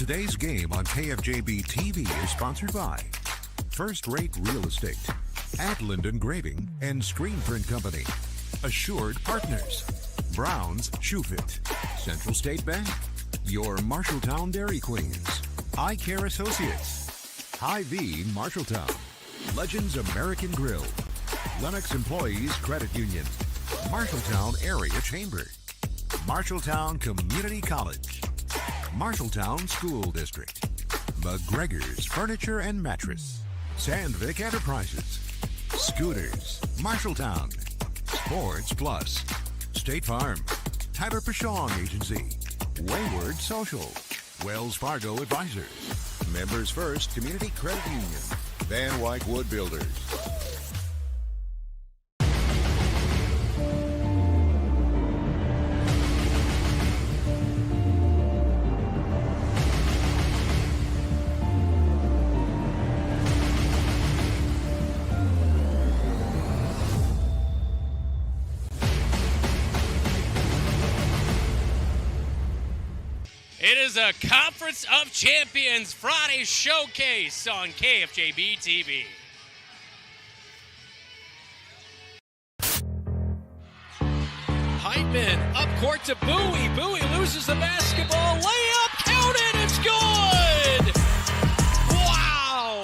Today's game on KFJB-TV is sponsored by First Rate Real Estate, Adland Engraving and Screen Print Company, Assured Partners, Brown's Shoe Fit, Central State Bank, your Marshalltown Dairy Queens, Eye Care Associates, Hy-Vee Marshalltown, Legends American Grill, Lennox Employees Credit Union, Marshalltown Area Chamber, Marshalltown Community College, Marshalltown School District, McGregor's Furniture and Mattress, Sandvik Enterprises, Scooters, Marshalltown, Sports Plus, State Farm, Tyler Pashong Agency, Wayward Social, Wells Fargo Advisors, Members First Community Credit Union, Van Wyck Wood Builders. It is a Conference of Champions Friday showcase on KFJB-TV. Heitman up court to Bowie. Bowie loses the basketball. Layup counted. It's good. Wow.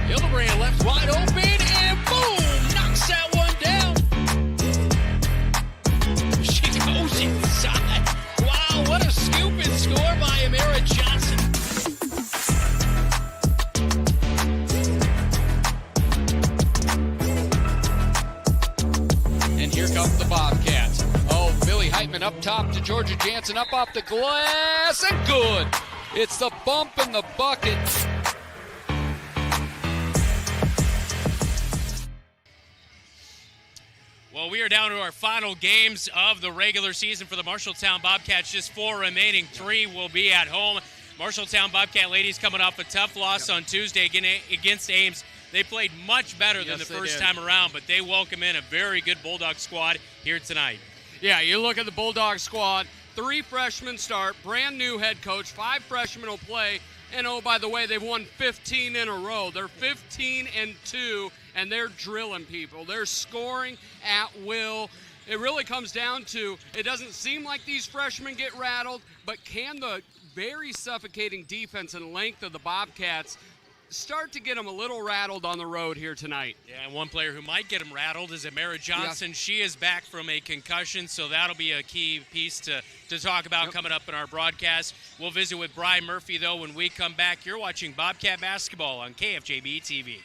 Hildebrand left wide open and boom. That one down. She goes inside. Wow, what a scoop and score by Amira Johnson. And here comes the Bobcats. Oh, Billy Heitman up top to Georgia Jansen, up off the glass, and good. It's the bump in the bucket. Well, we are down to our final games of the regular season for the Marshalltown Bobcats. Just 4 remaining. 3 will be at home. Marshalltown Bobcat ladies coming off a tough loss on Tuesday against Ames. They played much better than the first time around, but they welcome in a very good Bulldog squad here tonight. Yeah, you look at the Bulldog squad, 3 freshmen start, brand new head coach, 5 freshmen will play, and oh, by the way, they've won 15 in a row. They're 15-2. And they're drilling people. They're scoring at will. It really comes down to, it doesn't seem like these freshmen get rattled, but can the very suffocating defense and length of the Bobcats start to get them a little rattled on the road here tonight? Yeah, and one player who might get them rattled is Amira Johnson. Yeah. She is back from a concussion, so that'll be a key piece to talk about coming up in our broadcast. We'll visit with Brian Murphy, though, when we come back. You're watching Bobcat Basketball on KFJB-TV.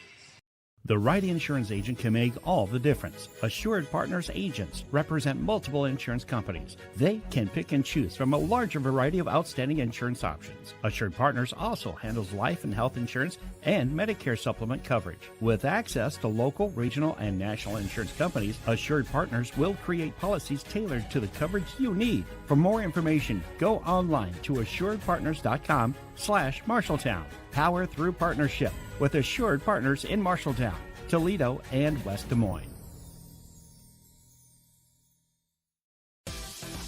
The right insurance agent can make all the difference. Assured Partners agents represent multiple insurance companies. They can pick and choose from a larger variety of outstanding insurance options. Assured Partners also handles life and health insurance and Medicare supplement coverage. With access to local, regional, and national insurance companies, Assured Partners will create policies tailored to the coverage you need. For more information, go online to assuredpartners.com/Marshalltown. Power through partnership with Assured Partners in Marshalltown, Toledo, and West Des Moines.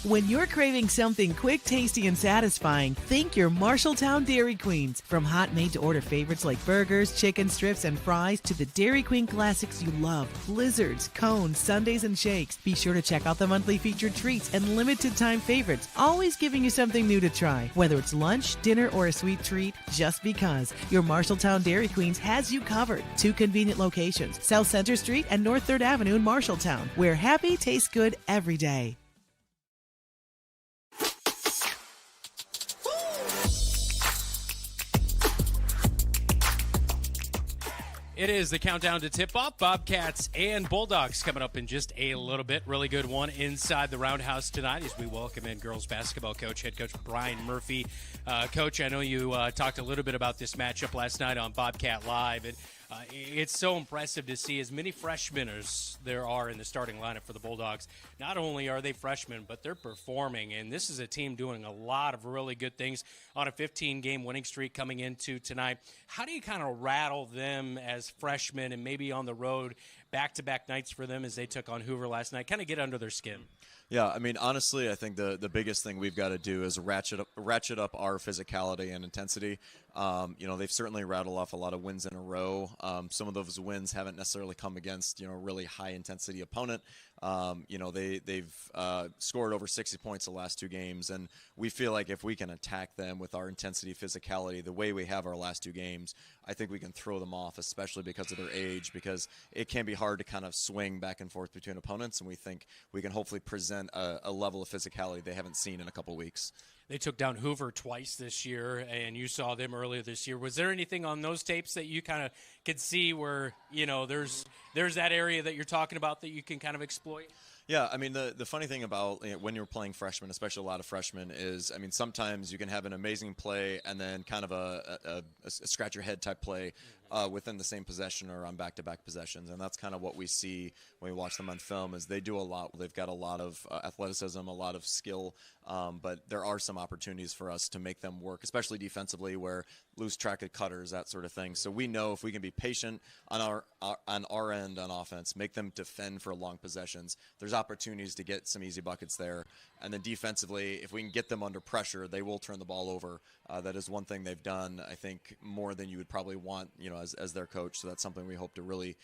When you're craving something quick, tasty, and satisfying, think your Marshalltown Dairy Queens. From hot made-to-order favorites like burgers, chicken strips, and fries to the Dairy Queen classics you love, blizzards, cones, sundaes, and shakes. Be sure to check out the monthly featured treats and limited-time favorites, always giving you something new to try. Whether it's lunch, dinner, or a sweet treat, just because. Your Marshalltown Dairy Queens has you covered. 2 convenient locations, South Center Street and North 3rd Avenue in Marshalltown, where happy tastes good every day. It is the countdown to tip-off. Bobcats and Bulldogs coming up in just a little bit. Really good one inside the Roundhouse tonight as we welcome in girls basketball coach, head coach Brian Murphy. Coach, I know you talked a little bit about this matchup last night on Bobcat Live. And It's so impressive to see as many freshmen as there are in the starting lineup for the Bulldogs. Not only are they freshmen, but they're performing, and this is a team doing a lot of really good things on a 15-game winning streak coming into tonight. How do you kind of rattle them as freshmen and maybe on the road, back-to-back nights for them as they took on Hoover last night, kind of get under their skin? Yeah, I mean, honestly, I think the biggest thing we've got to do is ratchet up our physicality and intensity. They've certainly rattled off a lot of wins in a row. Some of those wins haven't necessarily come against, a really high-intensity opponent. They've scored over 60 points the last 2 games, and we feel like if we can attack them with our intensity, physicality, the way we have our last 2 games, I think we can throw them off, especially because of their age, because it can be hard to kind of swing back and forth between opponents, and we think we can hopefully present a level of physicality they haven't seen in a couple weeks. They took down Hoover twice this year, and you saw them earlier this year. Was there anything on those tapes that you kind of could see where, there's that area that you're talking about that you can kind of exploit? Yeah, I mean, the funny thing about when you're playing freshmen, especially a lot of freshmen, is, I mean, sometimes you can have an amazing play and then kind of a scratch-your-head type play within the same possession or on back-to-back possessions. And that's kind of what we see when we watch them on film is they do a lot. They've got a lot of athleticism, a lot of skill, but there are some opportunities for us to make them work, especially defensively where lose track of cutters, that sort of thing. So we know if we can be patient on our end on offense, make them defend for long possessions, there's opportunities to get some easy buckets there. And then defensively, if we can get them under pressure, they will turn the ball over. That is one thing they've done, I think, more than you would probably want, as their coach. So that's something we hope to really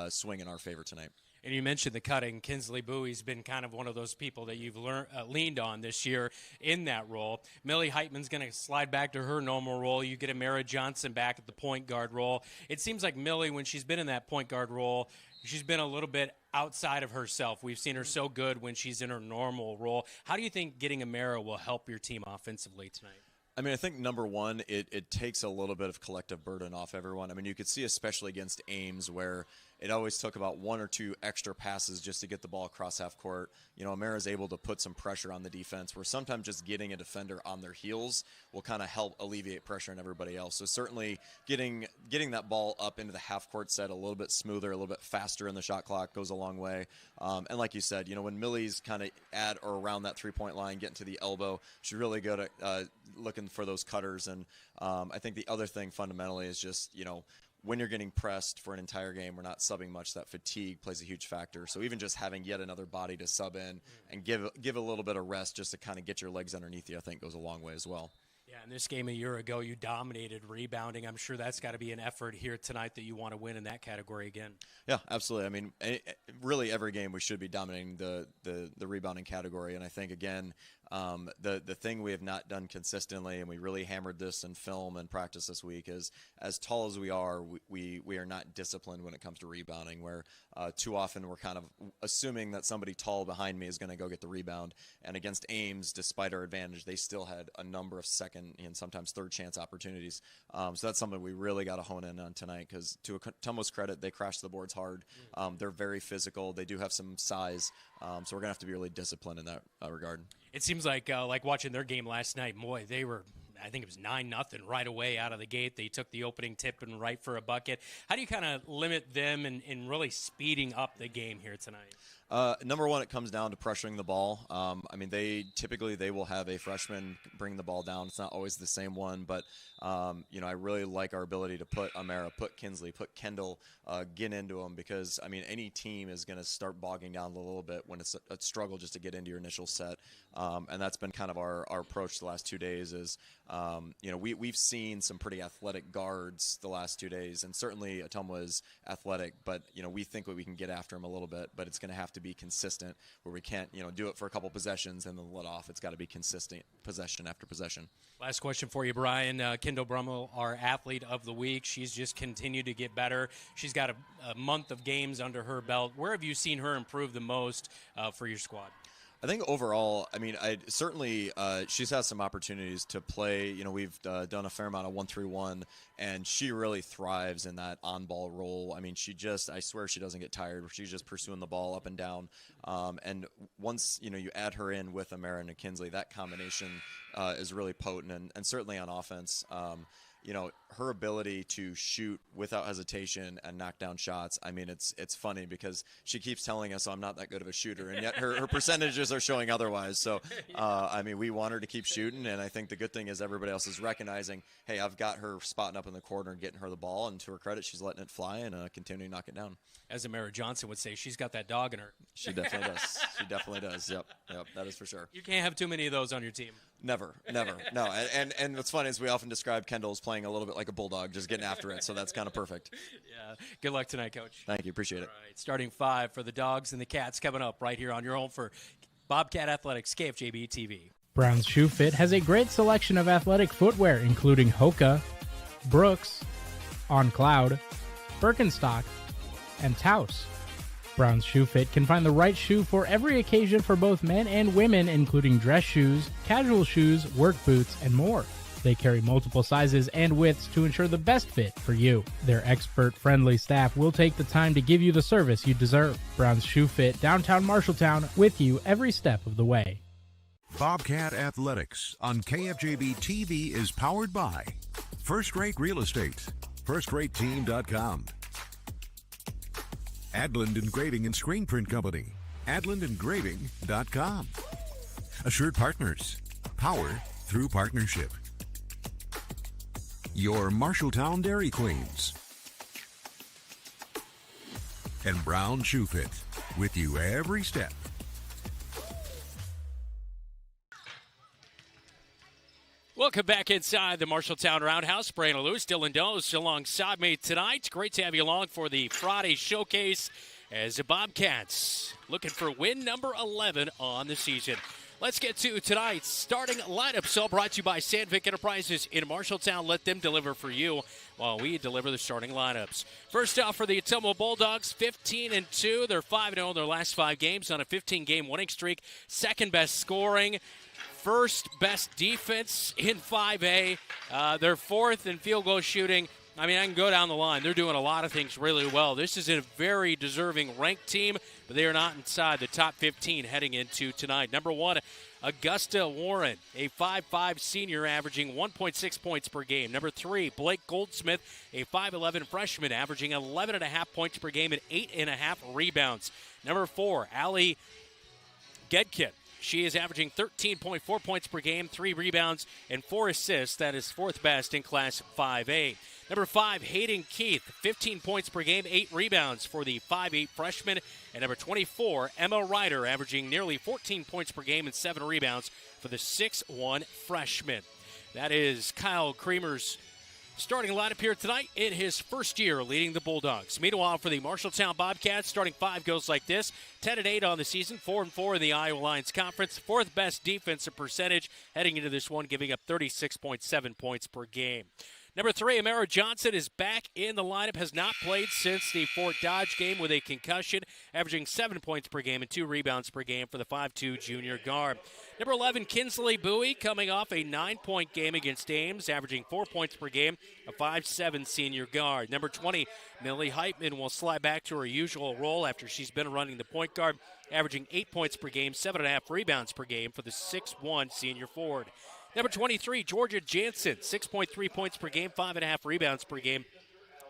swing in our favor tonight. And you mentioned the cutting. Kinsley Bowie's been kind of one of those people that you've leaned on this year in that role. Millie Heitman's going to slide back to her normal role. You get Amara Johnson back at the point guard role. It seems like Millie, when she's been in that point guard role, she's been a little bit outside of herself. We've seen her so good when she's in her normal role. How do you think getting Amara will help your team offensively tonight? I mean, I think number one, it takes a little bit of collective burden off everyone. I mean, you could see especially against Ames where it always took about 1 or 2 extra passes just to get the ball across half court. Amara's able to put some pressure on the defense where sometimes just getting a defender on their heels will kind of help alleviate pressure on everybody else. So certainly getting that ball up into the half court set a little bit smoother, a little bit faster in the shot clock goes a long way. And like you said, when Millie's kind of at or around that 3-point line, getting to the elbow, she's really good at looking for those cutters. And I think the other thing fundamentally is just, when you're getting pressed for an entire game, we're not subbing much. That fatigue plays a huge factor. So even just having yet another body to sub in and give a little bit of rest just to kind of get your legs underneath you, I think goes a long way as well. Yeah, in this game a year ago, you dominated rebounding. I'm sure that's got to be an effort here tonight that you want to win in that category again. Yeah, absolutely. I mean, really every game we should be dominating the rebounding category. And I think, again, the thing we have not done consistently, and we really hammered this in film and practice this week, is as tall as we are, we are not disciplined when it comes to rebounding, where too often we're kind of assuming that somebody tall behind me is going to go get the rebound. And against Ames, despite our advantage, they still had a number of second and sometimes third chance opportunities. So that's something we really got to hone in on tonight because to Ottumwa's credit, they crashed the boards hard. They're very physical. They do have some size. So we're going to have to be really disciplined in that regard. It seems like watching their game last night, boy, they were, I think it was 9-0 right away out of the gate. They took the opening tip and right for a bucket. How do you kind of limit them in really speeding up the game here tonight? Number one, it comes down to pressuring the ball. I mean, they will have a freshman bring the ball down. It's not always the same one, but I really like our ability to put Amara, put Kinsley, put Kendall, get into them because, I mean, any team is going to start bogging down a little bit when it's a struggle just to get into your initial set. And that's been kind of our approach the last 2 days is, we've seen some pretty athletic guards the last 2 days, and certainly Ottumwa is athletic, but, we think that we can get after him a little bit, but it's going to have to be consistent where we can't, do it for a couple possessions and then let off. It's got to be consistent possession after possession. Last question for you, Brian. Kendall Brummel, our athlete of the week. She's just continued to get better. She's got a month of games under her belt. Where have you seen her improve the most for your squad? I think overall, I mean, she's had some opportunities to play. We've done a fair amount of 1-3-1, and she really thrives in that on-ball role. I mean, I swear she doesn't get tired. She's just pursuing the ball up and down. And once, you add her in with Amara and Kinsley, that combination is really potent, and certainly on offense. her ability to shoot without hesitation and knock down shots. I mean, it's funny because she keeps telling us, I'm not that good of a shooter, and yet her percentages are showing otherwise. So, I mean, we want her to keep shooting, and I think the good thing is everybody else is recognizing, hey, I've got her spotting up in the corner and getting her the ball, and to her credit, she's letting it fly and continuing to knock it down. As Amara Johnson would say, she's got that dog in her. She definitely does. She definitely does. Yep, that is for sure. You can't have too many of those on your team. Never. No, and what's funny is we often describe Kendall as playing a little bit like a bulldog, just getting after it, so that's kind of perfect. Yeah. Good luck tonight, Coach. Thank you. Appreciate it. All right, starting 5 for the Dogs and the Cats coming up right here on your home for Bobcat Athletics, KFJB-TV. Brown's Shoe Fit has a great selection of athletic footwear, including Hoka, Brooks, On Cloud, Birkenstock, and Taos. Brown's Shoe Fit can find the right shoe for every occasion for both men and women, including dress shoes, casual shoes, work boots, and more. They carry multiple sizes and widths to ensure the best fit for you. Their expert-friendly staff will take the time to give you the service you deserve. Brown's Shoe Fit, downtown Marshalltown, with you every step of the way. Bobcat Athletics on KFJB-TV is powered by First Rate Real Estate, FirstRateTeam.com, Adland Engraving and Screen Print Company, AdlandEngraving.com, Assured Partners, power through partnership. Your Marshalltown Dairy Queens. And Brown Shoe Fit, with you every step. Welcome back inside the Marshalltown Roundhouse. Brandon Lewis, Dylan Dose alongside me tonight. Great to have you along for the Friday showcase as the Bobcats looking for win number 11 on the season. Let's get to tonight's starting lineup. So brought to you by Sandvik Enterprises in Marshalltown. Let them deliver for you while we deliver the starting lineups. First off for the Ottumwa Bulldogs, 15-2. They're 5-0 in their last 5 games on a 15-game winning streak. Second best scoring. First best defense in 5A. They're fourth in field goal shooting. I mean, I can go down the line. They're doing a lot of things really well. This is a very deserving ranked team, but they are not inside the top 15 heading into tonight. Number 1, Augusta Warren, a 5'5 senior averaging 1.6 points per game. Number 3, Blake Goldsmith, a 5'11 freshman averaging 11.5 points per game and 8.5 rebounds. Number 4, Allie Gedkin. She is averaging 13.4 points per game, 3 rebounds, and 4 assists. That is 4th best in Class 5A. Number 5, Hayden Keith, 15 points per game, 8 rebounds for the 5'8 freshman. And number 24, Emma Ryder, averaging nearly 14 points per game and 7 rebounds for the 6'1 freshman. That is Kyle Creamer's starting lineup here tonight in his first year leading the Bulldogs. Meanwhile, for the Marshalltown Bobcats, starting 5 goes like this: 10-8 on the season, 4-4 in the Iowa Lions Conference, 4th best defensive percentage heading into this one, giving up 36.7 points per game. Number 3, Amara Johnson is back in the lineup, has not played since the Fort Dodge game with a concussion, averaging 7 points per game and 2 rebounds per game for the 5'2 junior guard. Number 11, Kinsley Bowie, coming off a 9-point game against Ames, averaging 4 points per game, a 5'7 senior guard. Number 20, Millie Heitman will slide back to her usual role after she's been running the point guard, averaging 8 points per game, 7.5 rebounds per game for the 6'1 senior forward. Number 23, Georgia Jansen, 6.3 points per game, 5.5 rebounds per game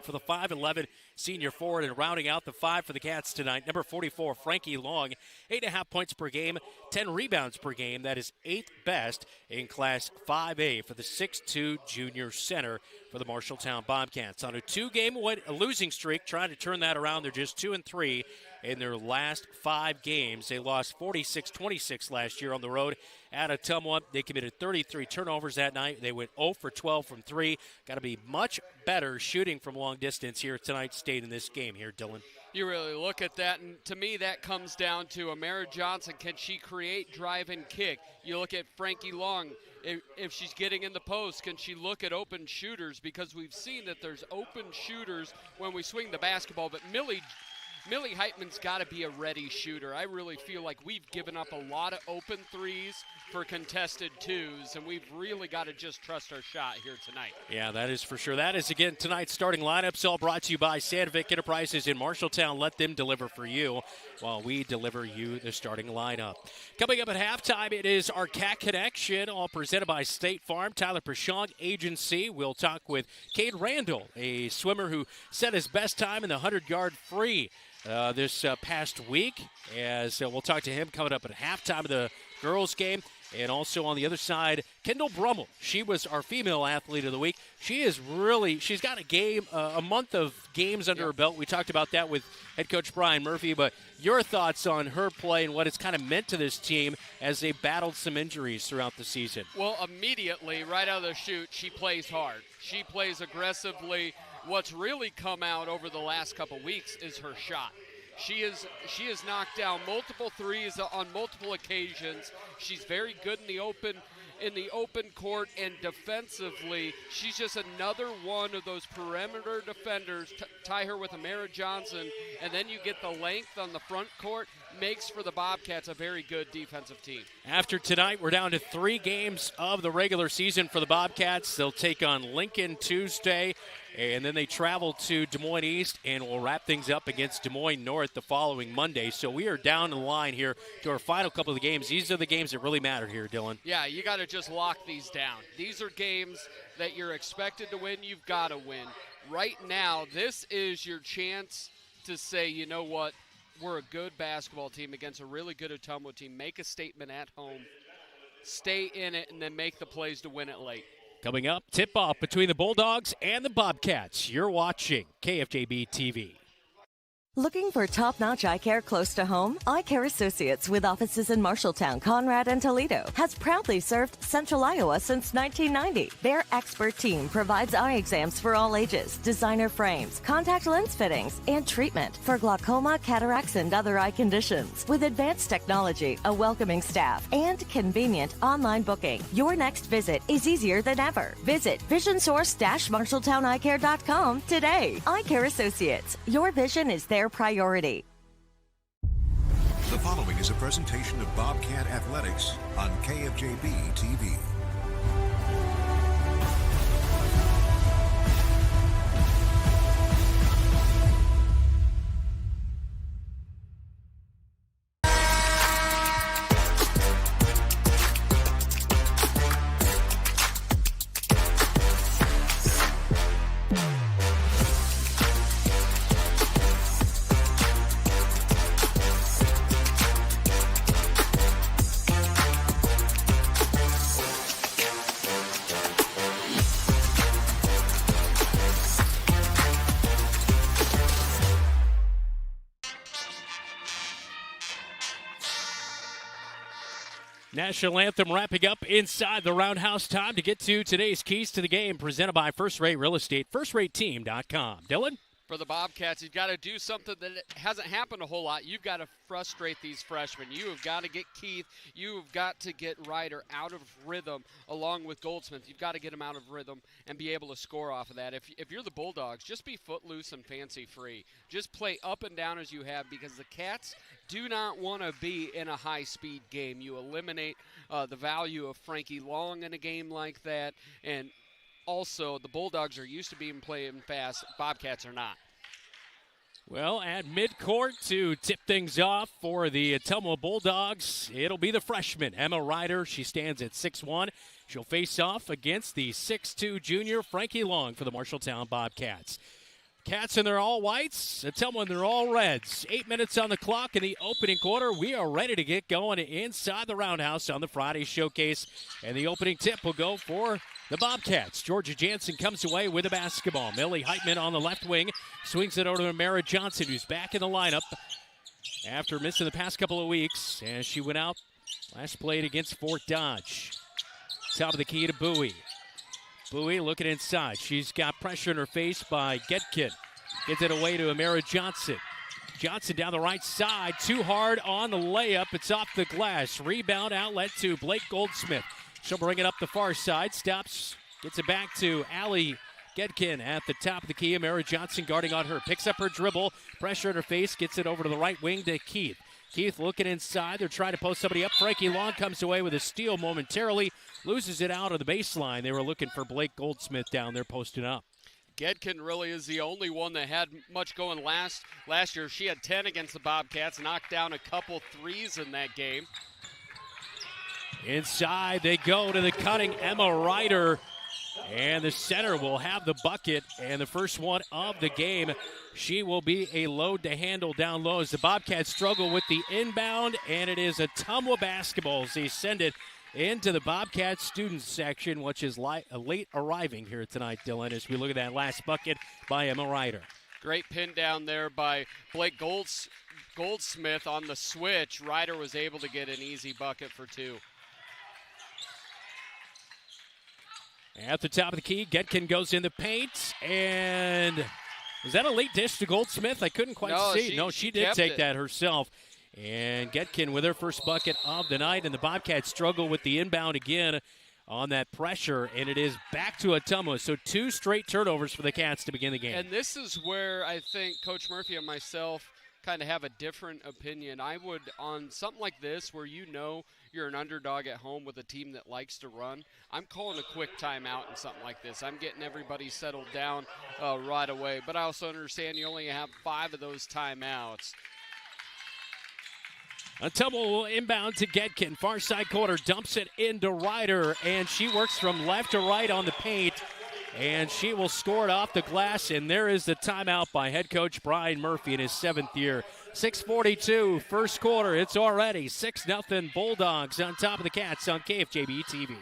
for the 5'11 senior forward. And rounding out the 5 for the Cats tonight, number 44, Frankie Long, 8.5 points per game, 10 rebounds per game. That is 8th best in Class 5A for the 6'2 junior center for the Marshalltown Bobcats. On a 2-game losing streak, trying to turn that around. They're just 2-3 in their last 5 games. They lost 46-26 last year on the road at Ottumwa. They committed 33 turnovers that night. They went 0 for 12 from 3. Got to be much better shooting from long distance here tonight, stayed in this game here, Dylan. You really look at that, and to me that comes down to Amara Johnson. Can she create, drive, and kick? You look at Frankie Long. If she's getting in the post, can she look at open shooters? Because we've seen that there's open shooters when we swing the basketball, but Millie Heitman's got to be a ready shooter. I really feel like we've given up a lot of open threes for contested 2s, and we've really got to just trust our shot here tonight. Yeah, that is for sure. That is, again, tonight's starting lineups, all brought to you by Sandvik Enterprises in Marshalltown. Let them deliver for you. while we deliver you the starting lineup. Coming up at halftime, it is our Cat Connection, all presented by State Farm. Tyler Prashong Agency. We'll talk with Cade Randall, a swimmer who set his best time in the 100-yard free this past week. As we'll talk to him coming up at halftime of the girls' game. And also on the other side, Kendall Brummel. She was our female athlete of the week. She's got a month of games under her belt. We talked about that with head coach Brian Murphy, but your thoughts on her play and what it's kind of meant to this team as they battled some injuries throughout the season. Well, immediately, right out of the chute, she plays hard. She plays aggressively. What's really come out over the last couple weeks is her shot. She has knocked down multiple threes on multiple occasions. She's very good in the open court, and defensively, she's just another one of those perimeter defenders. Tie her with Amara Johnson, and then you get the length on the front court. Makes for the Bobcats a very good defensive team. After tonight, we're down to 3 games of the regular season for the Bobcats. They'll take on Lincoln Tuesday, and then they travel to Des Moines East, and we'll wrap things up against Des Moines North the following Monday. So we are down the line here to our final couple of games. These are the games that really matter here, Dylan. Yeah, you got to just lock these down. These are games that you're expected to win. You've got to win. Right now, this is your chance to say, you know what, we're a good basketball team against a really good Ottumwa team. Make a statement at home, stay in it, and then make the plays to win it late. Coming up, tip-off between the Bulldogs and the Bobcats. You're watching KFJB-TV. Looking for top-notch eye care close to home? Eye Care Associates, with offices in Marshalltown, Conrad, and Toledo, has proudly served Central Iowa since 1990. Their expert team provides eye exams for all ages, designer frames, contact lens fittings, and treatment for glaucoma, cataracts, and other eye conditions. With advanced technology, a welcoming staff, and convenient online booking, your next visit is easier than ever. Visit visionsource-marshalltowneyecare.com today. Eye Care Associates, your vision is their priority. The following is a presentation of Bobcat Athletics on KFJB-TV. National anthem wrapping up inside the Roundhouse. Time to get to today's keys to the game, presented by First Rate Real Estate, FirstRateTeam.com. Dylan? For the Bobcats, you've got to do something that hasn't happened a whole lot. You've got to frustrate these freshmen. You have got to get Keith. You've got to get Ryder out of rhythm along with Goldsmith. You've got to get them out of rhythm and be able to score off of that. If you're the Bulldogs, just be footloose and fancy-free. Just play up and down as you have, because the Cats do not want to be in a high-speed game. You eliminate the value of Frankie Long in a game like that, and also the Bulldogs are used to being playing fast. Bobcats are not. Well, at midcourt to tip things off for the Ottumwa Bulldogs, it'll be the freshman, Emma Ryder. She stands at 6'1". She'll face off against the 6'2" junior, Frankie Long, for the Marshalltown Bobcats. Cats in their all whites, Ottumwa in their all reds. 8 minutes on the clock in the opening quarter. We are ready to get going inside the Roundhouse on the Friday showcase. And the opening tip will go for the Bobcats. Georgia Jansen comes away with the basketball. Millie Heitman on the left wing swings it over to Amara Johnson, who's back in the lineup after missing the past couple of weeks. And she went out last played against Fort Dodge. Top of the key to Bowie. Bowie looking inside. She's got pressure in her face by Getkin. Gets it away to Amara Johnson. Johnson down the right side. Too hard on the layup. It's off the glass. Rebound outlet to Blake Goldsmith. She'll bring it up the far side. Stops. Gets it back to Allie Getkin at the top of the key. Amara Johnson guarding on her. Picks up her dribble. Pressure in her face. Gets it over to the right wing to Keith. Keith looking inside. They're trying to post somebody up. Frankie Long comes away with a steal momentarily. Loses it out of the baseline. They were looking for Blake Goldsmith down there posting up. Gedkin really is the only one that had much going last year. She had 10 against the Bobcats, knocked down a couple threes in that game. Inside they go to the cutting Emma Ryder, and the center will have the bucket, and the first one of the game. She will be a load to handle down low as the Bobcats struggle with the inbound, and it is Ottumwa basketball as they send it into the Bobcat student section, which is late arriving here tonight, Dylan, as we look at that last bucket by Emma Ryder. Great pin down there by Blake Goldsmith on the switch. Ryder was able to get an easy bucket for 2. At the top of the key, Gedkin goes in the paint, and is that a late dish to Goldsmith? I couldn't quite see. She did take that herself. And Gedkin with her first bucket of the night, and the Bobcats struggle with the inbound again on that pressure, and it is back to Ottumwa. So 2 straight turnovers for the Cats to begin the game. And this is where I think Coach Murphy and myself kind of have a different opinion. I would, on something like this where you know you're an underdog at home with a team that likes to run, I'm calling a quick timeout in something like this. I'm getting everybody settled down right away. But I also understand you only have 5 of those timeouts. Ottumwa will inbound to Gedkin. Far side corner, dumps it into Ryder, and she works from left to right on the paint, and she will score it off the glass, and there is the timeout by head coach Brian Murphy in his 7th year. 6:42, first quarter. It's already 6-0 Bulldogs on top of the Cats on KFJB-TV.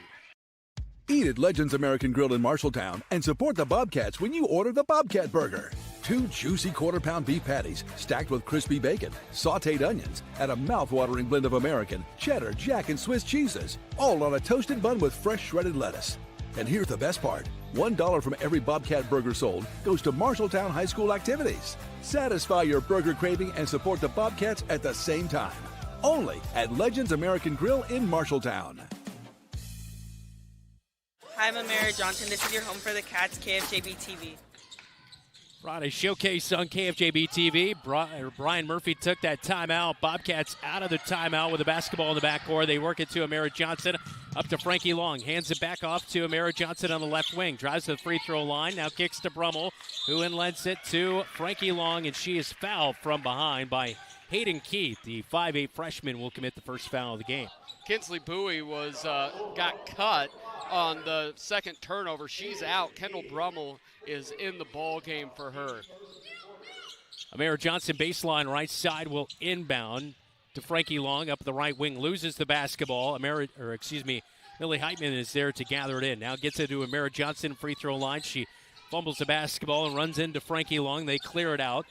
Eat at Legends American Grill in Marshalltown and support the Bobcats when you order the Bobcat Burger. 2 juicy quarter-pound beef patties stacked with crispy bacon, sautéed onions, and a mouth-watering blend of American, cheddar, Jack, and Swiss cheeses, all on a toasted bun with fresh shredded lettuce. And here's the best part. $1 from every Bobcat Burger sold goes to Marshalltown High School activities. Satisfy your burger craving and support the Bobcats at the same time. Only at Legends American Grill in Marshalltown. Hi, I'm Mary Johnson. This is your home for the Cats, KFJB-TV. Friday showcase on KFJB-TV. Brian Murphy took that timeout. Bobcats out of the timeout with the basketball in the backcourt. They work it to Amara Johnson. Up to Frankie Long. Hands it back off to Amara Johnson on the left wing. Drives to the free throw line. Now kicks to Brummel, who inlets it to Frankie Long, and she is fouled from behind by Hayden Keith. The 5'8 freshman will commit the first foul of the game. Kinsley Bowie got cut on the second turnover. She's out. Kendall Brummel is in the ball game for her. Amara Johnson baseline right side will inbound to Frankie Long up the right wing, loses the basketball. Millie Heitman is there to gather it in. Now gets it to Amara Johnson, free throw line. She fumbles the basketball and runs into Frankie Long. They clear it out.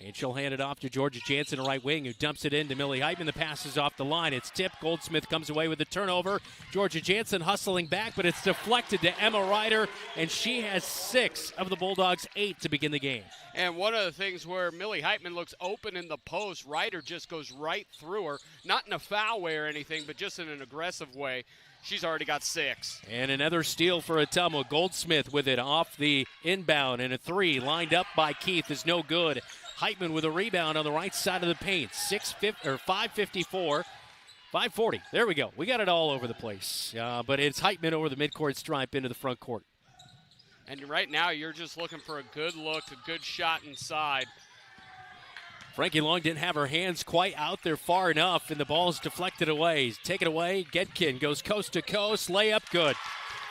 And she'll hand it off to Georgia Jansen, right wing, who dumps it into Millie Heitman. The pass is off the line. It's tipped. Goldsmith comes away with the turnover. Georgia Jansen hustling back, but it's deflected to Emma Ryder, and she has 6 of the Bulldogs' 8 to begin the game. And one of the things where Millie Heitman looks open in the post, Ryder just goes right through her, not in a foul way or anything, but just in an aggressive way. She's already got 6. And another steal for Ottumwa. Goldsmith with it off the inbound, and a 3 lined up by Keith is no good. Heitman with a rebound on the right side of the paint. 5:40. There we go. We got it all over the place. But it's Heitman over the midcourt stripe into the front court. And right now you're just looking for a good look, a good shot inside. Frankie Long didn't have her hands quite out there far enough, and the ball's deflected away. Take it away. Gedkin goes coast to coast. Layup good.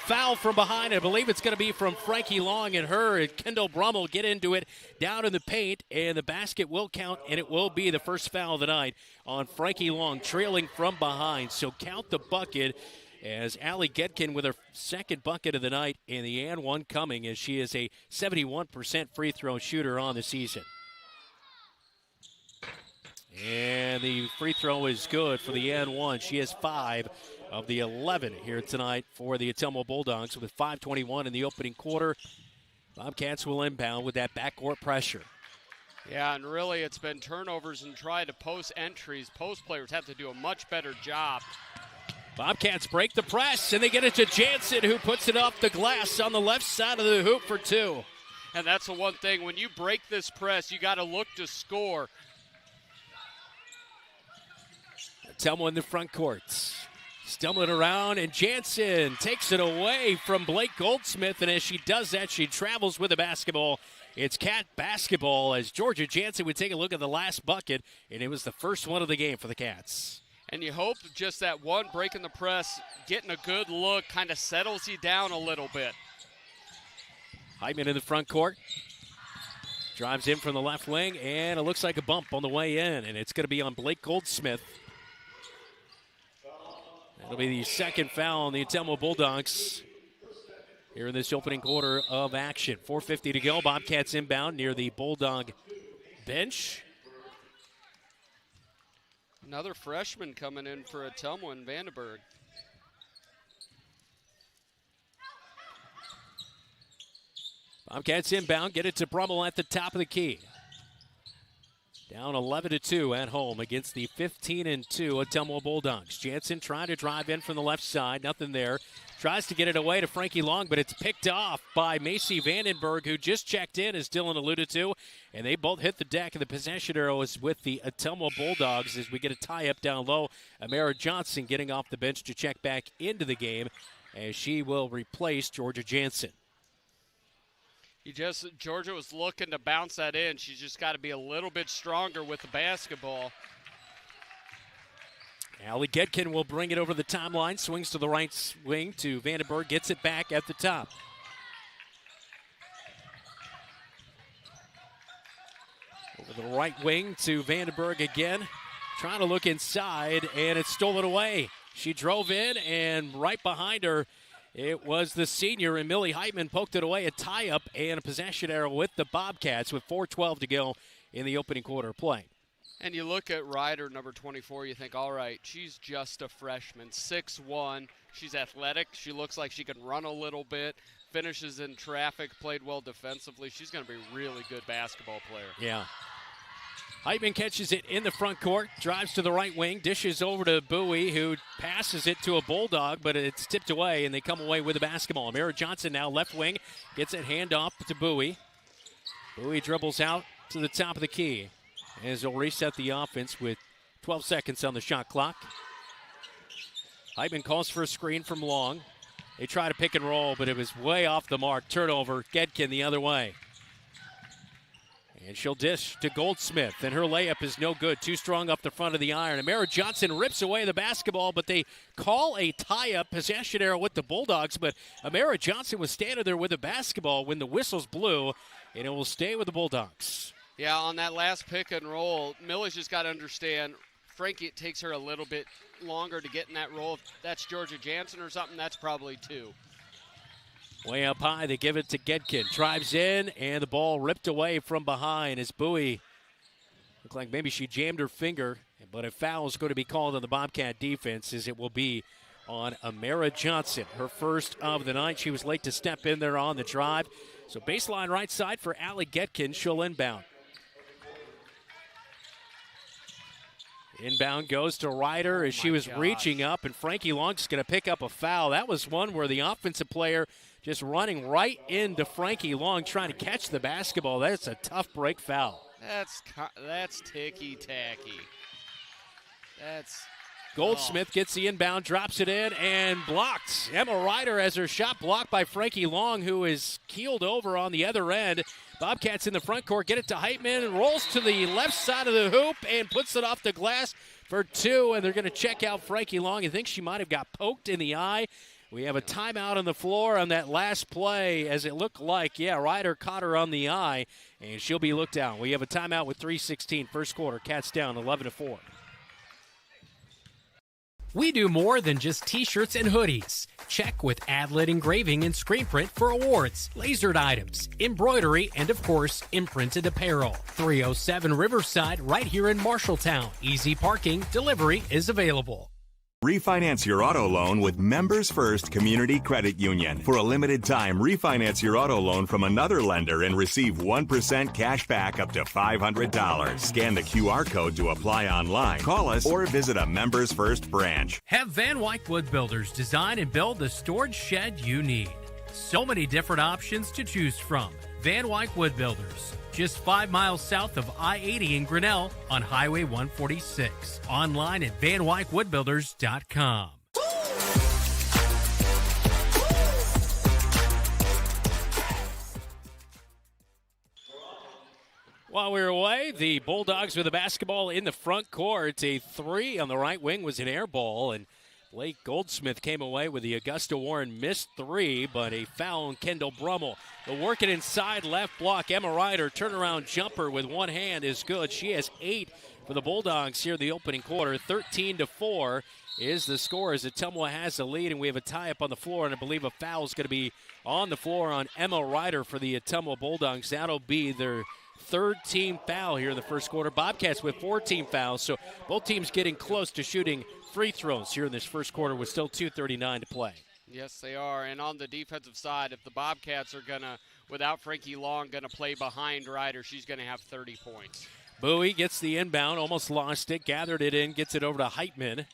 Foul from behind. I believe it's going to be from Frankie Long, and her and Kendall Brummel get into it down in the paint, and the basket will count, and it will be the first foul of the night on Frankie Long, trailing from behind. So count the bucket as Allie Gedkin with her second bucket of the night, and the and one coming as she is a 71% free throw shooter on the season. And the free throw is good for the and one. She has 5 of the 11 here tonight for the Ottumwa Bulldogs with 5:21 in the opening quarter. Bobcats will inbound with that backcourt pressure. Yeah, and really it's been turnovers and try to post entries. Post players have to do a much better job. Bobcats break the press, and they get it to Jansen, who puts it off the glass on the left side of the hoop for 2. And that's the one thing. When you break this press, you got to look to score. Ottumwa in the front courts. Stumbling around, and Jansen takes it away from Blake Goldsmith, and as she does that, she travels with the basketball. It's Cat basketball as Georgia Jansen would take a look at the last bucket, and it was the first one of the game for the Cats. And you hope just that one break in the press, getting a good look, kind of settles you down a little bit. Heitman in the front court. Drives in from the left wing, and it looks like a bump on the way in, and it's going to be on Blake Goldsmith. That'll be the second foul on the Ottumwa Bulldogs here in this opening quarter of action. 4:50 to go. Bobcats inbound near the Bulldog bench. Another freshman coming in for Ottumwa and Vandenberg. Bobcats inbound, get it to Brummel at the top of the key. Down 11-2 at home against the 15-2 Ottumwa Bulldogs. Jansen trying to drive in from the left side, nothing there. Tries to get it away to Frankie Long, but it's picked off by Macy Vandenberg, who just checked in, as Dylan alluded to. And they both hit the deck, and the possession arrow is with the Ottumwa Bulldogs as we get a tie-up down low. Amara Johnson getting off the bench to check back into the game, as she will replace Georgia Jansen. Georgia was looking to bounce that in. She's just got to be a little bit stronger with the basketball. Allie Gedkin will bring it over the timeline, swings to the right wing to Vandenberg, gets it back at the top. Over the right wing to Vandenberg again, trying to look inside, and it's stolen away. She drove in, and right behind her, it was the senior, and Millie Heitman poked it away. A tie-up and a possession arrow with the Bobcats with 4:12 to go in the opening quarter of play. And you look at Ryder, number 24, you think, all right, she's just a freshman, 6'1". She's athletic. She looks like she can run a little bit, finishes in traffic, played well defensively. She's going to be a really good basketball player. Yeah. Heitman catches it in the front court, drives to the right wing, dishes over to Bowie, who passes it to a Bulldog, but it's tipped away, and they come away with the basketball. Amara Johnson now left wing, gets it handoff to Bowie. Bowie dribbles out to the top of the key as they'll reset the offense with 12 seconds on the shot clock. Heitman calls for a screen from Long. They try to pick and roll, but it was way off the mark. Turnover, Gedkin the other way. And she'll dish to Goldsmith, and her layup is no good. Too strong up the front of the iron. Amara Johnson rips away the basketball, but they call a tie-up possession arrow with the Bulldogs. But Amara Johnson was standing there with the basketball when the whistles blew, and it will stay with the Bulldogs. Yeah, on that last pick and roll, Millie's just got to understand, Frankie, it takes her a little bit longer to get in that roll. If that's Georgia Jansen or something, that's probably 2. Way up high, they give it to Gedkin. Drives in, and the ball ripped away from behind as Bowie looked like maybe she jammed her finger, but a foul is going to be called on the Bobcat defense, as it will be on Amara Johnson, her first of the night. She was late to step in there on the drive. So baseline right side for Allie Gedkin. She'll inbound. Inbound goes to Ryder as she was reaching up, and Frankie Long's going to pick up a foul. That was one where the offensive player just running right into Frankie Long trying to catch the basketball. That's a tough break foul. That's ticky-tacky. Goldsmith gets the inbound, drops it in, and blocked. Emma Ryder has her shot blocked by Frankie Long, who is keeled over on the other end. Bobcats in the front court, get it to Heitman, and rolls to the left side of the hoop and puts it off the glass for 2, and they're going to check out Frankie Long. I think she might have got poked in the eye. We have a timeout on the floor on that last play, as it looked like, Ryder caught her on the eye, and she'll be looked down. We have a timeout with 3:16 first quarter. Cats down 11-4. We do more than just t-shirts and hoodies. Check with Adlet Engraving and Screen Print for awards, lasered items, embroidery, and of course, imprinted apparel. 307 Riverside, right here in Marshalltown. Easy parking, delivery is available. Refinance your auto loan with Members First Community Credit Union. For a limited time, refinance your auto loan from another lender and receive 1% cash back up to $500. Scan the QR code to apply online. Call us or visit a Members First branch. Have Van Wyck Wood Builders design and build the storage shed you need. So many different options to choose from. Van Wyck Wood Builders, just 5 miles south of I-80 in Grinnell on Highway 146. Online at VanWyckWoodBuilders.com. While we were away, the Bulldogs with the basketball in the front court. A three on the right wing was an air ball, and Blake Goldsmith came away with the Augusta Warren missed three, but a foul on Kendall Brummel. The working inside left block, Emma Ryder, turnaround jumper with one hand is good. She has 8 for the Bulldogs here in the opening quarter. 13-4 is the score as Ottumwa has the lead, and we have a tie-up on the floor, and I believe a foul is going to be on the floor on Emma Ryder for the Ottumwa Bulldogs. That'll be their third team foul here in the first quarter. Bobcats with 14 fouls, so both teams getting close to shooting free throws here in this first quarter with still 2:39 to play. Yes, they are. And on the defensive side, if the Bobcats are going to, without Frankie Long, going to play behind Ryder, she's going to have 30 points. Bowie gets the inbound, almost lost it, gathered it in, gets it over to Heitman.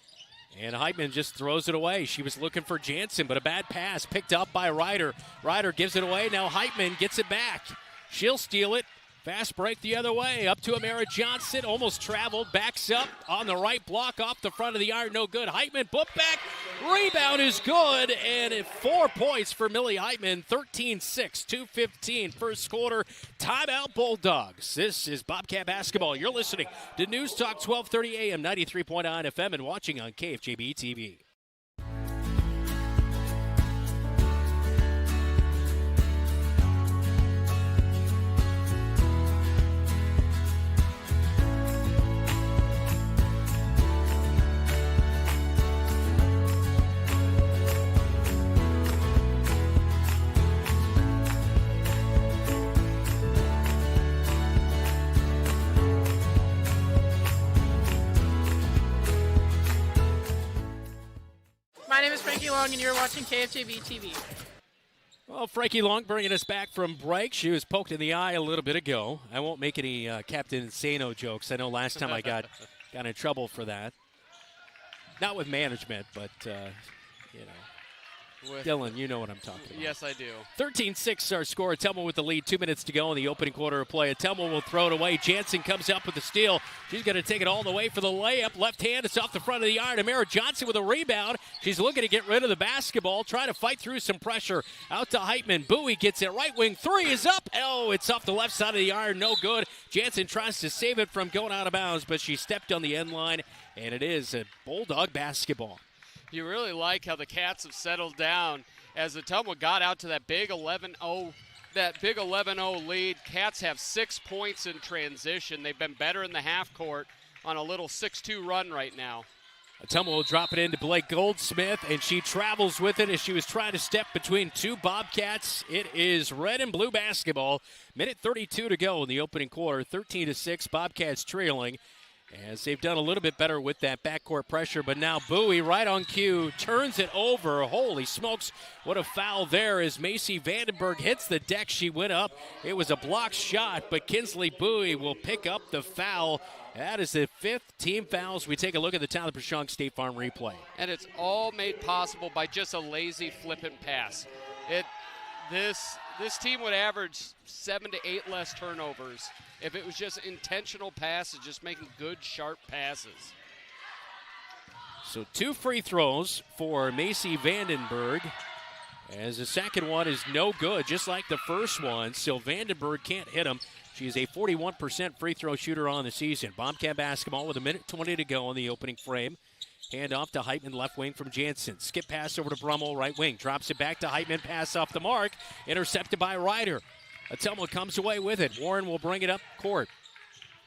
And Heitman just throws it away. She was looking for Jansen, but a bad pass picked up by Ryder. Ryder gives it away. Now Heitman gets it back. She'll steal it. Fast break the other way, up to Amara Johnson, almost traveled, backs up on the right block, off the front of the iron, no good. Heitman, put back, rebound is good, and 4 points for Millie Heitman, 13-6, 2:15, first quarter, timeout Bulldogs. This is Bobcat Basketball. You're listening to News Talk 1230 AM, 93.9 FM, and watching on KFJB-TV. My name is Frankie Long, and you're watching KFJB-TV. Well, Frankie Long bringing us back from break. She was poked in the eye a little bit ago. I won't make any Captain Insano jokes. I know last time I got in trouble for that. Not with management, but, Dylan, you know what I'm talking about. Yes, I do. 13-6 our score. Ottumwa with the lead. 2 minutes to go in the opening quarter of play. Ottumwa will throw it away. Jansen comes up with the steal. She's going to take it all the way for the layup. Left hand, it's off the front of the iron. Amara Johnson with a rebound. She's looking to get rid of the basketball, trying to fight through some pressure. Out to Heitman. Bowie gets it. Right wing three is up. Oh, it's off the left side of the iron. No good. Jansen tries to save it from going out of bounds, but she stepped on the end line, and it is a Bulldog basketball. You really like how the Cats have settled down as Ottumwa got out to that big 11-0 lead. Cats have 6 points in transition. They've been better in the half court on a little 6-2 run right now. Ottumwa will drop it into Blake Goldsmith, and she travels with it as she was trying to step between two Bobcats. It is red and blue basketball. Minute 32 to go in the opening quarter. 13-6, Bobcats trailing, as they've done a little bit better with that backcourt pressure. But now Bowie, right on cue, turns it over. Holy smokes, what a foul there as Macy Vandenberg hits the deck. She went up. It was a blocked shot, but Kinsley Bowie will pick up the foul. That is the 5th team fouls. We take a look at the Tyler Pashong State Farm replay. And it's all made possible by just a lazy flippant pass. This team would average 7 to 8 less turnovers if it was just intentional passes, just making good, sharp passes. So 2 free throws for Macy Vandenberg, as the second one is no good, just like the first one. So Vandenberg can't hit them. She's a 41% free throw shooter on the season. Bobcat basketball with 1:20 to go in the opening frame. Hand off to Heitman, left wing from Jansen. Skip pass over to Brummel, right wing. Drops it back to Heitman, pass off the mark. Intercepted by Ryder. Ottumwa comes away with it. Warren will bring it up court.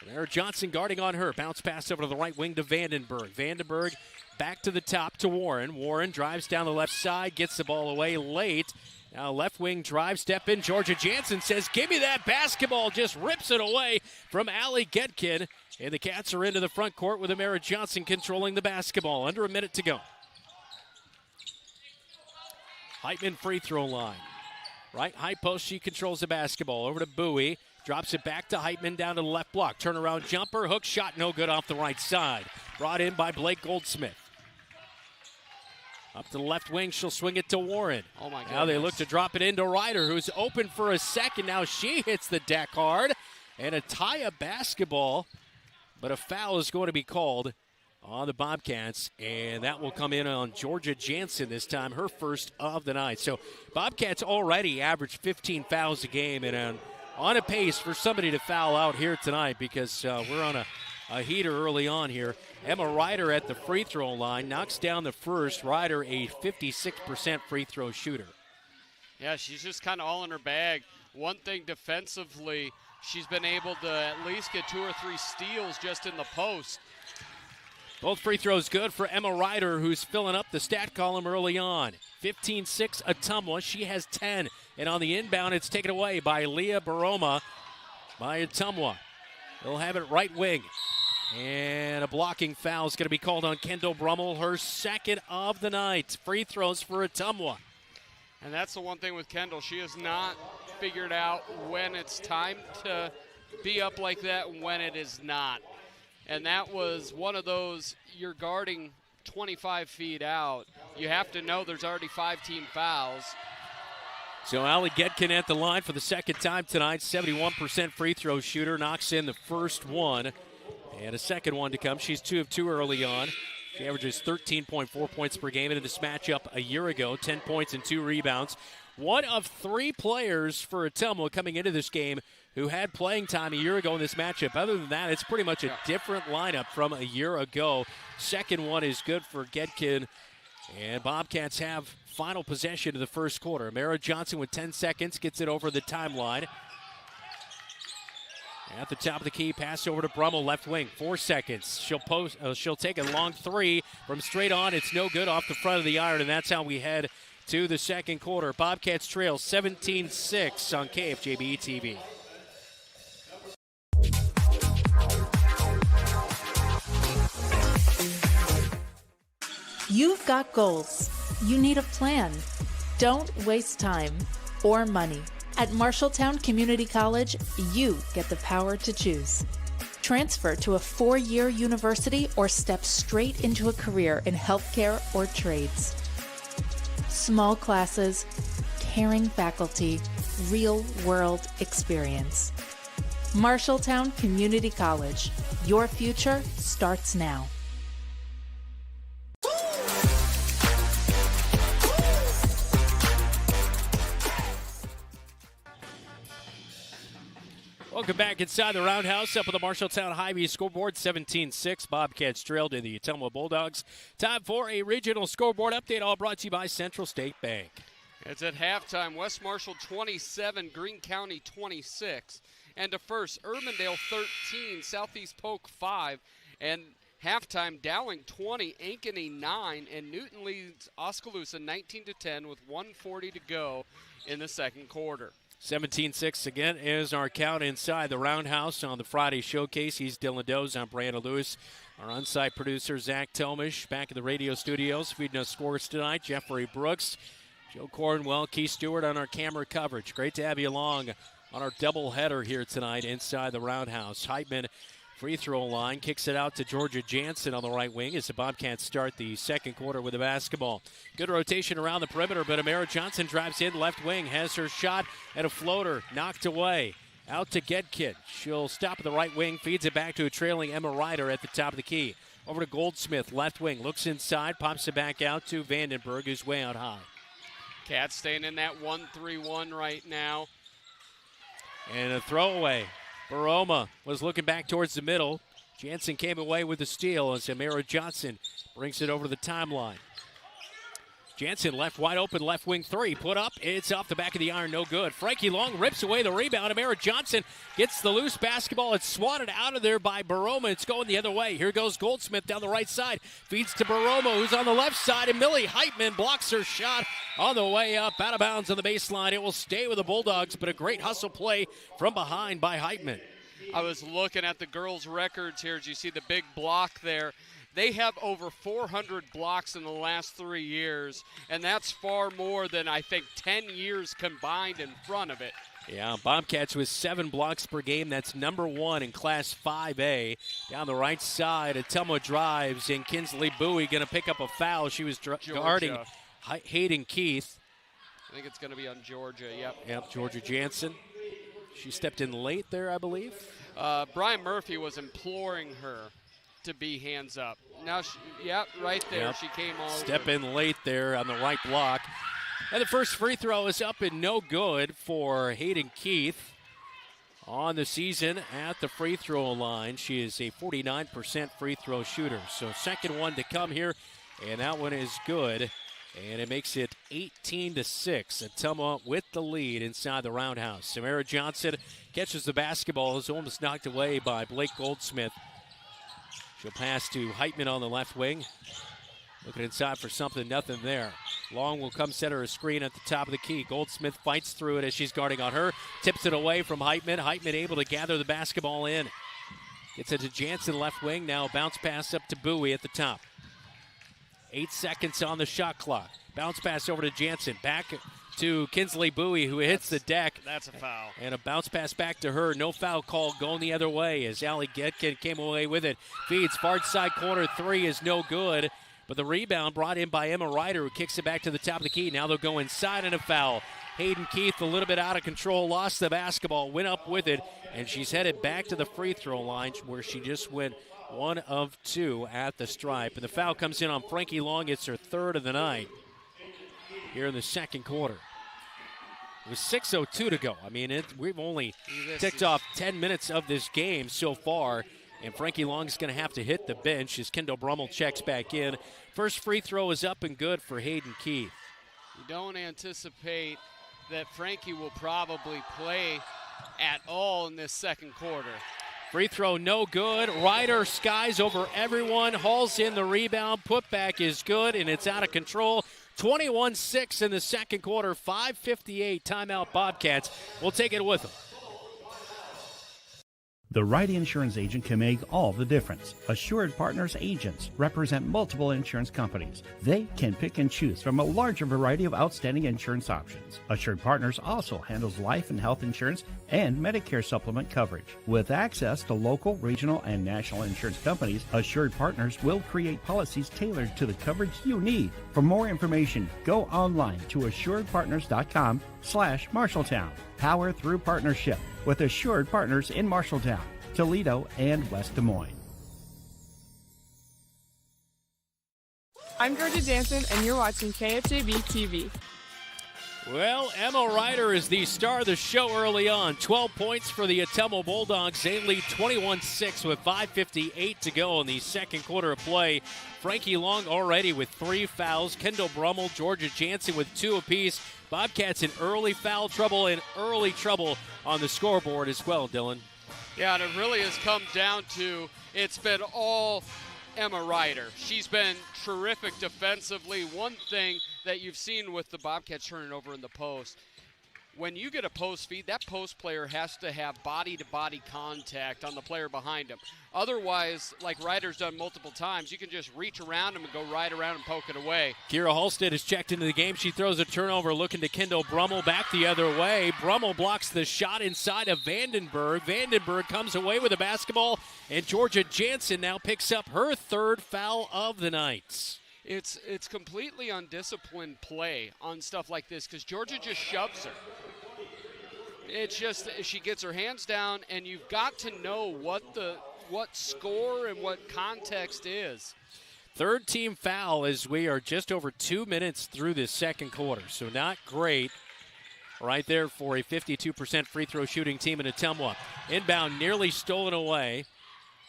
There, Johnson guarding on her. Bounce pass over to the right wing to Vandenberg. Vandenberg back to the top to Warren. Warren drives down the left side, gets the ball away late. Now left wing drive, step in. Georgia Jansen says, give me that basketball. Just rips it away from Allie Getkin. And the Cats are into the front court with Amara Johnson controlling the basketball. Under a minute to go. Heitman free throw line. Right high post, she controls the basketball. Over to Bowie. Drops it back to Heitman down to the left block. Turnaround jumper, hook shot, no good off the right side. Brought in by Blake Goldsmith. Up to the left wing, she'll swing it to Warren. Oh my God! Now they look to drop it into Ryder, who's open for a second. Now she hits the deck hard. And a tie-up basketball, but a foul is going to be called on the Bobcats, and that will come in on Georgia Jansen this time, her first of the night. So Bobcats already average 15 fouls a game, and on a pace for somebody to foul out here tonight because we're on a heater early on here. Emma Ryder at the free throw line knocks down the first. Ryder, a 56% free throw shooter. Yeah, she's just kind of all in her bag. One thing defensively, she's been able to at least get 2 or 3 steals just in the post. Both free throws good for Emma Ryder, who's filling up the stat column early on. 15-6 Ottumwa. She has 10. And on the inbound, it's taken away by Leah Baroma by Ottumwa. They'll have it right wing. And a blocking foul is going to be called on Kendall Brummel, her second of the night. Free throws for Ottumwa. And that's the one thing with Kendall. She has not figured out when it's time to be up like that and when it is not. And that was one of those, you're guarding 25 feet out. You have to know there's already 5 team fouls. So Allie Getkin at the line for the second time tonight. 71% free throw shooter, knocks in the first one. And a second one to come. She's 2 of 2 early on. She averages 13.4 points per game in this matchup a year ago. 10 points and 2 rebounds. One of 3 players for Ottumwa coming into this game who had playing time a year ago in this matchup. Other than that, it's pretty much a different lineup from a year ago. Second one is good for Getkin. And Bobcats have final possession of the first quarter. Mara Johnson with 10 seconds gets it over the timeline. At the top of the key, pass over to Brummel, left wing, 4 seconds. She'll take a long 3 from straight on. It's no good off the front of the iron, and that's how we head to the second quarter. Bobcats trail 17-6 on KFJB-TV. You've got goals. You need a plan. Don't waste time or money. At Marshalltown Community College, you get the power to choose. Transfer to a 4-year university or step straight into a career in healthcare or trades. Small classes, caring faculty, real-world experience. Marshalltown Community College. Your future starts now. Welcome back inside the Roundhouse. Up on the Marshalltown Hy-Vee scoreboard, 17-6. Bobcats trail to the Ottumwa Bulldogs. Time for a regional scoreboard update, all brought to you by Central State Bank. It's at halftime. West Marshall 27, Greene County 26. And to first, Urbandale 13, Southeast Polk 5. And halftime, Dowling 20, Ankeny 9. And Newton leads Oskaloosa 19-10 with 1:40 to go in the second quarter. 17-6 again is our count inside the Roundhouse on the Friday showcase. He's Dylan Doze. I'm Brandon Lewis. Our on-site producer, Zach Tomish, back in the radio studios, feeding us scores tonight. Jeffrey Brooks, Joe Cornwell, Keith Stewart on our camera coverage. Great to have you along on our doubleheader here tonight inside the Roundhouse. Heitman, free throw line, kicks it out to Georgia Jansen on the right wing as the Bobcats start the second quarter with the basketball. Good rotation around the perimeter, but Amara Johnson drives in left wing, has her shot at a floater, knocked away. Out to Getkin. She'll stop at the right wing, feeds it back to a trailing Emma Ryder at the top of the key. Over to Goldsmith, left wing, looks inside, pops it back out to Vandenberg, who's way out high. Cats staying in that 1-3-1 right now. And a throwaway. Baroma was looking back towards the middle. Jansen came away with the steal as Amara Johnson brings it over to the timeline. Jansen left wide open, left wing 3. Put up, it's off the back of the iron, no good. Frankie Long rips away the rebound. Amara Johnson gets the loose basketball. It's swatted out of there by Baroma. It's going the other way. Here goes Goldsmith down the right side. Feeds to Baroma, who's on the left side, and Millie Heitman blocks her shot on the way up. Out of bounds on the baseline. It will stay with the Bulldogs, but a great hustle play from behind by Heitman. I was looking at the girls' records here. As you see the big block there. They have over 400 blocks in the last 3 years, and that's far more than, I think, 10 years combined in front of it. Yeah, Bobcats with 7 blocks per game. That's number 1 in Class 5A. Down the right side, Ottumwa drives, and Kinsley Bowie going to pick up a foul. She was guarding Hayden Keith. I think it's going to be on Georgia, yep. Yep, Georgia Jansen. She stepped in late there, I believe. Brian Murphy was imploring her to be hands up. Now, right there. Yep. She came all Step over. in late there on the right block. And the first free throw is up and no good for Hayden Keith. on the season at the free throw line. She is a 49% free throw shooter. So second one to come here, and that one is good. And it makes it 18-6. Ottumwa with the lead inside the roundhouse. Samara Johnson catches the basketball. Is almost knocked away by Blake Goldsmith. She'll pass to Heitman on the left wing. Looking inside for something, nothing there. Long will come center a screen at the top of the key. Goldsmith fights through it as she's guarding on her. Tips it away from Heitman. Heitman able to gather the basketball in. Gets it to Jansen left wing. Now a bounce pass up to Bowie at the top. 8 seconds on the shot clock. Bounce pass over to Jansen. Back to Kinsley Bowie, who hits the deck. That's a foul. And a bounce pass back to her. No foul call going the other way as Allie Getkin came away with it. Feeds far side corner three is no good. But the rebound brought in by Emma Ryder, who kicks it back to the top of the key. Now they'll go inside and a foul. Hayden Keith a little bit out of control, lost the basketball, went up with it, and she's headed back to the free throw line where she just went 1 of 2 at the stripe. And the foul comes in on Frankie Long. It's her third of the night here in the second quarter. It was 6:02 to go. I mean, we've only ticked off 10 minutes of this game so far. And Frankie Long's going to have to hit the bench as Kendall Brummel checks back in. First free throw is up and good for Hayden Keith. You don't anticipate that Frankie will probably play at all in this second quarter. Free throw no good. Ryder skies over everyone, hauls in the rebound. Putback is good, and it's out of control. 21-6 in the second quarter, 5:58 timeout Bobcats. We'll take it with them. The right insurance agent can make all the difference. Assured Partners agents represent multiple insurance companies. They can pick and choose from a larger variety of outstanding insurance options. Assured Partners also handles life and health insurance and Medicare supplement coverage. With access to local, regional, and national insurance companies, Assured Partners will create policies tailored to the coverage you need. For more information, go online to assuredpartners.com/Marshalltown. Power through partnership with Assured Partners in Marshalltown, Toledo, and West Des Moines. I'm Georgia Jansen, and you're watching KFJB-TV. Well, Emma Ryder is the star of the show early on. 12 points for the Ottumwa Bulldogs. They lead 21-6 with 5:58 to go in the second quarter of play. Frankie Long already with 3 fouls. Kendall Brummel, Georgia Jansen with 2 apiece. Bobcats in early foul trouble and early trouble on the scoreboard as well, Dylan. Yeah, and it really has come down to it's been all Emma Ryder. She's been terrific defensively. One thing that you've seen with the Bobcats turning over in the post, when you get a post feed, that post player has to have body-to-body contact on the player behind him. Otherwise, like Ryder's done multiple times, you can just reach around him and go right around and poke it away. Kira Halstead is checked into the game. She throws a turnover looking to Kendall Brummel back the other way. Brummel blocks the shot inside of Vandenberg. Vandenberg comes away with the basketball, and Georgia Jansen now picks up her third foul of the night. It's completely undisciplined play on stuff like this because Georgia just shoves her. It's just she gets her hands down, and you've got to know what score and what context is. Third team foul as we are just over 2 minutes through this second quarter, so not great right there for a 52% free throw shooting team in Ottumwa. Inbound nearly stolen away,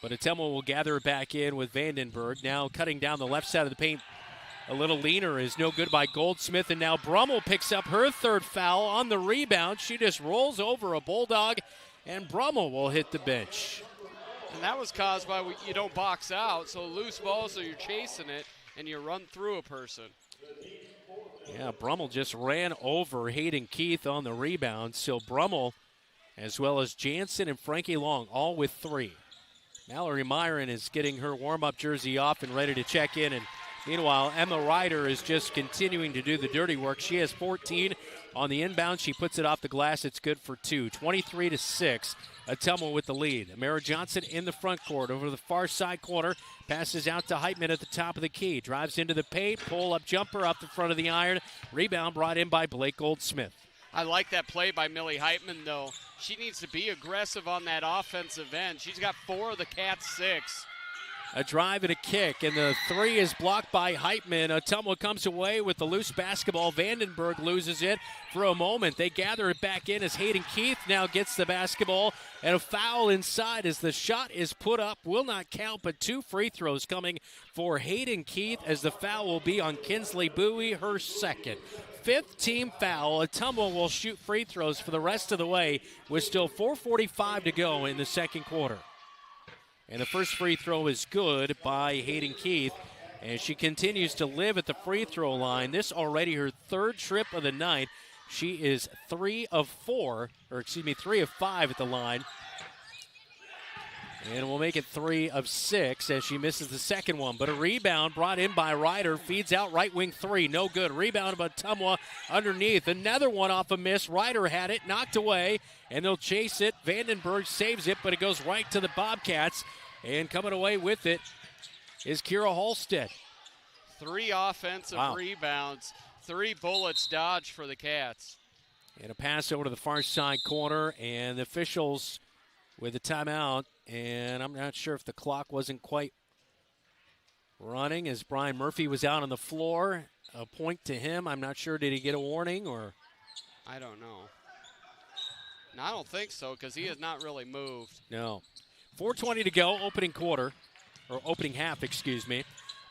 but Ottumwa will gather it back in with Vandenberg. Now cutting down the left side of the paint. A little leaner is no good by Goldsmith, and now Brummel picks up her third foul on the rebound. She just rolls over a Bulldog, and Brummel will hit the bench. And that was caused by you don't box out, so loose ball, so you're chasing it, and you run through a person. Yeah, Brummel just ran over Hayden Keith on the rebound, so Brummel, as well as Jansen and Frankie Long, all with 3. Mallory Myron is getting her warm-up jersey off and ready to check in, and meanwhile, Emma Ryder is just continuing to do the dirty work. She has 14 on the inbound. She puts it off the glass. It's good for 2. 23-6. Ottumwa with the lead. Amara Johnson in the front court over the far side corner. Passes out to Heitman at the top of the key. Drives into the paint. Pull-up jumper up the front of the iron. Rebound brought in by Blake Goldsmith. I like that play by Millie Heitman, though. She needs to be aggressive on that offensive end. She's got 4 of the Cats' 6. A drive and a kick, and the three is blocked by Heitman. Ottumwa comes away with the loose basketball. Vandenberg loses it for a moment. They gather it back in as Hayden Keith now gets the basketball, and a foul inside as the shot is put up. Will not count, but 2 free throws coming for Hayden Keith as the foul will be on Kinsley Bowie, her second. 5th team foul. Ottumwa will shoot free throws for the rest of the way with still 4:45 to go in the second quarter. And the first free throw is good by Hayden Keith. And she continues to live at the free throw line. This already her 3rd trip of the night. She is 3 of 5 at the line. And we'll make it 3 of 6 as she misses the second one. But a rebound brought in by Ryder. Feeds out right wing 3. No good. Rebound by Ottumwa underneath. Another one off a miss. Ryder had it. Knocked away. And they'll chase it. Vandenberg saves it, but it goes right to the Bobcats. And coming away with it is Kira Halstead. 3 offensive rebounds. 3 bullets dodged for the Cats. And a pass over to the far side corner. And the officials with a timeout. And I'm not sure if the clock wasn't quite running as Brian Murphy was out on the floor. A point to him. I'm not sure. Did he get a warning or? I don't know. No, I don't think so because he has not really moved. No. 4:20 to go, opening half, excuse me.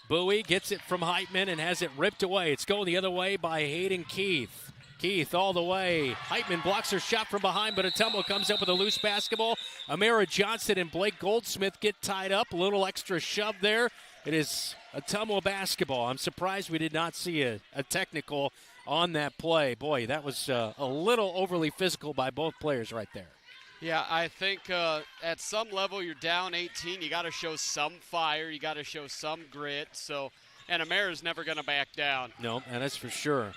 Bowie gets it from Heitman and has it ripped away. It's going the other way by Hayden Keith. Keith all the way. Heitman blocks her shot from behind, but Ottumwa comes up with a loose basketball. Amara Johnson and Blake Goldsmith get tied up. A little extra shove there. It is Ottumwa basketball. I'm surprised we did not see a technical on that play. Boy, that was a little overly physical by both players right there. Yeah, I think at some level you're down 18. You got to show some fire. You got to show some grit. And Amara's never going to back down. No, and that's for sure.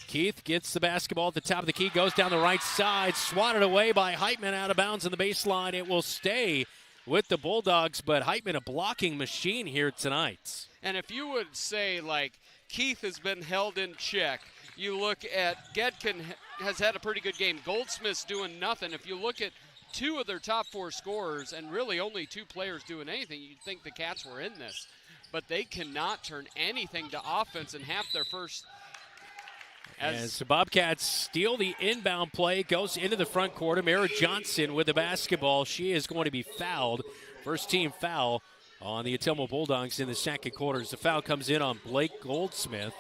Keith gets the basketball at the top of the key, goes down the right side, swatted away by Heitman out of bounds on the baseline. It will stay with the Bulldogs, but Heitman a blocking machine here tonight. And if you would say, like, Keith has been held in check, you look at Gedkin has had a pretty good game. Goldsmith's doing nothing. If you look at 2 of their top 4 scorers and really only 2 players doing anything, you'd think the Cats were in this. But they cannot turn anything to offense in half their first. As the Bobcats steal the inbound play, goes into the front court. Amara Johnson with the basketball. She is going to be fouled. First team foul on the Ottumwa Bulldogs in the second quarter. The foul comes in on Blake Goldsmith.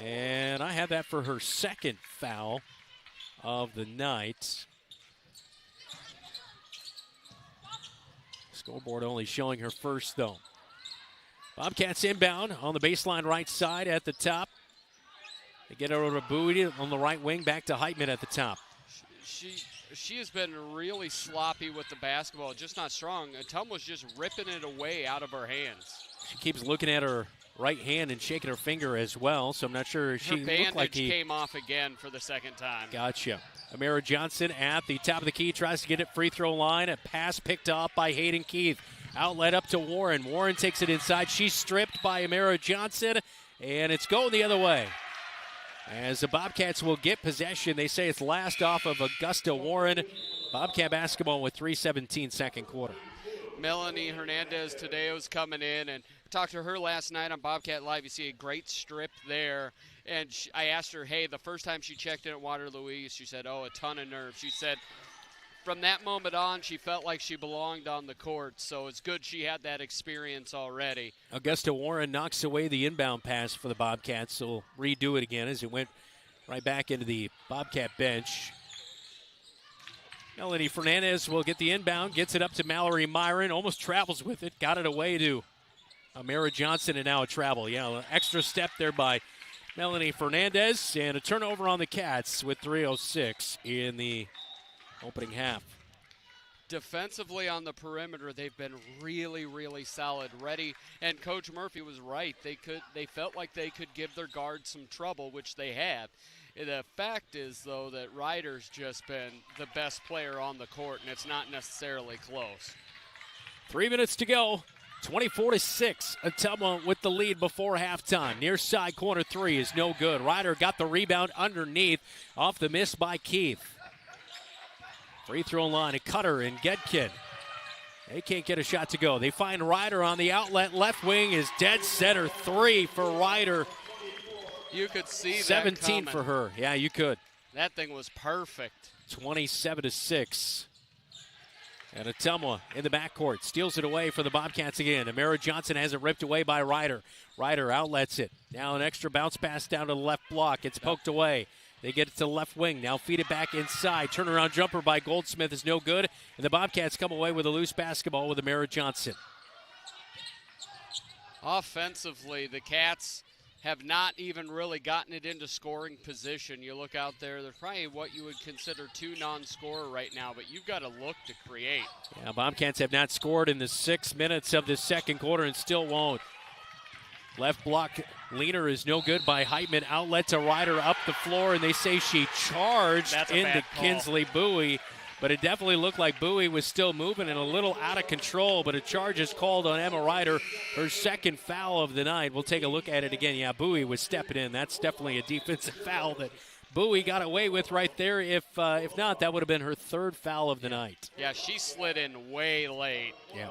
And I have that for her second foul of the night. Scoreboard only showing her first, though. Bobcats inbound on the baseline right side at the top. They get it over to Bowie on the right wing, back to Heitman at the top. She has been really sloppy with the basketball, just not strong. Ottumwa's just ripping it away out of her hands. She keeps looking at her right hand and shaking her finger as well, so I'm not sure she looked like he came off again for the second time. Gotcha. Amara Johnson at the top of the key tries to get it free throw line. A pass picked up by Hayden Keith. Outlet up to Warren. Warren takes it inside. She's stripped by Amara Johnson, and it's going the other way. As the Bobcats will get possession, they say it's last off of Augusta Warren. Bobcat basketball with 3:17 second quarter. Melanie Hernandez-Tadeo's coming in, and I talked to her last night on Bobcat Live. You see a great strip there. And I asked her, hey, the first time she checked in at Waterloo East, she said, oh, a ton of nerves. She said from that moment on, she felt like she belonged on the court. So it's good she had that experience already. Augusta Warren knocks away the inbound pass for the Bobcats. So we'll redo it again as it went right back into the Bobcat bench. Melanie Fernandez will get the inbound, gets it up to Mallory Myron, almost travels with it, got it away to Amara Johnson, and now a travel. Yeah, an extra step there by Melanie Fernandez, and a turnover on the Cats with 3:06 in the opening half. Defensively on the perimeter, they've been really, really solid. Ready, and Coach Murphy was right. They felt like they could give their guards some trouble, which they have. The fact is, though, that Ryder's just been the best player on the court, and it's not necessarily close. 3 minutes to go. 24-6. Ottumwa with the lead before halftime. Near side corner 3 is no good. Ryder got the rebound underneath off the miss by Keith. Free throw line, a Cutter and Gedkin. They can't get a shot to go. They find Ryder on the outlet. Left wing is dead center. 3 for Ryder. You could see that 17 coming. for her. Yeah, you could. That thing was perfect. 27-6. And Ottumwa in the backcourt steals it away for the Bobcats again. Amara Johnson has it ripped away by Ryder. Ryder outlets it. Now an extra bounce pass down to the left block. It's poked away. They get it to the left wing. Now feed it back inside. Turnaround jumper by Goldsmith is no good. And the Bobcats come away with a loose basketball with Amara Johnson. Offensively, the Cats have not even really gotten it into scoring position. You look out there, they're probably what you would consider 2 non-scorer right now, but you've got to look to create. Yeah, Bobcats have not scored in the 6 minutes of the second quarter and still won't. Left block leaner is no good by Heitman. Outlet to Ryder up the floor, and they say she charged into Kinsley Bowie. But it definitely looked like Bowie was still moving and a little out of control. But a charge is called on Emma Ryder, her second foul of the night. We'll take a look at it again. Yeah, Bowie was stepping in. That's definitely a defensive foul that Bowie got away with right there. If not, that would have been her 3rd foul of the night. Yeah, she slid in way late. Yeah.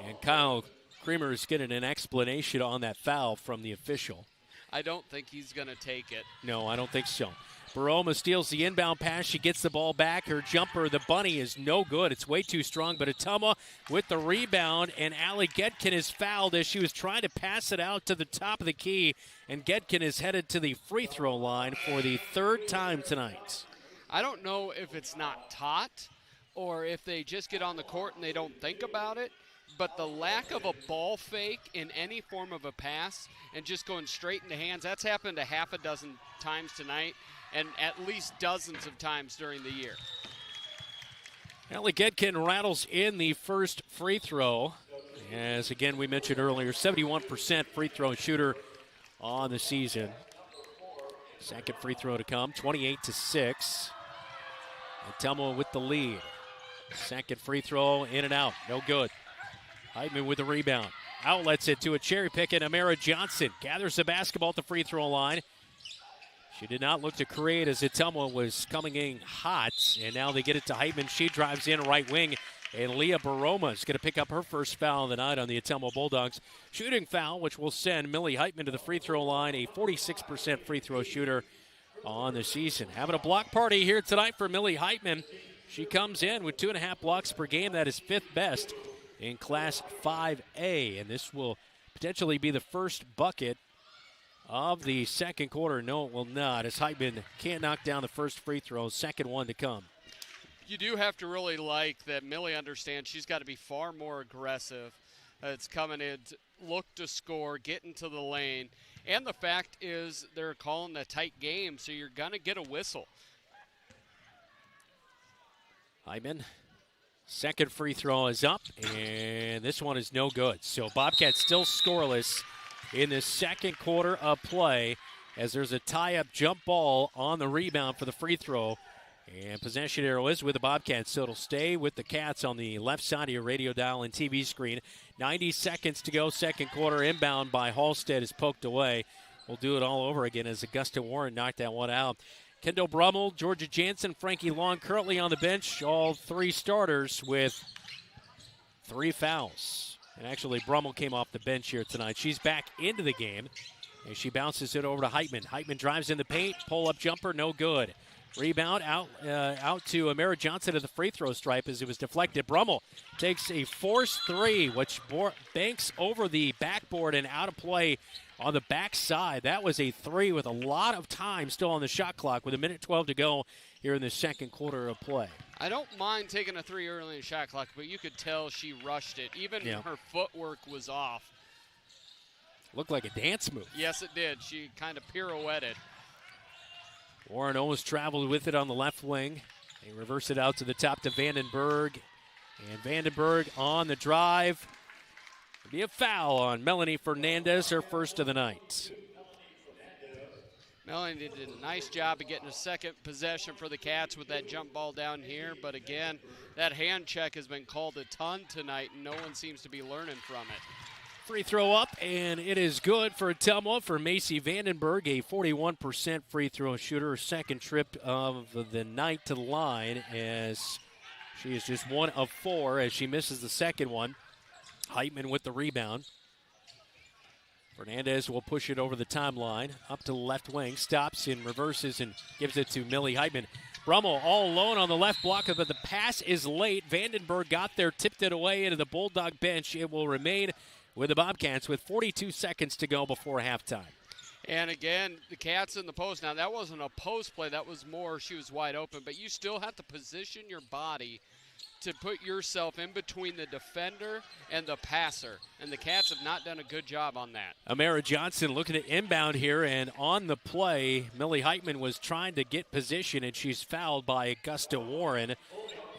And Kyle Creamer is getting an explanation on that foul from the official. I don't think he's going to take it. No, I don't think so. Baroma steals the inbound pass. She gets the ball back. Her jumper, the bunny, is no good. It's way too strong. But Ottumwa with the rebound, and Allie Getkin is fouled as she was trying to pass it out to the top of the key. And Getkin is headed to the free throw line for the 3rd time tonight. I don't know if it's not taught or if they just get on the court and they don't think about it. But the lack of a ball fake in any form of a pass and just going straight into hands, that's happened a half a dozen times tonight and at least dozens of times during the year. Allie Getkin rattles in the first free throw. As, again, we mentioned earlier, 71% free throw shooter on the season. Second free throw to come, 28-6. Ottumwa with the lead. Second free throw, in and out, no good. Heitman with the rebound. Outlets it to a cherry pick, and Amara Johnson gathers the basketball at the free throw line. She did not look to create as Ottumwa was coming in hot, and now they get it to Heitman. She drives in right wing, and Leah Baroma is going to pick up her first foul of the night on the Ottumwa Bulldogs. Shooting foul, which will send Millie Heitman to the free throw line, a 46% free throw shooter on the season. Having a block party here tonight for Millie Heitman. She comes in with 2.5 blocks per game. That is 5th best in Class 5A, and this will potentially be the first bucket of the second quarter. No, it will not, as Heitman can't knock down the first free throw. Second one to come. You do have to really like that Millie understands she's got to be far more aggressive. It's coming in, look to score, get into the lane. And the fact is they're calling a tight game, so you're going to get a whistle. Heitman, second free throw is up, and this one is no good. So Bobcats still scoreless in the second quarter of play as there's a tie-up jump ball on the rebound for the free throw. And possession arrow is with the Bobcats, so it'll stay with the Cats on the left side of your radio dial and TV screen. 90 seconds to go, second quarter. Inbound by Halstead is poked away. We'll do it all over again as Augusta Warren knocked that one out. Kendall Brummel, Georgia Jansen, Frankie Long currently on the bench. All 3 starters with 3 fouls. And actually, Brummel came off the bench here tonight. She's back into the game, and she bounces it over to Heitman. Heitman drives in the paint, pull-up jumper, no good. Rebound out to Amara Johnson at the free throw stripe as it was deflected. Brummel takes a forced 3, which banks over the backboard and out of play on the backside. That was a 3 with a lot of time still on the shot clock with 1:12 to go here in the second quarter of play. I don't mind taking a 3 early in the shot clock, but you could tell she rushed it. Even her footwork was off. Looked like a dance move. Yes, it did. She kind of pirouetted. Warren almost traveled with it on the left wing. They reverse it out to the top to Vandenberg. And Vandenberg on the drive. It'll be a foul on Melanie Fernandez, her first of the night. Melanie did a nice job of getting a second possession for the Cats with that jump ball down here. But again, that hand check has been called a ton tonight, and no one seems to be learning from it. Free throw up, and it is good for Ottumwa for Macy Vandenberg, a 41% free throw shooter, her second trip of the night to the line as She is just 1 of 4 as she misses the second one. Heitman with the rebound. Fernandez will push it over the timeline, up to the left wing, stops and reverses and gives it to Millie Heitman. Brummel all alone on the left block, but the pass is late. Vandenberg got there, tipped it away into the Bulldog bench. It will remain with the Bobcats with 42 seconds to go before halftime. And again, the Cats in the post. Now, that wasn't a post play. That was more she was wide open. But you still have to position your body to put yourself in between the defender and the passer. And the Cats have not done a good job on that. Amara Johnson looking at inbound here, and on the play, Millie Heitman was trying to get position, and she's fouled by Augusta Warren,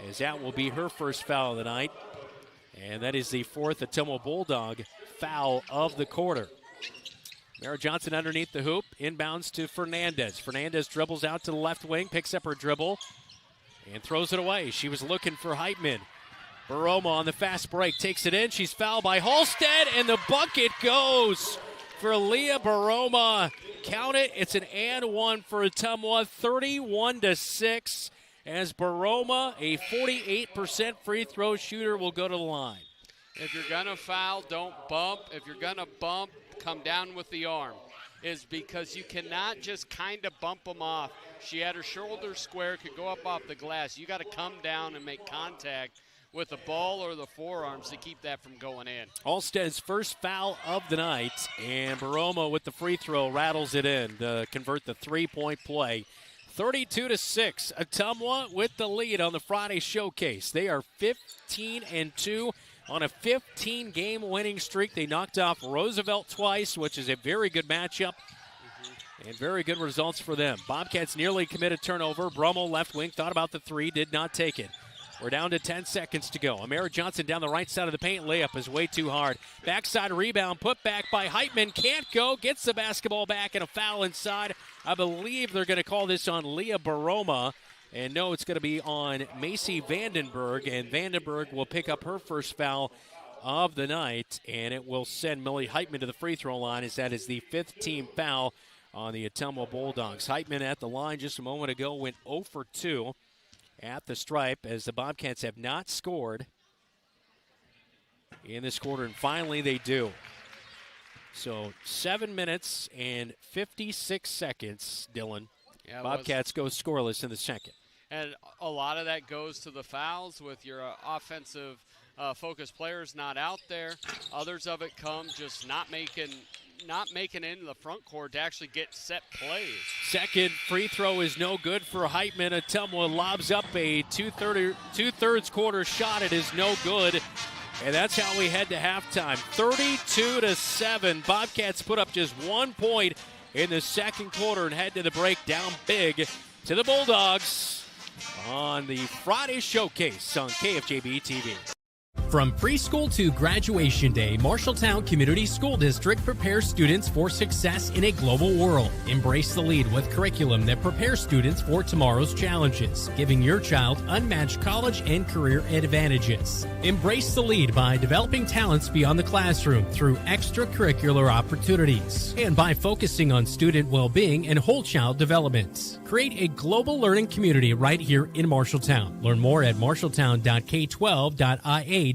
as that will be her first foul of the night. And that is the 4th Ottumwa Bulldog foul of the quarter. Amara Johnson underneath the hoop, inbounds to Fernandez. Fernandez dribbles out to the left wing, picks up her dribble, and throws it away. She was looking for Heitman. Baroma on the fast break takes it in. She's fouled by Halstead, and the bucket goes for Leah Baroma. Count it. It's an and one for Ottumwa, 31-6, as Baroma, a 48% free throw shooter, will go to the line. If you're going to foul, don't bump. If you're going to bump, come down with the arm. Is because you cannot just kind of bump them off. She had her shoulder square, could go up off the glass. You got to come down and make contact with the ball or the forearms to keep that from going in. Halstead's first foul of the night, and Baroma with the free throw rattles it in to convert the three-point play. 32-6, Ottumwa with the lead on the Friday showcase. They are 15-2 on a 15-game winning streak. They knocked off Roosevelt twice, which is a very good matchup. And very good results for them. Bobcats nearly committed turnover. Brummel left wing, thought about the three, did not take it. We're down to 10 seconds to go. Amara Johnson down the right side of the paint. Layup is way too hard. Backside rebound, put back by Heitman. Can't go, gets the basketball back, and a foul inside. I believe they're going to call this on Leah Baroma. And no, it's going to be on Macy Vandenberg. And Vandenberg will pick up her first foul of the night. And it will send Millie Heitman to the free throw line, as that is the 5th team foul on the Ottumwa Bulldogs. Heitman at the line just a moment ago went 0 for 2 at the stripe, as the Bobcats have not scored in this quarter, and finally they do. So 7 minutes and 56 seconds, Dylan. Yeah, Bobcats go scoreless in the second. And a lot of that goes to the fouls with your offensive focused players not out there. Others of it come just not making it into the front court to actually get set plays. Second free throw is no good for Heitman. Ottumwa lobs up a two-thirds quarter shot. It is no good. And that's how we head to halftime. 32-7. Bobcats put up just 1 point in the second quarter and head to the break down big to the Bulldogs on the Friday showcase on KFJB-TV. From preschool to graduation day, Marshalltown Community School District prepares students for success in a global world. Embrace the lead with curriculum that prepares students for tomorrow's challenges, giving your child unmatched college and career advantages. Embrace the lead by developing talents beyond the classroom through extracurricular opportunities and by focusing on student well-being and whole child development. Create a global learning community right here in Marshalltown. Learn more at marshalltown.k12.ia.us.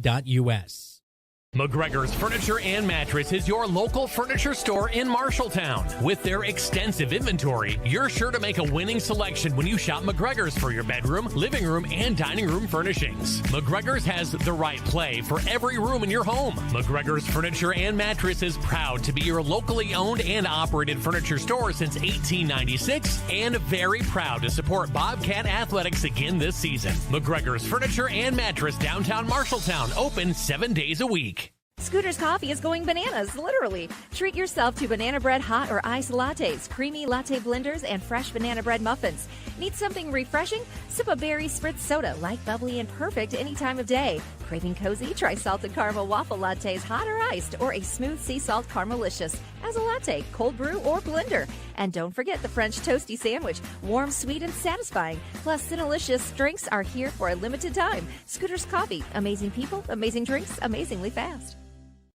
McGregor's Furniture and Mattress is your local furniture store in Marshalltown. With their extensive inventory, you're sure to make a winning selection when you shop McGregor's for your bedroom, living room, and dining room furnishings. McGregor's has the right play for every room in your home. McGregor's Furniture and Mattress is proud to be your locally owned and operated furniture store since 1896 and very proud to support Bobcat Athletics again this season. McGregor's Furniture and Mattress, downtown Marshalltown, open 7 days a week. Scooter's Coffee is going bananas, literally. Treat yourself to banana bread hot or iced lattes, creamy latte blenders, and fresh banana bread muffins. Need something refreshing? Sip a berry spritz soda, light, bubbly, and perfect any time of day. Craving cozy? Try salted caramel waffle lattes, hot or iced, or a smooth sea salt caramelicious as a latte, cold brew, or blender. And don't forget the French toasty sandwich, warm, sweet, and satisfying. Plus, Cinnalicious drinks are here for a limited time. Scooter's Coffee, amazing people, amazing drinks, amazingly fast.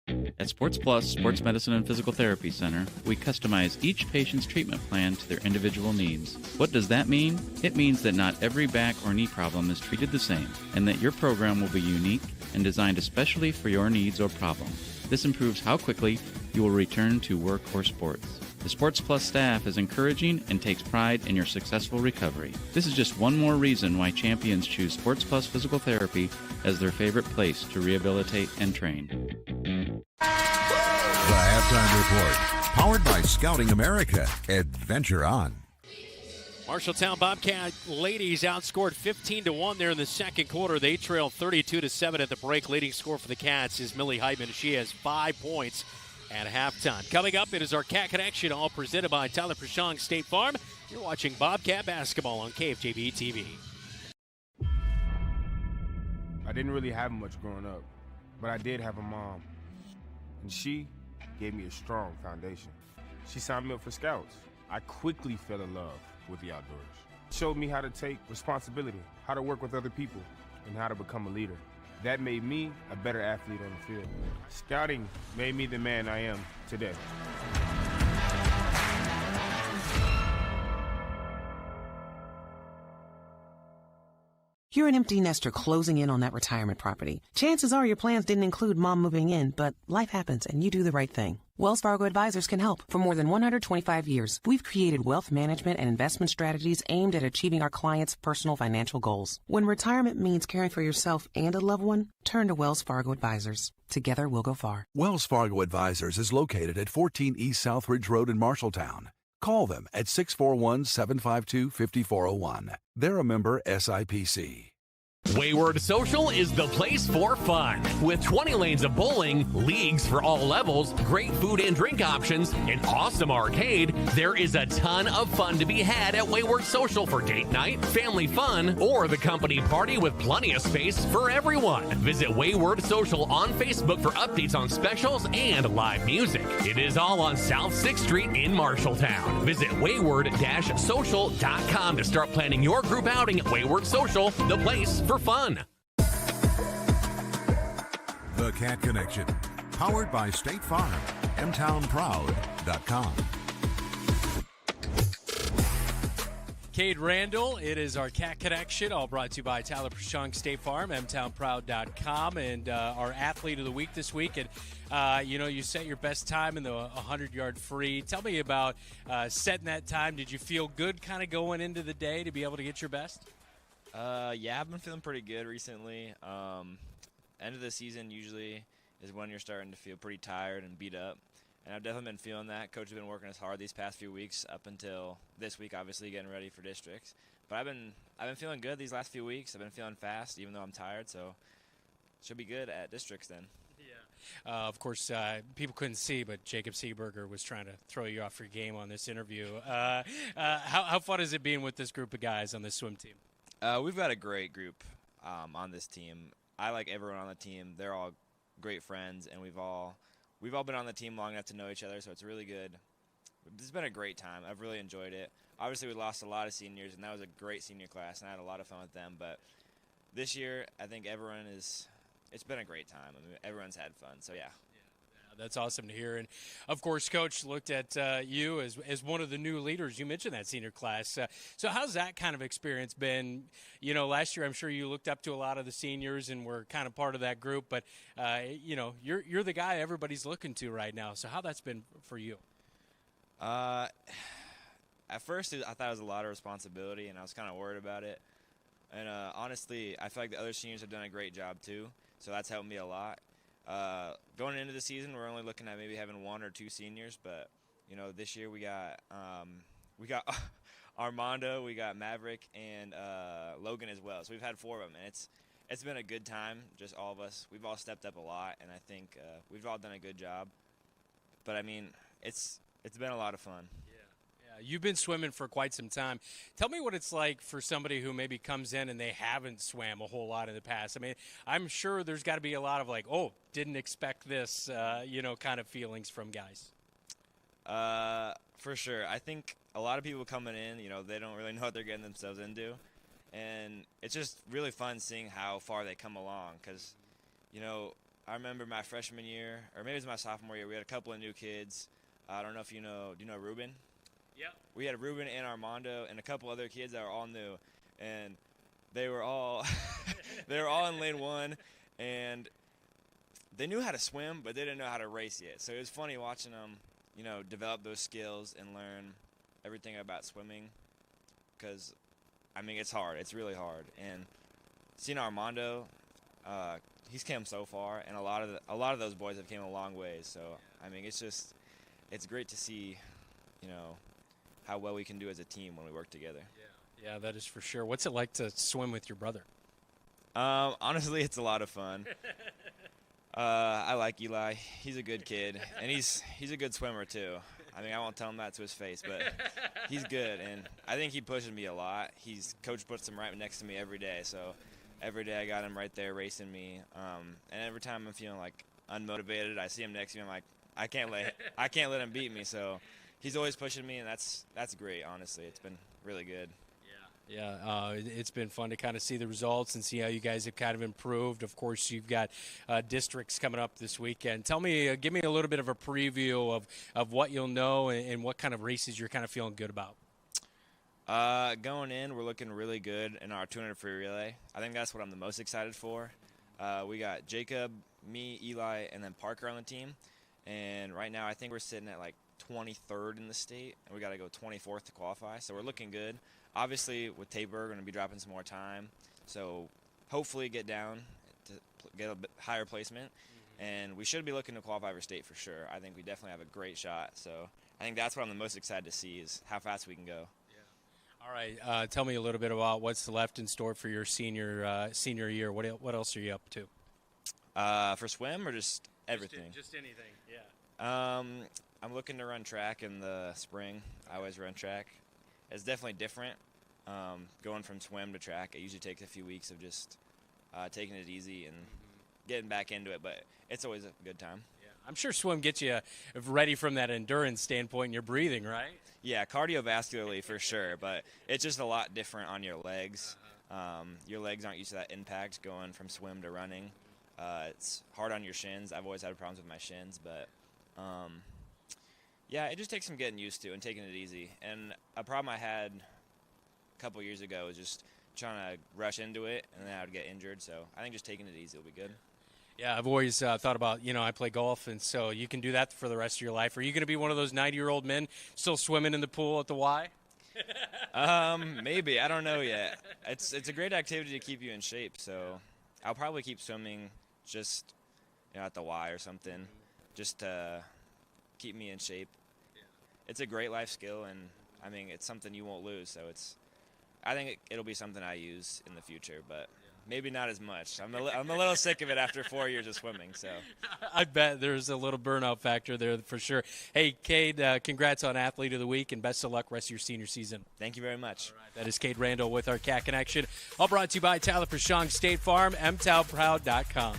At Sports Plus Sports Medicine and Physical Therapy Center, we customize each patient's treatment plan to their individual needs. What does that mean? It means that not every back or knee problem is treated the same, and that your program will be unique and designed especially for your needs or problem. This improves how quickly you will return to work or sports. The Sports Plus staff is encouraging and takes pride in your successful recovery. This is just one more reason why champions choose Sports Plus Physical Therapy as their favorite place to rehabilitate and train. The Halftime Report, powered by Scouting America. Adventure on. Marshalltown Bobcat ladies outscored 15-1 there in the second quarter. They trailed 32-7 at the break. Leading scorer for the Cats is Millie Heitman. She has 5 points at halftime. Coming up, it is our Cat Connection, all presented by Tyler Prashong State Farm. You're watching Bobcat basketball on KFJB-TV. I didn't really have much growing up, but I did have a mom, and she gave me a strong foundation. She signed me up for Scouts. I quickly fell in love with the outdoors. Showed me how to take responsibility, how to work with other people, and how to become a leader. That made me a better athlete on the field. Scouting made me the man I am today. You're an empty nester closing in on that retirement property. Chances are your plans didn't include mom moving in, but life happens and you do the right thing. Wells Fargo Advisors can help. For more than 125 years, we've created wealth management and investment strategies aimed at achieving our clients' personal financial goals. When retirement means caring for yourself and a loved one, turn to Wells Fargo Advisors. Together, we'll go far. Wells Fargo Advisors is located at 14 East Southridge Road in Marshalltown. Call them at 641-752-5401. They're a member SIPC. Wayward Social is the place for fun. With 20 lanes of bowling, leagues for all levels, great food and drink options, an awesome arcade, there is a ton of fun to be had at Wayward Social for date night, family fun, or the company party with plenty of space for everyone. Visit Wayward Social on Facebook for updates on specials and live music. It is all on South 6th Street in Marshalltown. Visit wayward-social.com to start planning your group outing at Wayward Social, the place for fun. The Cat Connection, powered by State Farm. mtownproud.com. Cade Randall, it is our Cat Connection, all brought to you by Tyler Prashong State Farm, mtownproud.com, and our athlete of the week this week. And, you set your best time in the 100-yard free. Tell me about setting that time. Did you feel good kind of going into the day to be able to get your best? Yeah, I've been feeling pretty good recently. End of the season usually is when you're starting to feel pretty tired and beat up. And I've definitely been feeling that. Coach has been working us hard these past few weeks up until this week, obviously getting ready for districts. But I've been feeling good these last few weeks. I've been feeling fast, even though I'm tired. So should be good at districts then. Yeah. Of course, people couldn't see, but Jacob Seeberger was trying to throw you off your game on this interview. How fun is it being with this group of guys on this swim team? We've got a great group on this team. I like everyone on the team. They're all great friends, and we've all been on the team long enough to know each other, so it's really good. It's been a great time. I've really enjoyed it. Obviously, we lost a lot of seniors, and that was a great senior class, and I had a lot of fun with them. But this year, I think it's been a great time. I mean, everyone's had fun, so yeah. That's awesome to hear. And, of course, Coach looked at you as one of the new leaders. You mentioned that senior class. So how's that kind of experience been? Last year I'm sure you looked up to a lot of the seniors and were kind of part of that group. But, you're the guy everybody's looking to right now. So how that's been for you? At first, I thought it was a lot of responsibility, and I was kind of worried about it. And, honestly, I feel like the other seniors have done a great job, too. So that's helped me a lot. Going into the season, we're only looking at maybe having 1 or 2 seniors, but this year we got Armando, we got Maverick, and Logan as well. So we've had 4 of them, and it's been a good time. Just all of us, we've all stepped up a lot, and I think we've all done a good job. But I mean, it's been a lot of fun. You've been swimming for quite some time. Tell me what it's like for somebody who maybe comes in and they haven't swam a whole lot in the past. I mean, I'm sure there's got to be a lot of didn't expect this, kind of feelings from guys. For sure. I think a lot of people coming in, they don't really know what they're getting themselves into. And it's just really fun seeing how far they come along because, I remember my freshman year, or maybe it was my sophomore year, we had a couple of new kids. I don't know if do you know Ruben? Yep. We had Ruben and Armando and a couple other kids that were all new, and they were all in lane 1, and they knew how to swim, but they didn't know how to race yet. So it was funny watching them, develop those skills and learn everything about swimming, because it's hard. It's really hard. And seeing Armando, he's came so far, and a lot of those boys have came a long way. So it's great to see, how well we can do as a team when we work together. Yeah, that is for sure. What's it like to swim with your brother? Honestly, it's a lot of fun. I like Eli. He's a good kid, and he's a good swimmer too. I won't tell him that to his face, but he's good, and I think he pushes me a lot. Coach puts him right next to me every day, so every day I got him right there racing me. And every time I'm feeling like unmotivated, I see him next to me. I'm like, I can't let him beat me. So he's always pushing me, and that's great. Honestly, it's been really good. Yeah, it's been fun to kind of see the results and see how you guys have kind of improved. Of course, you've got districts coming up this weekend. Give me a little bit of a preview of what you'll know and what kind of races you're kind of feeling good about. Going in, we're looking really good in our 200 free relay. I think that's what I'm the most excited for. We got Jacob, me, Eli, and then Parker on the team. And right now, I think we're sitting at like 23rd in the state, and we got to go 24th to qualify. So we're looking good. Obviously, with Tabor, we're going to be dropping some more time. So hopefully get down to get a bit higher placement. And we should be looking to qualify for state for sure. I think we definitely have a great shot. So I think that's what I'm the most excited to see is how fast we can go. All right. Tell me a little bit about what's left in store for your senior year. What else are you up to? For swim or just everything? Just anything, yeah. I'm looking to run track in the spring. I always run track. It's definitely different. Going from swim to track, it usually takes a few weeks of just taking it easy and getting back into it, but it's always a good time. Yeah. I'm sure swim gets you ready from that endurance standpoint in your breathing, right? Yeah, cardiovascularly for sure, but it's just a lot different on your legs. Your legs aren't used to that impact going from swim to running. It's hard on your shins. I've always had problems with my shins, but yeah, it just takes some getting used to and taking it easy. And a problem I had a couple years ago was just trying to rush into it, and then I would get injured. So I think just taking it easy will be good. Yeah, I've always thought about, I play golf, and so you can do that for the rest of your life. Are you going to be one of those 90-year-old men still swimming in the pool at the Y? Maybe. I don't know yet. It's a great activity to keep you in shape, so I'll probably keep swimming just at the Y or something, just to keep me in shape. It's a great life skill, and it's something you won't lose. So I think it'll be something I use in the future, but maybe not as much. I'm a little sick of it after 4 years of swimming. So I bet there's a little burnout factor there for sure. Hey, Cade, congrats on Athlete of the Week, and best of luck rest of your senior season. Thank you very much. All right, that is Cade Randall with our Cat Connection. All brought to you by Tyler Pashong State Farm, mtownproud.com.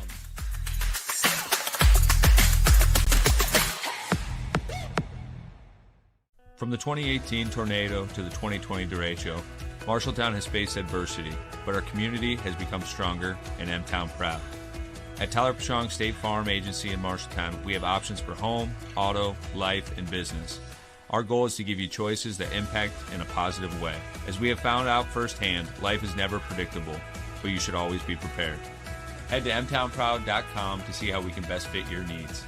From the 2018 tornado to the 2020 derecho, Marshalltown has faced adversity, but our community has become stronger and M-Town proud. At Tyler Pashong State Farm Agency in Marshalltown, we have options for home, auto, life, and business. Our goal is to give you choices that impact in a positive way. As we have found out firsthand, life is never predictable, but you should always be prepared. Head to mtownproud.com to see how we can best fit your needs.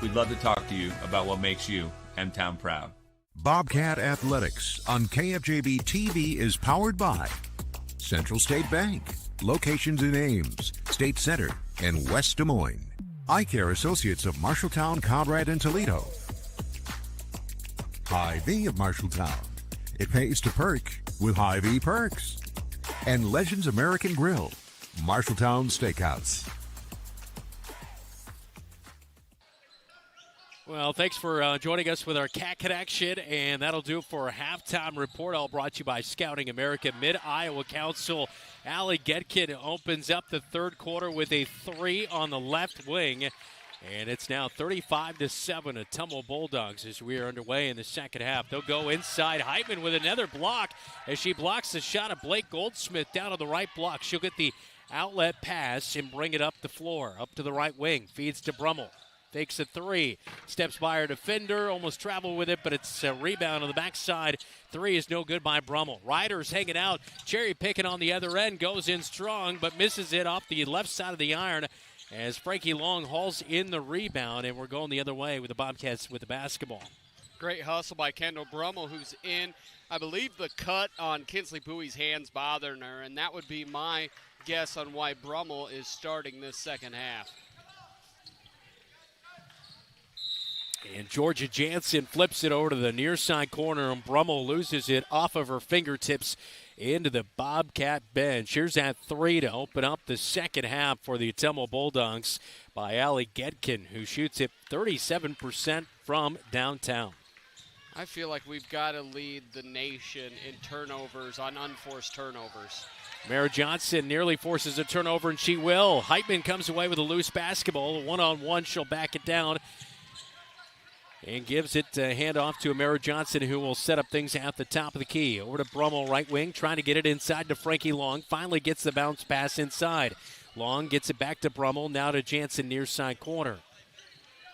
We'd love to talk to you about what makes you M-Town proud. Bobcat Athletics on KFJB-TV is powered by Central State Bank, locations in Ames, State Center, and West Des Moines. Eye Care Associates of Marshalltown, Conrad, and Toledo. Hy-Vee of Marshalltown. It pays to perk with Hy-Vee perks. And Legends American Grill, Marshalltown Steakhouse. Well, thanks for joining us with our Cat Connection, and that'll do it for our halftime report, all brought to you by Scouting America. Mid-Iowa Council Allie Getkin opens up the third quarter with a 3 on the left wing, and it's now 35-7 Ottumwa Bulldogs as we are underway in the second half. They'll go inside. Heitman with another block as she blocks the shot of Blake Goldsmith down on the right block. She'll get the outlet pass and bring it up the floor, up to the right wing. Feeds to Brummel. Takes a three. Steps by her defender. Almost traveled with it, but it's a rebound on the backside. Three is no good by Brummel. Ryder's hanging out. Cherry picking on the other end. Goes in strong, but misses it off the left side of the iron as Frankie Long hauls in the rebound, and we're going the other way with the Bobcats with the basketball. Great hustle by Kendall Brummel, who's in. I believe the cut on Kinsley Bowie's hands bothering her, and that would be my guess on why Brummel is starting this second half. And Georgia Jansen flips it over to the near side corner, and Brummel loses it off of her fingertips into the Bobcat bench. Here's that three to open up the second half for the Ottumwa Bulldogs by Allie Gedkin, who shoots it 37% from downtown. I feel like we've got to lead the nation in turnovers on unforced turnovers. Mara Johnson nearly forces a turnover, and she will. Heitman comes away with a loose basketball. One-on-one, she'll back it down and gives it a handoff to Mara Johnson, who will set up things at the top of the key. Over to Brummel, right wing, trying to get it inside to Frankie Long. Finally gets the bounce pass inside. Long gets it back to Brummel, now to Jansen near side corner.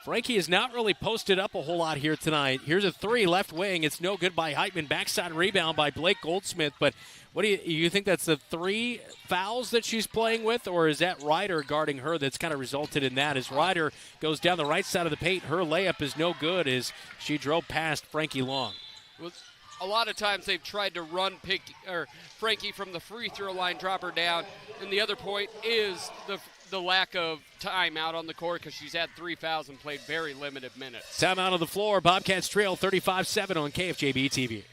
Frankie has not really posted up a whole lot here tonight. Here's a three, left wing. It's no good by Heitman. Backside rebound by Blake Goldsmith. But what do you think that's the three fouls that she's playing with, or is that Ryder guarding her that's kind of resulted in that? As Ryder goes down the right side of the paint, her layup is no good as she drove past Frankie Long. Well, a lot of times they've tried to run Frankie from the free throw line, drop her down. And the other point is the lack of time out on the court because she's had 3 fouls and played very limited minutes. Time out on the floor. Bobcats trail 35-7 on KFJB-TV.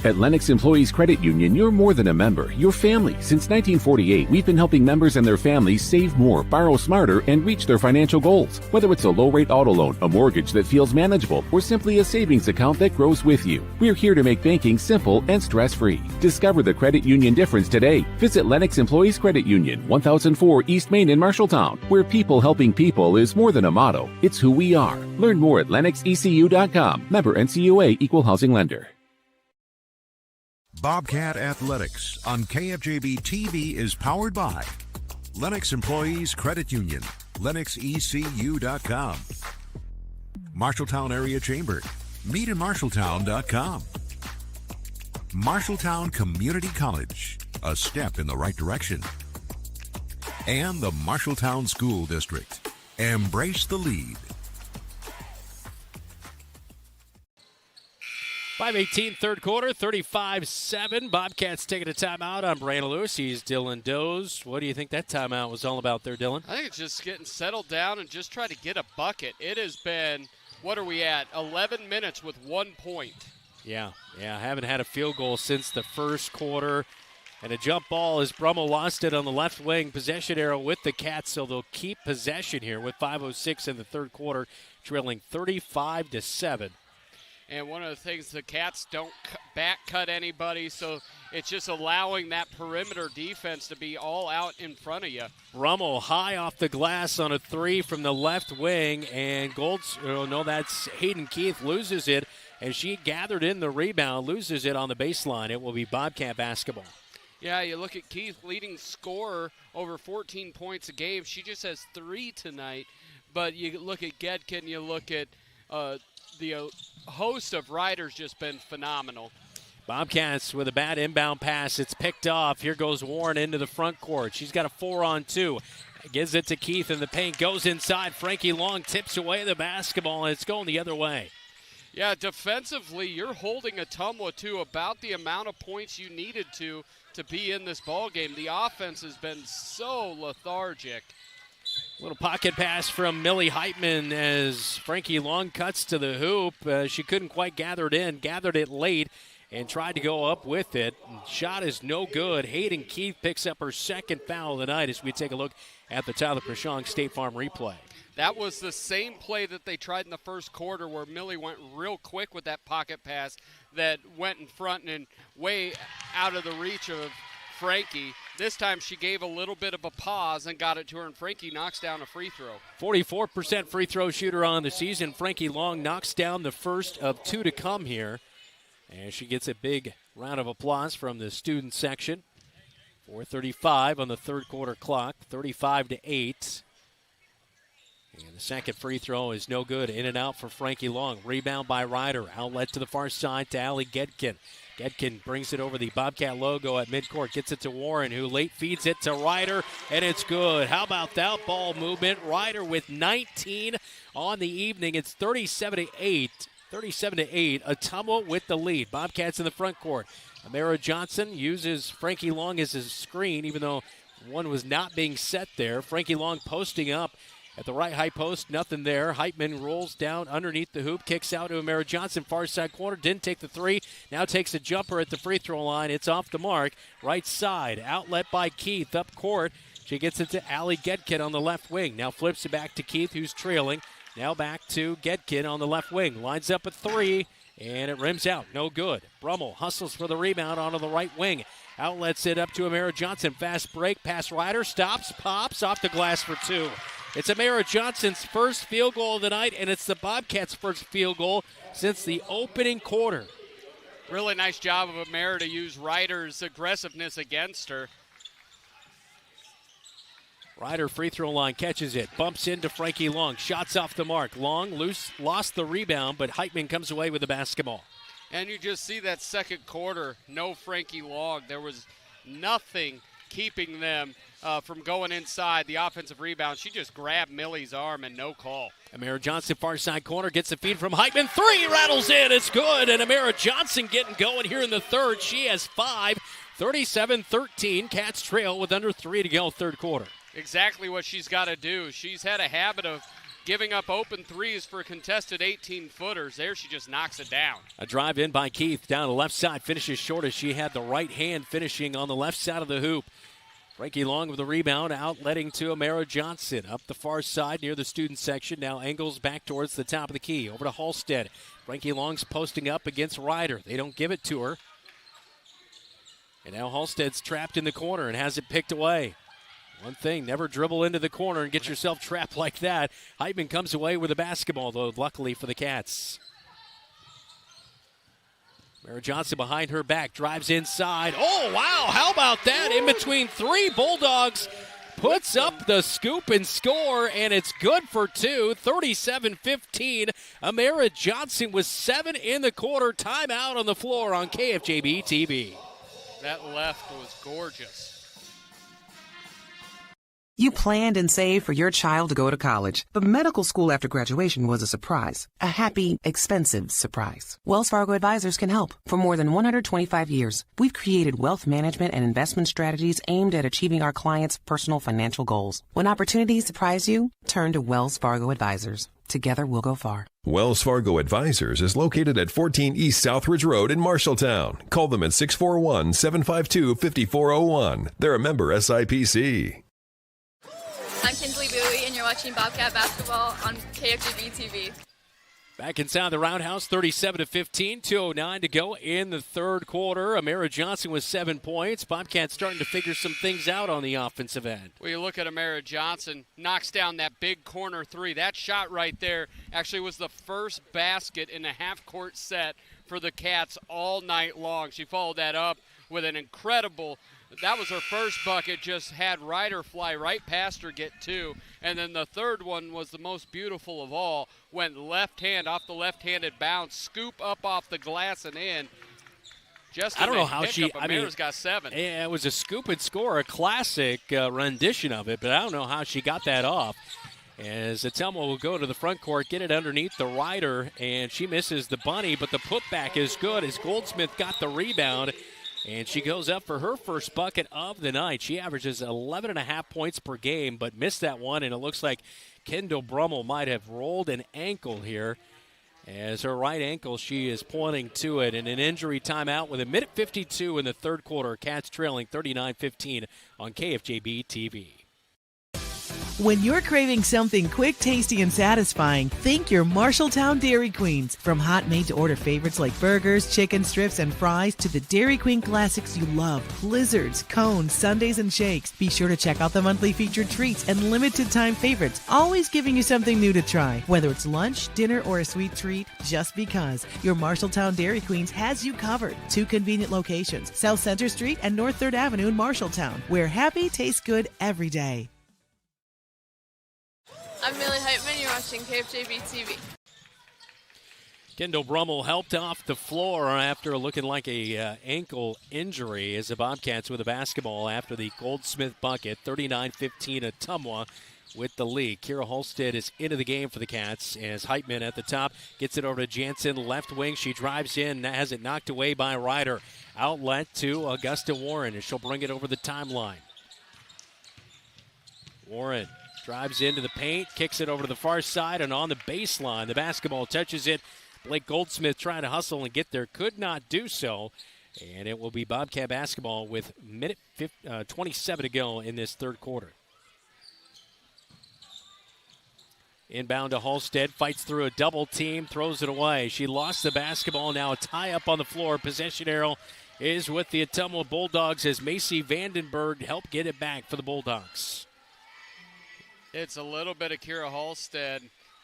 At Lennox Employees Credit Union, you're more than a member, you're family. Since 1948, we've been helping members and their families save more, borrow smarter, and reach their financial goals. Whether it's a low-rate auto loan, a mortgage that feels manageable, or simply a savings account that grows with you, we're here to make banking simple and stress-free. Discover the credit union difference today. Visit Lennox Employees Credit Union, 1004 East Main in Marshalltown, where people helping people is more than a motto, it's who we are. Learn more at lennoxecu.com. Member NCUA, Equal Housing Lender. Bobcat Athletics on KFJB-TV is powered by Lennox Employees Credit Union, lennoxecu.com, Marshalltown Area Chamber, meetinmarshalltown.com, Marshalltown Community College, a step in the right direction, and the Marshalltown School District. Embrace the lead. 5:18, third quarter, 35-7. Bobcats taking a timeout on Brandon Lewis. He's Dylan Doze. What do you think that timeout was all about there, Dylan? I think it's just getting settled down and just try to get a bucket. It has been, what are we at, 11 minutes with 1 point. Yeah, haven't had a field goal since the first quarter. And a jump ball as Brummel lost it on the left wing. Possession arrow with the Cats, so they'll keep possession here with 5:06 in the third quarter, trailing 35-7. And one of the things, the Cats don't back cut anybody, so it's just allowing that perimeter defense to be all out in front of you. Brummel high off the glass on a three from the left wing, and that's Hayden Keith loses it, and she gathered in the rebound, loses it on the baseline. It will be Bobcat basketball. Yeah, you look at Keith, leading scorer, over 14 points a game. She just has 3 tonight, but you look at Gedkin, you look at the host of riders just been phenomenal. Bobcats with a bad inbound pass. It's picked off. Here goes Warren into the front court. She's got a 4-on-2. Gives it to Keith in the paint. Goes inside. Frankie Long tips away the basketball, and it's going the other way. Yeah, defensively, you're holding Ottumwa to about the amount of points you needed to be in this ball game. The offense has been so lethargic. Little pocket pass from Millie Heitman as Frankie Long cuts to the hoop. She couldn't quite gather it in, gathered it late, and tried to go up with it. Shot is no good. Hayden Keith picks up her second foul of the night as we take a look at the Tyler Prashong State Farm replay. That was the same play that they tried in the first quarter where Millie went real quick with that pocket pass that went in front and way out of the reach of Frankie. This time she gave a little bit of a pause and got it to her, and Frankie knocks down a free throw. 44% free throw shooter on the season. Frankie Long knocks down the first of 2 to come here. And she gets a big round of applause from the student section 4:35 on the third quarter clock, 35-8. And the second free throw is no good. In and out for Frankie Long. Rebound by Ryder. Outlet to the far side to Allie Gedkin. Gedkin brings it over the Bobcat logo at midcourt. Gets it to Warren, who late feeds it to Ryder, and it's good. How about that ball movement? Ryder with 19 on the evening. It's 37-8. 37-8. Ottumwa with the lead. Bobcats in the front court. Amara Johnson uses Frankie Long as his screen, even though one was not being set there. Frankie Long posting up at the right high post, nothing there. Heitman rolls down underneath the hoop, kicks out to Amara Johnson, far side corner, didn't take the three, now takes a jumper at the free throw line. It's off the mark. Right side, outlet by Keith, up court. She gets it to Allie Gedkin on the left wing. Now flips it back to Keith, who's trailing. Now back to Gedkin on the left wing. Lines up a three, and it rims out. No good. Brummel hustles for the rebound onto the right wing. Outlets it up to Amara Johnson. Fast break, pass Ryder, stops, pops, off the glass for two. It's Amara Johnson's first field goal of the night, and it's the Bobcats' first field goal since the opening quarter. Really nice job of Amara to use Ryder's aggressiveness against her. Ryder free throw line, catches it, bumps into Frankie Long, shots off the mark. Long lost the rebound, but Heitman comes away with the basketball. And you just see that second quarter, no Frankie Long. There was nothing keeping them from going inside the offensive rebound. She just grabbed Millie's arm and no call. Amara Johnson, far side corner, gets the feed from Heitman. Three rattles in. It's good. And Amara Johnson getting going here in the third. She has 5, 37-13. Cats trail with under 3 to go third quarter. Exactly what she's got to do. She's had a habit of giving up open threes for contested 18-footers. There she just knocks it down. A drive in by Keith down the left side. Finishes short as she had the right hand finishing on the left side of the hoop. Frankie Long with the rebound, outletting to Amara Johnson. Up the far side near the student section. Now angles back towards the top of the key. Over to Halstead. Frankie Long's posting up against Ryder. They don't give it to her. And now Halstead's trapped in the corner and has it picked away. One thing, never dribble into the corner and get yourself trapped like that. Heitman comes away with the basketball, though, luckily for the Cats. Amara Johnson behind her back, drives inside. Oh, wow, how about that? In between three, Bulldogs puts up the scoop and score, and it's good for two, 37-15. Amara Johnson with 7 in the quarter. Timeout on the floor on KFJB-TV. That left was gorgeous. You planned and saved for your child to go to college, but medical school after graduation was a surprise. A happy, expensive surprise. Wells Fargo Advisors can help. For more than 125 years, we've created wealth management and investment strategies aimed at achieving our clients' personal financial goals. When opportunities surprise you, turn to Wells Fargo Advisors. Together we'll go far. Wells Fargo Advisors is located at 14 East Southridge Road in Marshalltown. Call them at 641-752-5401. They're a member SIPC. I'm Kinsley Bowie, and you're watching Bobcat Basketball on KFJB-TV. Back inside the Roundhouse, 37-15, 2:09 to go in the third quarter. Amara Johnson with 7 points. Bobcats starting to figure some things out on the offensive end. Well, you look at Amara Johnson, knocks down that big corner three. That shot right there actually was the first basket in a half-court set for the Cats all night long. She followed that up with an incredible. That was her first bucket, just had Ryder fly right past her, get 2. And then the third one was the most beautiful of all. Went left hand off the left-handed bounce, scoop up off the glass and in. Just I don't know how she. Amara's got 7. Yeah, it was a scoop and score, a classic rendition of it, but I don't know how she got that off. As Ottumwa will go to the front court, get it underneath the Ryder, and she misses the bunny, but the putback is good as Goldsmith got the rebound. And she goes up for her first bucket of the night. She averages 11.5 points per game, but missed that one, and it looks like Kendall Brummel might have rolled an ankle here. As her right ankle, she is pointing to it. And an injury timeout with 1:52 in the third quarter. Cats trailing 39-15 on KFJB-TV. When you're craving something quick, tasty, and satisfying, think your Marshalltown Dairy Queens. From hot made-to-order favorites like burgers, chicken strips, and fries to the Dairy Queen classics you love, blizzards, cones, sundaes, and shakes. Be sure to check out the monthly featured treats and limited-time favorites, always giving you something new to try. Whether it's lunch, dinner, or a sweet treat, just because. Your Marshalltown Dairy Queens has you covered. 2 convenient locations, South Center Street and North 3rd Avenue in Marshalltown, where happy tastes good every day. I'm Millie Heitman. You're watching KFJB-TV. Kendall Brummel helped off the floor after looking like a ankle injury as the Bobcats with the basketball after the Goldsmith bucket. 39-15 Ottumwa with the lead. Kira Holstead is into the game for the Cats as Heitman at the top gets it over to Jansen, left wing. She drives in, has it knocked away by Ryder. Outlet to Augusta Warren as she'll bring it over the timeline. Warren drives into the paint, kicks it over to the far side, and on the baseline, the basketball touches it. Blake Goldsmith trying to hustle and get there, could not do so. And it will be Bobcat basketball with 27 to go in this third quarter. Inbound to Halstead, fights through a double team, throws it away. She lost the basketball, now a tie up on the floor. Possession arrow is with the Ottumwa Bulldogs as Macy Vandenberg helped get it back for the Bulldogs. It's a little bit of Kira Halstead,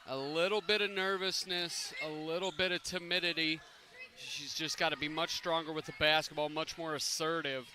a little bit of nervousness, a little bit of timidity. She's just got to be much stronger with the basketball, much more assertive.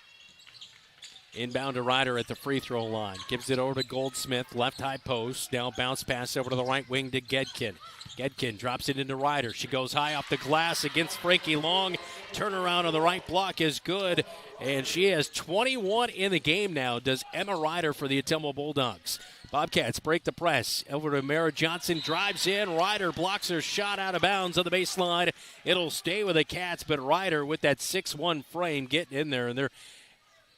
Inbound to Ryder at the free throw line. Gives it over to Goldsmith, left high post. Now bounce pass over to the right wing to Gedkin. Gedkin drops it into Ryder. She goes high off the glass against Frankie Long. Turnaround on the right block is good. And she has 21 in the game now, does Emma Ryder for the Ottumwa Bulldogs. Bobcats break the press. Over to Mara Johnson, drives in. Ryder blocks her shot out of bounds on the baseline. It'll stay with the Cats, but Ryder with that 6'1 frame getting in there, and they're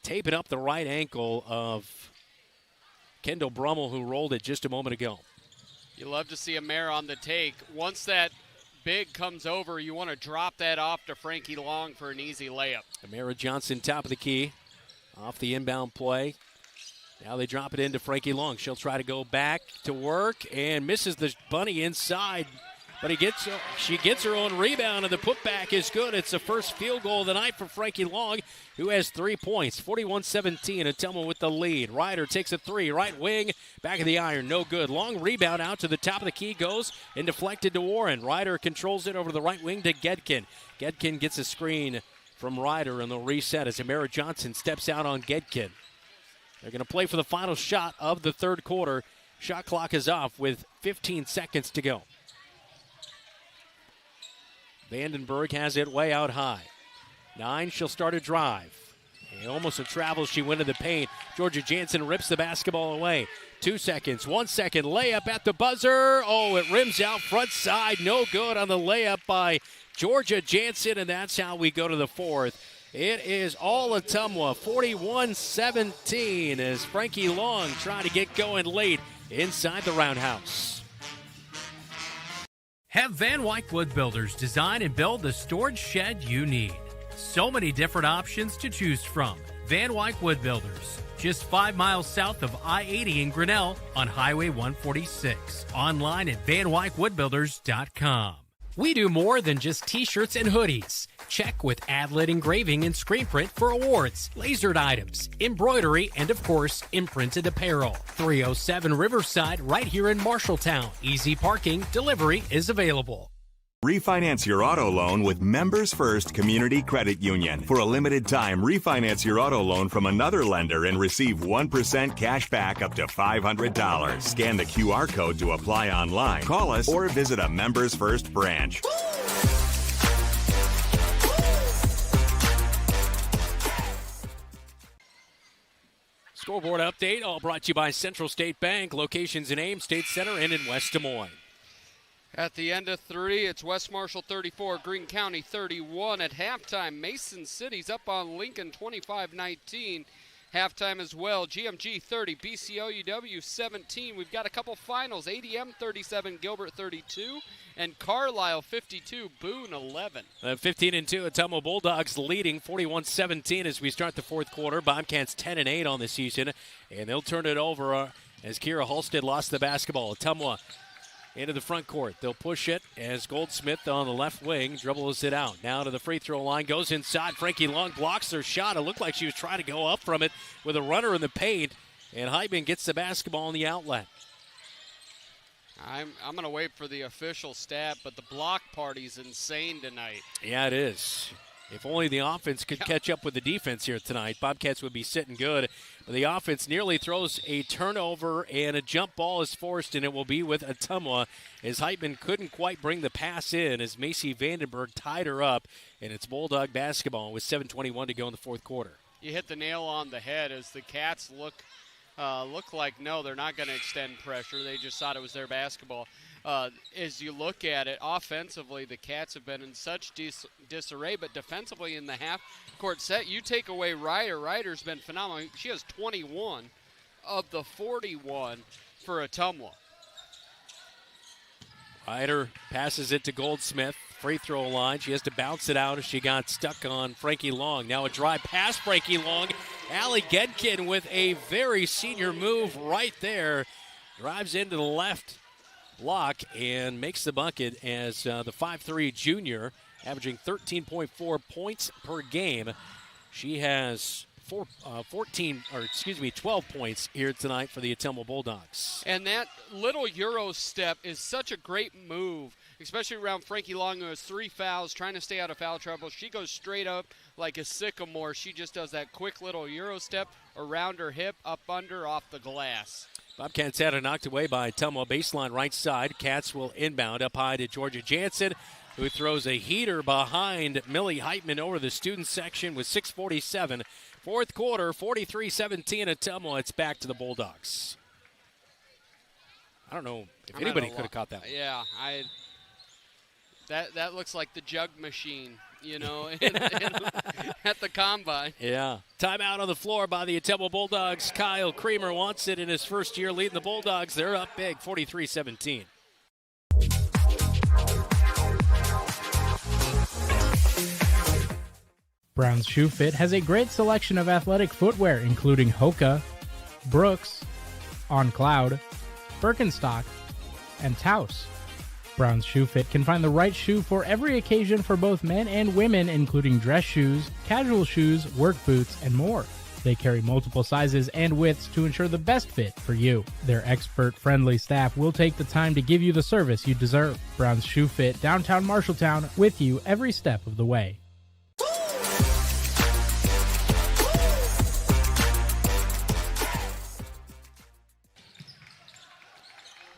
taping up the right ankle of Kendall Brummel, who rolled it just a moment ago. You love to see a Mara on the take. Once that big comes over, you want to drop that off to Frankie Long for an easy layup. Mara Johnson, top of the key, off the inbound play. Now they drop it into Frankie Long. She'll try to go back to work and misses the bunny inside. But she gets her own rebound, and the putback is good. It's the first field goal of the night for Frankie Long, who has 3 points. 41-17, Ottumwa with the lead. Ryder takes a three, right wing, back of the iron, no good. Long rebound out to the top of the key, goes and deflected to Warren. Ryder controls it over the right wing to Gedkin. Gedkin gets a screen from Ryder, and they'll reset as Amara Johnson steps out on Gedkin. They're going to play for the final shot of the third quarter. Shot clock is off with 15 seconds to go. Vandenberg has it way out high. 9, she'll start a drive. And almost a travel, she went to the paint. Georgia Jansen rips the basketball away. 2 seconds, 1 second, layup at the buzzer. Oh, it rims out front side. No good on the layup by Georgia Jansen, and that's how we go to the fourth. It is all Ottumwa, 41-17 as Frankie Long trying to get going late inside the roundhouse. Have Van Wyck Wood Builders design and build the storage shed you need. So many different options to choose from. Van Wyck Wood Builders, just 5 miles south of I-80 in Grinnell on Highway 146. Online at vanwyckwoodbuilders.com. We do more than just t-shirts and hoodies. Check with Adlet Engraving and Screen Print for awards, lasered items, embroidery, and of course, imprinted apparel. 307 Riverside right here in Marshalltown. Easy parking, delivery is available. Refinance your auto loan with Members First Community Credit Union. For a limited time, refinance your auto loan from another lender and receive 1% cash back up to $500. Scan the QR code to apply online. Call us or visit a Members First branch. Scoreboard update, all brought to you by Central State Bank. Locations in Ames, State Center, and in West Des Moines. At the end of 3, it's West Marshall 34, Greene County 31. At halftime, Mason City's up on Lincoln 25-19. Halftime as well, GMG 30, BCOUW 17. We've got a couple finals, ADM 37, Gilbert 32, and Carlisle 52, Boone 11. 15-2, Ottumwa Bulldogs leading 41-17 as we start the fourth quarter. Bobcats 10-8 on the season, and they'll turn it over as Kira Halstead lost the basketball. Ottumwa into the front court. They'll push it as Goldsmith on the left wing dribbles it out. Now to the free throw line, goes inside. Frankie Long blocks their shot. It looked like she was trying to go up from it with a runner in the paint, and Heitman gets the basketball in the outlet. I'm going to wait for the official stat, but the block party's insane tonight. Yeah, it is. If only the offense could catch up with the defense here tonight, Bobcats would be sitting good. But the offense nearly throws a turnover, and a jump ball is forced, and it will be with Ottumwa as Heitman couldn't quite bring the pass in as Macy Vandenberg tied her up, and it's Bulldog basketball with 7:21 to go in the fourth quarter. You hit the nail on the head as the Cats look like, no, they're not going to extend pressure. They just thought it was their basketball. As you look at it, offensively, the Cats have been in such disarray, but defensively in the half-court set, you take away Ryder. Ryder's been phenomenal. She has 21 of the 41 for Ottumwa. Ryder passes it to Goldsmith. Free throw line. She has to bounce it out as she got stuck on Frankie Long. Now a drive past Frankie Long. Allie Gedkin with a very senior move right there. Drives into the left block and makes the bucket as the 5'3" junior, averaging 13.4 points per game. She has 12 points here tonight for the Ottumwa Bulldogs. And that little Euro step is such a great move, especially around Frankie Long, who has 3 fouls, trying to stay out of foul trouble. She goes straight up like a sycamore. She just does that quick little Euro step around her hip, up under, off the glass. Bobcats had it knocked away by Ottumwa. Baseline right side. Cats will inbound up high to Georgia Jansen, who throws a heater behind Millie Heitman over the student section with 6:47. Fourth quarter, 43-17 Ottumwa. It's back to the Bulldogs. I don't know if anybody could have caught that one. Yeah, that looks like the jug machine, at the combine. Yeah. Timeout on the floor by the Ottumwa Bulldogs. Kyle Creamer wants it in his first year leading the Bulldogs. They're up big, 43-17. Brown's Shoe Fit has a great selection of athletic footwear, including Hoka, Brooks, On Cloud, Birkenstock, and Taos. Brown's Shoe Fit can find the right shoe for every occasion for both men and women, including dress shoes, casual shoes, work boots, and more. They carry multiple sizes and widths to ensure the best fit for you. Their expert-friendly staff will take the time to give you the service you deserve. Brown's Shoe Fit, downtown Marshalltown, with you every step of the way.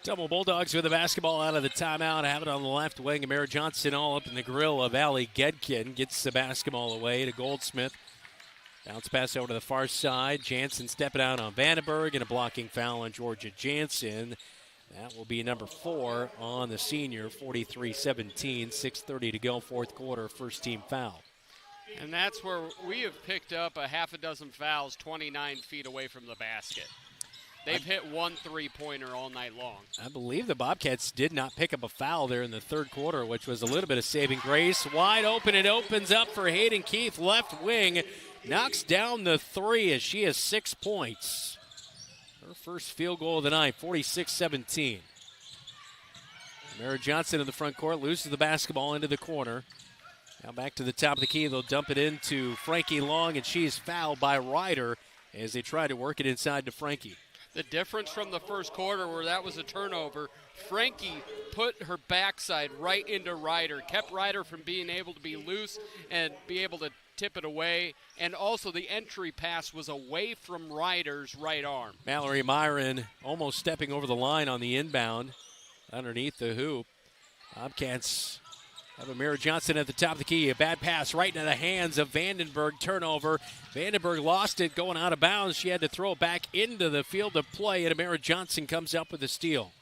Ottumwa Bulldogs with the basketball out of the timeout. Have it on the left wing. Amara Johnson all up in the grill of Allie Gedkin. Gets the basketball away to Goldsmith. Bounce pass over to the far side. Jansen stepping out on Vandenberg and a blocking foul on Georgia Jansen. That will be number 4 on the senior. 43-17. 6:30 to go. Fourth quarter. First team foul. And that's where we have picked up a half a dozen fouls 29 feet away from the basket. They've hit 1 3-pointer all night long. I believe the Bobcats did not pick up a foul there in the third quarter, which was a little bit of saving grace. Wide open, it opens up for Hayden Keith, left wing. Knocks down the 3 as she has 6 points. Her first field goal of the night, 46-17. Mara Johnson in the front court loses the basketball into the corner. Now back to the top of the key. They'll dump it into Frankie Long, and she's fouled by Ryder as they try to work it inside to Frankie. The difference from the first quarter where that was a turnover, Frankie put her backside right into Ryder, kept Ryder from being able to be loose and be able to tip it away, and also the entry pass was away from Ryder's right arm. Mallory Myron almost stepping over the line on the inbound underneath the hoop. Bobcats have Amira Johnson at the top of the key. A bad pass right into the hands of Vandenberg. Turnover. Vandenberg lost it going out of bounds. She had to throw it back into the field of play, and Amira Johnson comes up with a steal.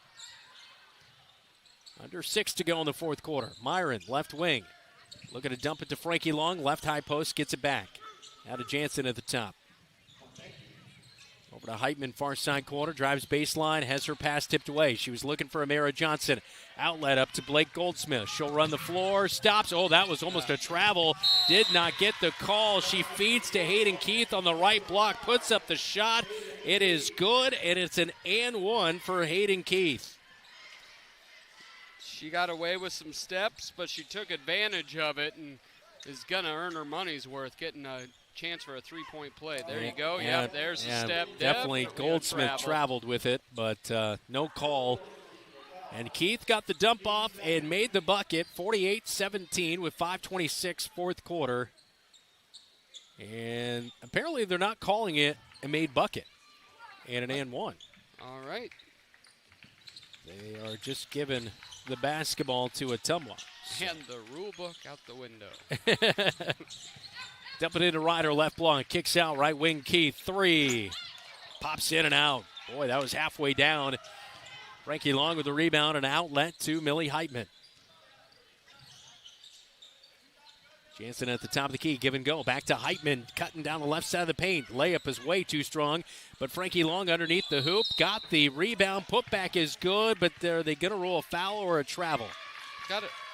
Under 6 to go in the fourth quarter. Myron, left wing. Looking to dump it to Frankie Long. Left high post, gets it back. Now to Jansen at the top. Over to Heitman, far side corner, drives baseline, has her pass tipped away. She was looking for Amara Johnson. Outlet up to Blake Goldsmith. She'll run the floor, stops. Oh, that was almost a travel. Did not get the call. She feeds to Hayden Keith on the right block, puts up the shot. It is good, and it's an and one for Hayden Keith. She got away with some steps, but she took advantage of it and is going to earn her money's worth, getting a chance for a three-point play. There you go. Yep, there's the step. Definitely Goldsmith traveled with it, but no call. And Keith got the dump off and made the bucket, 48-17 with 5:26 fourth quarter. And apparently they're not calling it a made bucket and an and one. All right. They are just giving the basketball to Ottumwa. And the rule book out the window. Dump it into Ryder, left block, kicks out, right wing Keith, three. Pops in and out. Boy, that was halfway down. Frankie Long with the rebound and outlet to Millie Heitman. Jansen at the top of the key, give and go. Back to Heitman, cutting down the left side of the paint. Layup is way too strong, but Frankie Long underneath the hoop. Got the rebound. Putback is good, but are they going to rule a foul or a travel?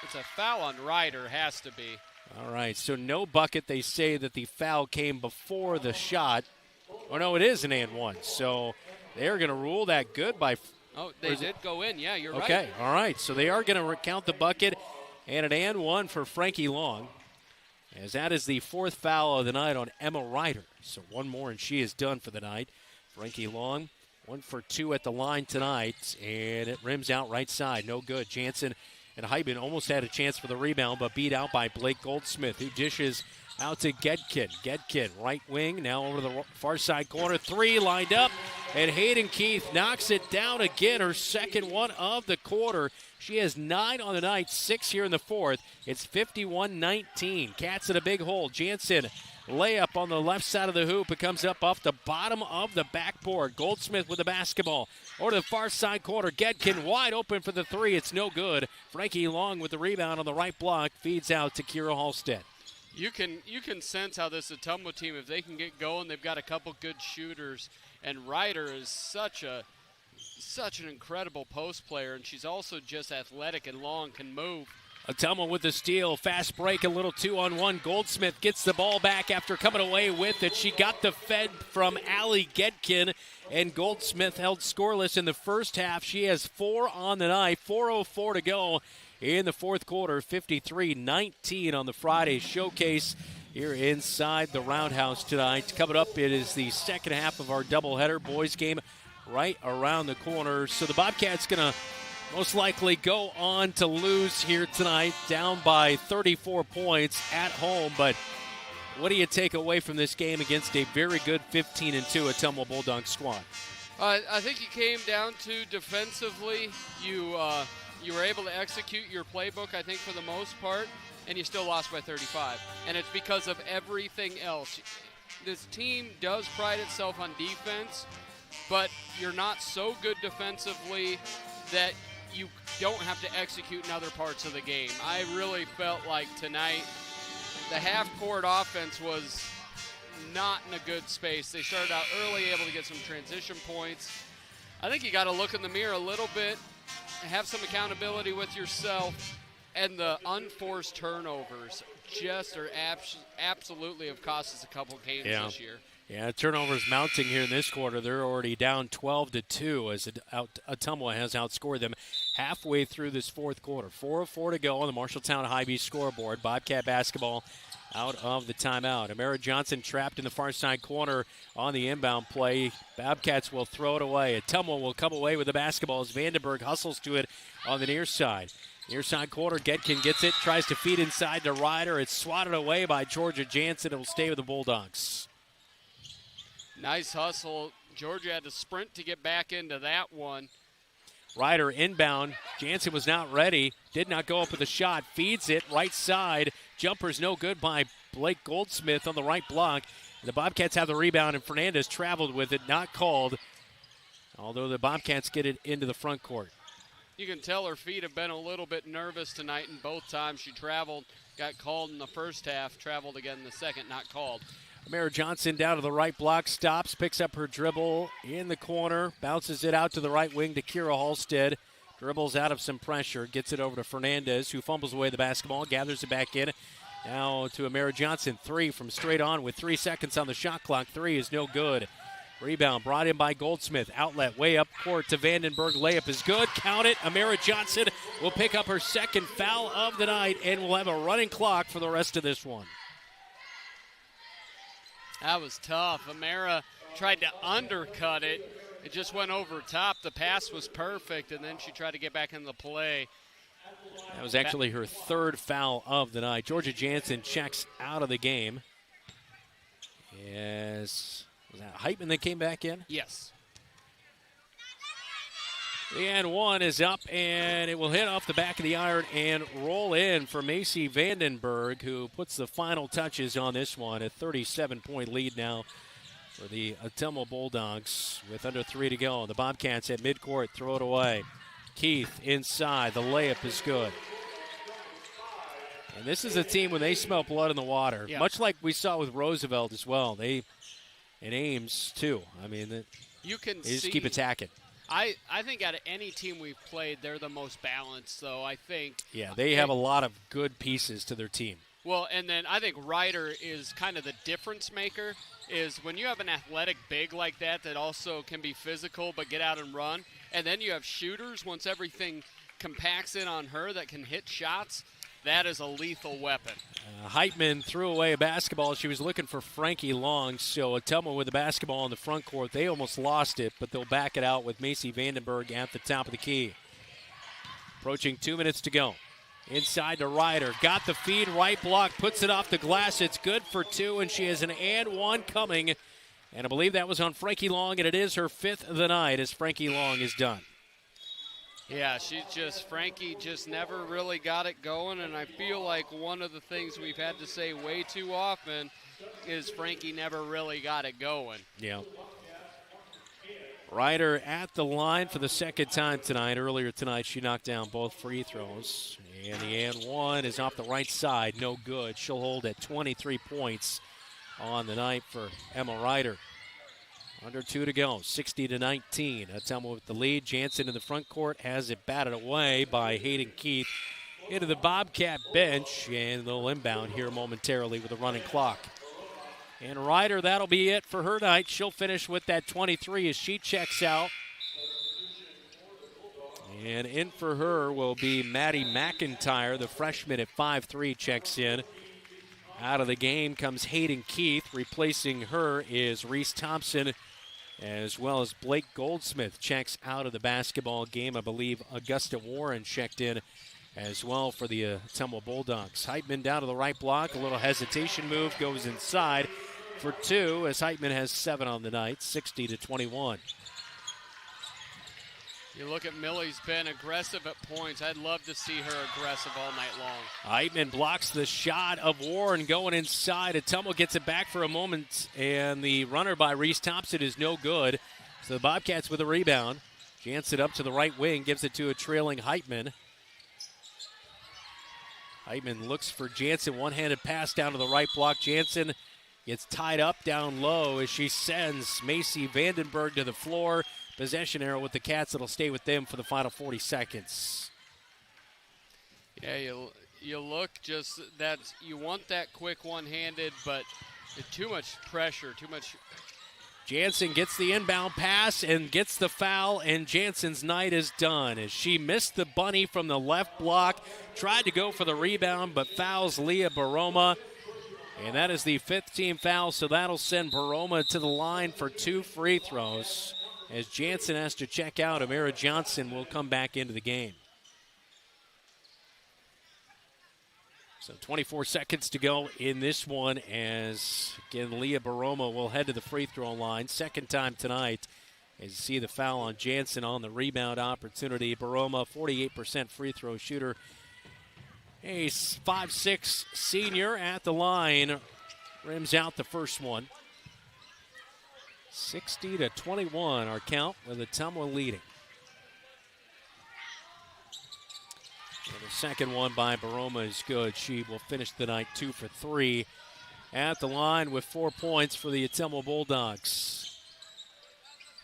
It's a foul on Ryder, has to be. All right, so no bucket. They say that the foul came before the shot. Oh, no, it is an and one. So they're going to rule that good by... Oh, they did go in. Yeah, you're right. Okay, all right. So they are going to recount the bucket and an and one for Frankie Long, as that is the fourth foul of the night on Emma Ryder. So one more and she is done for the night. Frankie Long, 1 for 2 at the line tonight, and it rims out right side. No good. Jansen and Heitman almost had a chance for the rebound, but beat out by Blake Goldsmith, who dishes out to Gedkin. Gedkin, right wing, now over to the far side corner. Three lined up, and Hayden Keith knocks it down again, her second one of the quarter. She has 9 on the night, 6 here in the fourth. It's 51-19. Cats in a big hole. Jansen, layup on the left side of the hoop. It comes up off the bottom of the backboard. Goldsmith with the basketball. Over to the far side corner. Gedkin wide open for the three. It's no good. Frankie Long with the rebound on the right block. Feeds out to Kira Halstead. You can sense how this Ottumwa team, if they can get going, they've got a couple good shooters. And Ryder is such an incredible post player, and she's also just athletic and long, can move. Ottumwa with the steal, fast break, a little 2-on-1. Goldsmith gets the ball back after coming away with it. She got the fed from Allie Gedkin, and Goldsmith held scoreless in the first half. She has 4 on the night, 4:04 to go in the fourth quarter, 53-19 on the Friday showcase here inside the Roundhouse tonight. Coming up, it is the second half of our doubleheader boys game right around the corner. So the Bobcats going to most likely go on to lose here tonight, down by 34 points at home. But what do you take away from this game against a very good 15-2 Ottumwa Bulldogs squad? I think it came down to defensively. You were able to execute your playbook, I think, for the most part, and you still lost by 35. And it's because of everything else. This team does pride itself on defense, but you're not so good defensively that you don't have to execute in other parts of the game. I really felt like tonight the half-court offense was not in a good space. They started out early, able to get some transition points. I think you got to look in the mirror a little bit, have some accountability with yourself, and the unforced turnovers just are absolutely have cost us a couple games this year. Yeah, turnovers mounting here in this quarter. They're already down 12-2 as Ottumwa has outscored them halfway through this fourth quarter. 4:04 to go on the Marshalltown High-B scoreboard. Bobcat basketball out of the timeout. Amara Johnson trapped in the far side corner on the inbound play. Bobcats will throw it away. Ottumwa will come away with the basketball as Vandenberg hustles to it on the near side. Near side corner, Gedkin gets it, tries to feed inside to Ryder. It's swatted away by Georgia Jansen. It will stay with the Bulldogs. Nice hustle. Georgia had to sprint to get back into that one. Ryder inbound. Jansen was not ready. Did not go up with a shot. Feeds it right side. Jumper's no good by Blake Goldsmith on the right block. The Bobcats have the rebound, and Fernandez traveled with it. Not called, although the Bobcats get it into the front court. You can tell her feet have been a little bit nervous tonight, and both times she traveled, got called in the first half, traveled again in the second, not called. Amara Johnson down to the right block, stops, picks up her dribble in the corner, bounces it out to the right wing to Kira Halstead. Dribbles out of some pressure, gets it over to Fernandez, who fumbles away the basketball, gathers it back in. Now to Amara Johnson, three from straight on with 3 seconds on the shot clock. Three is no good. Rebound brought in by Goldsmith. Outlet way up court to Vandenberg. Layup is good. Count it. Amira Johnson will pick up her second foul of the night, and we'll have a running clock for the rest of this one. That was tough. Amira tried to undercut it. It just went over top. The pass was perfect, and then she tried to get back in the play. That was actually her third foul of the night. Georgia Jansen checks out of the game. Yes. Was that Heitman that came back in? Yes. The and one is up, and it will hit off the back of the iron and roll in for Macy Vandenberg, who puts the final touches on this one. A 37-point lead now for the Ottumwa Bulldogs with under 3 to go. The Bobcats at midcourt throw it away. Keith inside. The layup is good. And this is a team when they smell blood in the water, much like we saw with Roosevelt as well. And Ames, too. I mean, they just keep attacking. I think out of any team we've played, they're the most balanced, though, I think. Yeah, they have a lot of good pieces to their team. Well, and then I think Ryder is kind of the difference maker, is when you have an athletic big like that also can be physical but get out and run, and then you have shooters, once everything compacts in on her that can hit shots, that is a lethal weapon. Heitman threw away a basketball. She was looking for Frankie Long, so Ottumwa with the basketball in the front court. They almost lost it, but they'll back it out with Macy Vandenberg at the top of the key. Approaching 2 minutes to go. Inside to Ryder. Got the feed, right block, puts it off the glass. It's good for 2, and she has an and 1 coming. And I believe that was on Frankie Long, and it is her 5th of the night as Frankie Long is done. Yeah, Frankie just never really got it going, and I feel like one of the things we've had to say way too often is Frankie never really got it going. Yeah. Ryder at the line for the second time tonight. Earlier tonight, she knocked down both free throws. And the and one is off the right side. No good. She'll hold at 23 points on the night for Emma Ryder. Under 2 to go, 60-19. Ottumwa with the lead. Jansen in the front court has it batted away by Hayden Keith into the Bobcat bench, and they'll inbound here momentarily with a running clock. And Ryder, that'll be it for her night. She'll finish with that 23 as she checks out. And in for her will be Maddie McIntyre, the freshman at 5'3", checks in. Out of the game comes Hayden Keith. Replacing her is Reese Thompson, as well as Blake Goldsmith checks out of the basketball game. I believe Augusta Warren checked in as well for the Ottumwa Bulldogs. Heitman down to the right block. A little hesitation move, goes inside for 2 as Heitman has 7 on the night, 60-21. You look at Millie's been aggressive at points. I'd love to see her aggressive all night long. Heitman blocks the shot of Warren going inside. Ottumwa gets it back for a moment, and the runner by Reese Thompson is no good. So the Bobcats with a rebound. Jansen up to the right wing, gives it to a trailing Heitman. Heitman looks for Jansen, one-handed pass down to the right block. Jansen gets tied up down low as she sends Macy Vandenberg to the floor. Possession arrow with the Cats. It'll stay with them for the final 40 seconds. Yeah, you look just that you want that quick one-handed, but too much pressure, too much. Jansen gets the inbound pass and gets the foul, and Jansen's night is done as she missed the bunny from the left block, tried to go for the rebound, but fouls Leah Baroma. And that is the 5th team foul, so that'll send Baroma to the line for 2 free throws. As Jansen has to check out, Amira Johnson will come back into the game. So 24 seconds to go in this one as, again, Leah Baroma will head to the free throw line. Second time tonight as you see the foul on Jansen on the rebound opportunity. Baroma, 48% free throw shooter. A 5'6" senior at the line. Rims out the first one. 60-21 our count with Ottumwa leading. And the second one by Baroma is good. She will finish the night 2 for 3 at the line with 4 points for the Ottumwa Bulldogs.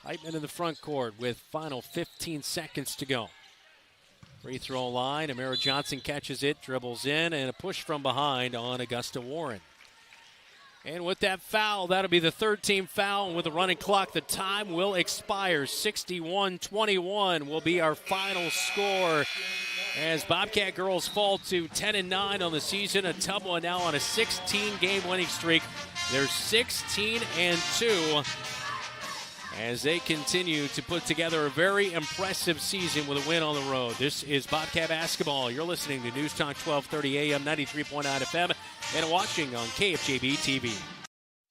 Heitman in the front court with final 15 seconds to go. Free throw line, Amira Johnson catches it, dribbles in, and a push from behind on Augusta Warren. And with that foul, that'll be the third team foul. And with the running clock, the time will expire. 61-21 will be our final score as Bobcat girls fall to 10-9 on the season. Ottumwa now on a 16-game winning streak. They're 16-2 as they continue to put together a very impressive season with a win on the road. This is Bobcat basketball. You're listening to News Talk 1230 AM, 93.9 FM, and watching on KFJB-TV.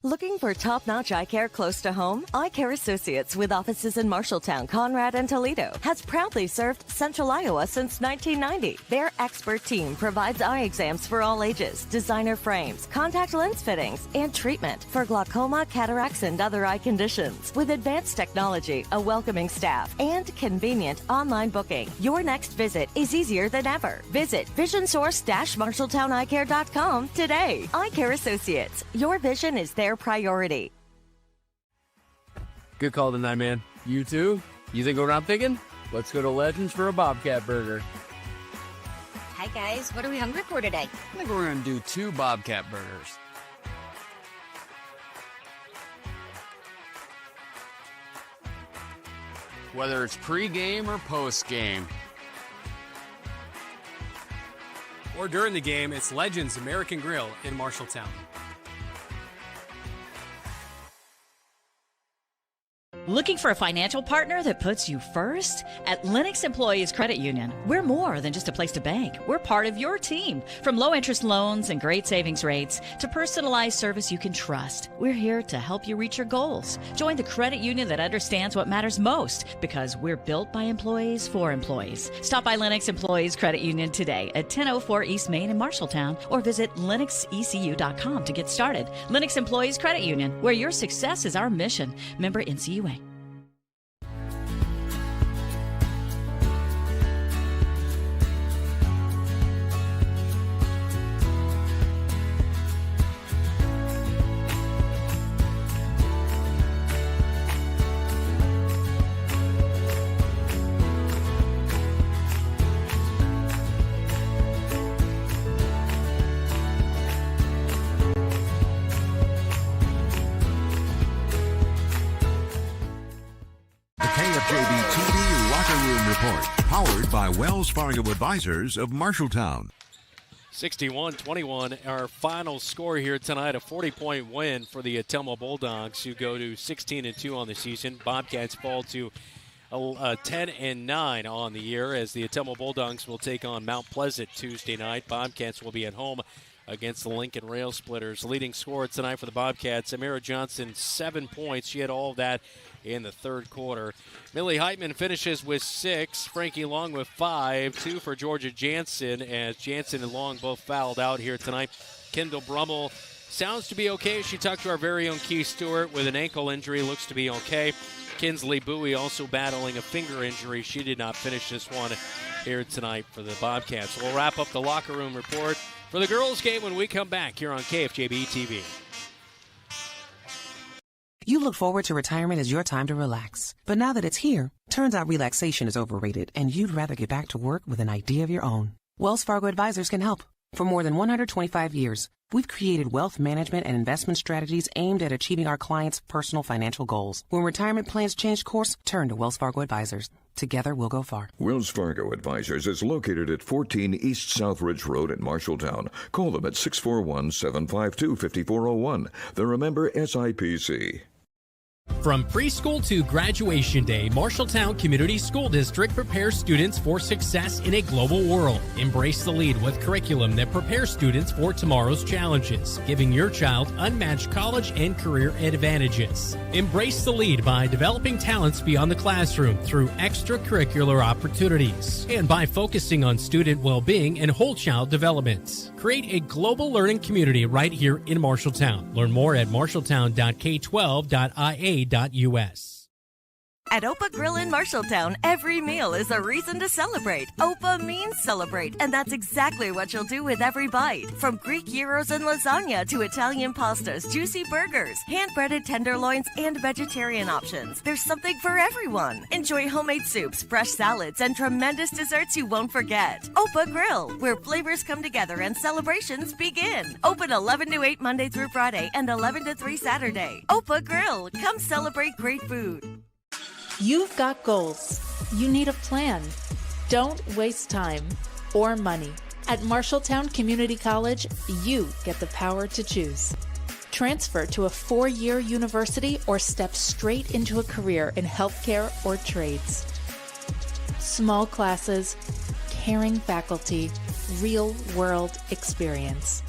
Looking for top-notch eye care close to home? Eye Care Associates, with offices in Marshalltown, Conrad, and Toledo, has proudly served Central Iowa since 1990. Their expert team provides eye exams for all ages, designer frames, contact lens fittings, and treatment for glaucoma, cataracts, and other eye conditions. With advanced technology, a welcoming staff, and convenient online booking, your next visit is easier than ever. Visit visionsource-marshalltowneyecare.com today. Eye Care Associates, your vision is their priority. Good call tonight, man. You too? You think what I'm thinking? Let's go to Legends for a Bobcat burger. Hi, guys. What are we hungry for today? I think we're going to do 2 Bobcat burgers. Whether it's pre-game or post-game. Or during the game, it's Legends American Grill in Marshalltown. Looking for a financial partner that puts you first? At Lennox Employees Credit Union, we're more than just a place to bank. We're part of your team. From low-interest loans and great savings rates to personalized service you can trust, we're here to help you reach your goals. Join the credit union that understands what matters most, because we're built by employees for employees. Stop by Lennox Employees Credit Union today at 1004 East Main in Marshalltown, or visit lennoxecu.com to get started. Lennox Employees Credit Union, where your success is our mission. Member NCUA. KFJB-TV Locker Room Report, powered by Wells Fargo Advisors of Marshalltown. 61-21, our final score here tonight, a 40-point win for the Ottumwa Bulldogs, who go to 16-2 on the season. Bobcats fall to 10-9 on the year, as the Ottumwa Bulldogs will take on Mount Pleasant Tuesday night. Bobcats will be at home against the Lincoln Rail Splitters. Leading scorer tonight for the Bobcats, Amira Johnson, 7 points. She had all of that in the third quarter. Millie Heitman finishes with 6. Frankie Long with 5. 2 for Georgia Jansen, as Jansen and Long both fouled out here tonight. Kendall Brummel sounds to be okay. She talked to our very own Keith Stewart with an ankle injury. Looks to be okay. Kinsley Bowie also battling a finger injury. She did not finish this one here tonight for the Bobcats. We'll wrap up the locker room report for the girls' game when we come back here on KFJB-TV. You look forward to retirement as your time to relax. But now that it's here, turns out relaxation is overrated and you'd rather get back to work with an idea of your own. Wells Fargo Advisors can help. For more than 125 years, we've created wealth management and investment strategies aimed at achieving our clients' personal financial goals. When retirement plans change course, turn to Wells Fargo Advisors. Together, we'll go far. Wells Fargo Advisors is located at 14 East Southridge Road in Marshalltown. Call them at 641-752-5401. They're a member SIPC. From preschool to graduation day, Marshalltown Community School District prepares students for success in a global world. Embrace the lead with curriculum that prepares students for tomorrow's challenges, giving your child unmatched college and career advantages. Embrace the lead by developing talents beyond the classroom through extracurricular opportunities and by focusing on student well-being and whole child development. Create a global learning community right here in Marshalltown. Learn more at marshalltown.k12.ia.us. At Opa Grill in Marshalltown, every meal is a reason to celebrate. Opa means celebrate, and that's exactly what you'll do with every bite. From Greek gyros and lasagna to Italian pastas, juicy burgers, hand-breaded tenderloins, and vegetarian options. There's something for everyone. Enjoy homemade soups, fresh salads, and tremendous desserts you won't forget. Opa Grill, where flavors come together and celebrations begin. Open 11 to 8 Monday through Friday and 11 to 3 Saturday. Opa Grill, come celebrate great food. You've got goals. You need a plan. Don't waste time or money. At Marshalltown Community College, you get the power to choose. Transfer to a 4-year university or step straight into a career in healthcare or trades. Small classes, caring faculty, real-world experience.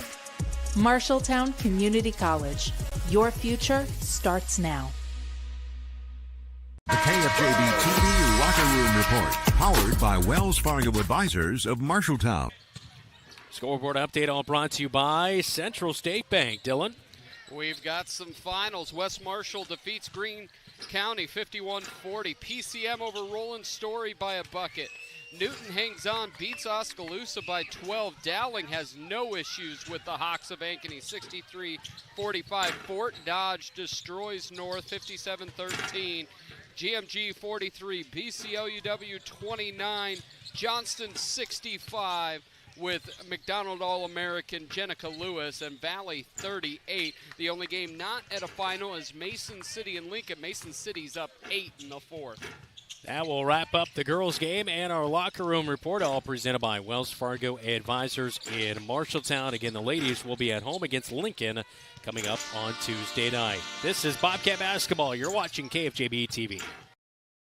Marshalltown Community College. Your future starts now. The KFJB-TV Locker Room Report, powered by Wells Fargo Advisors of Marshalltown. Scoreboard update all brought to you by Central State Bank. Dylan? We've got some finals. West Marshall defeats Greene County 51-40. PCM over Roland Story by a bucket. Newton hangs on, beats Oskaloosa by 12. Dowling has no issues with the Hawks of Ankeny, 63-45. Fort Dodge destroys North, 57-13. GMG 43, BCLUW 29, Johnston 65 with McDonald All-American Jenica Lewis, and Valley 38. The only game not at a final is Mason City and Lincoln. Mason City's up 8 in the fourth. That will wrap up the girls' game and our locker room report, all presented by Wells Fargo Advisors in Marshalltown. Again, the ladies will be at home against Lincoln coming up on Tuesday night. This is Bobcat Basketball. You're watching KFJB-TV.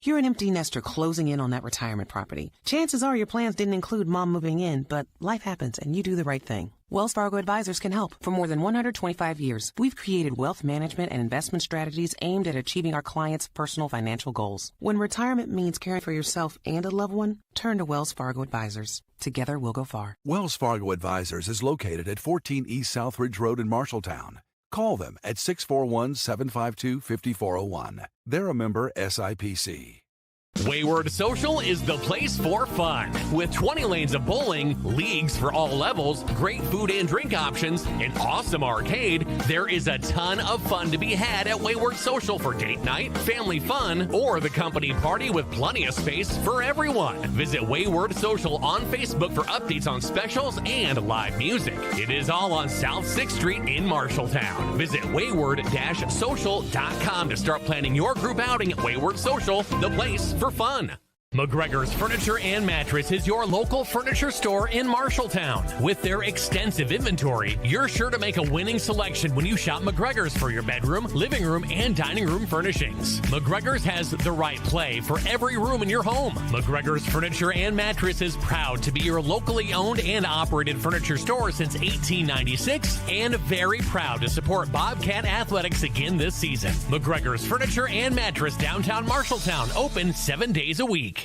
You're an empty nester closing in on that retirement property. Chances are your plans didn't include mom moving in, but life happens and you do the right thing. Wells Fargo Advisors can help. For more than 125 years, we've created wealth management and investment strategies aimed at achieving our clients' personal financial goals. When retirement means caring for yourself and a loved one, turn to Wells Fargo Advisors. Together, we'll go far. Wells Fargo Advisors is located at 14 East Southridge Road in Marshalltown. Call them at 641-752-5401. They're a member SIPC. Wayward Social is the place for fun. With 20 lanes of bowling, leagues for all levels, great food and drink options, an awesome arcade, there is a ton of fun to be had at Wayward Social for date night, family fun, or the company party with plenty of space for everyone. Visit Wayward Social on Facebook for updates on specials and live music. It is all on South 6th Street in Marshalltown. Visit wayward-social.com to start planning your group outing at Wayward Social, the place for fun. McGregor's Furniture and Mattress is your local furniture store in Marshalltown. With their extensive inventory, you're sure to make a winning selection when you shop McGregor's for your bedroom, living room, and dining room furnishings. McGregor's has the right play for every room in your home. McGregor's Furniture and Mattress is proud to be your locally owned and operated furniture store since 1896 and very proud to support Bobcat Athletics again this season. McGregor's Furniture and Mattress, downtown Marshalltown, open 7 days a week.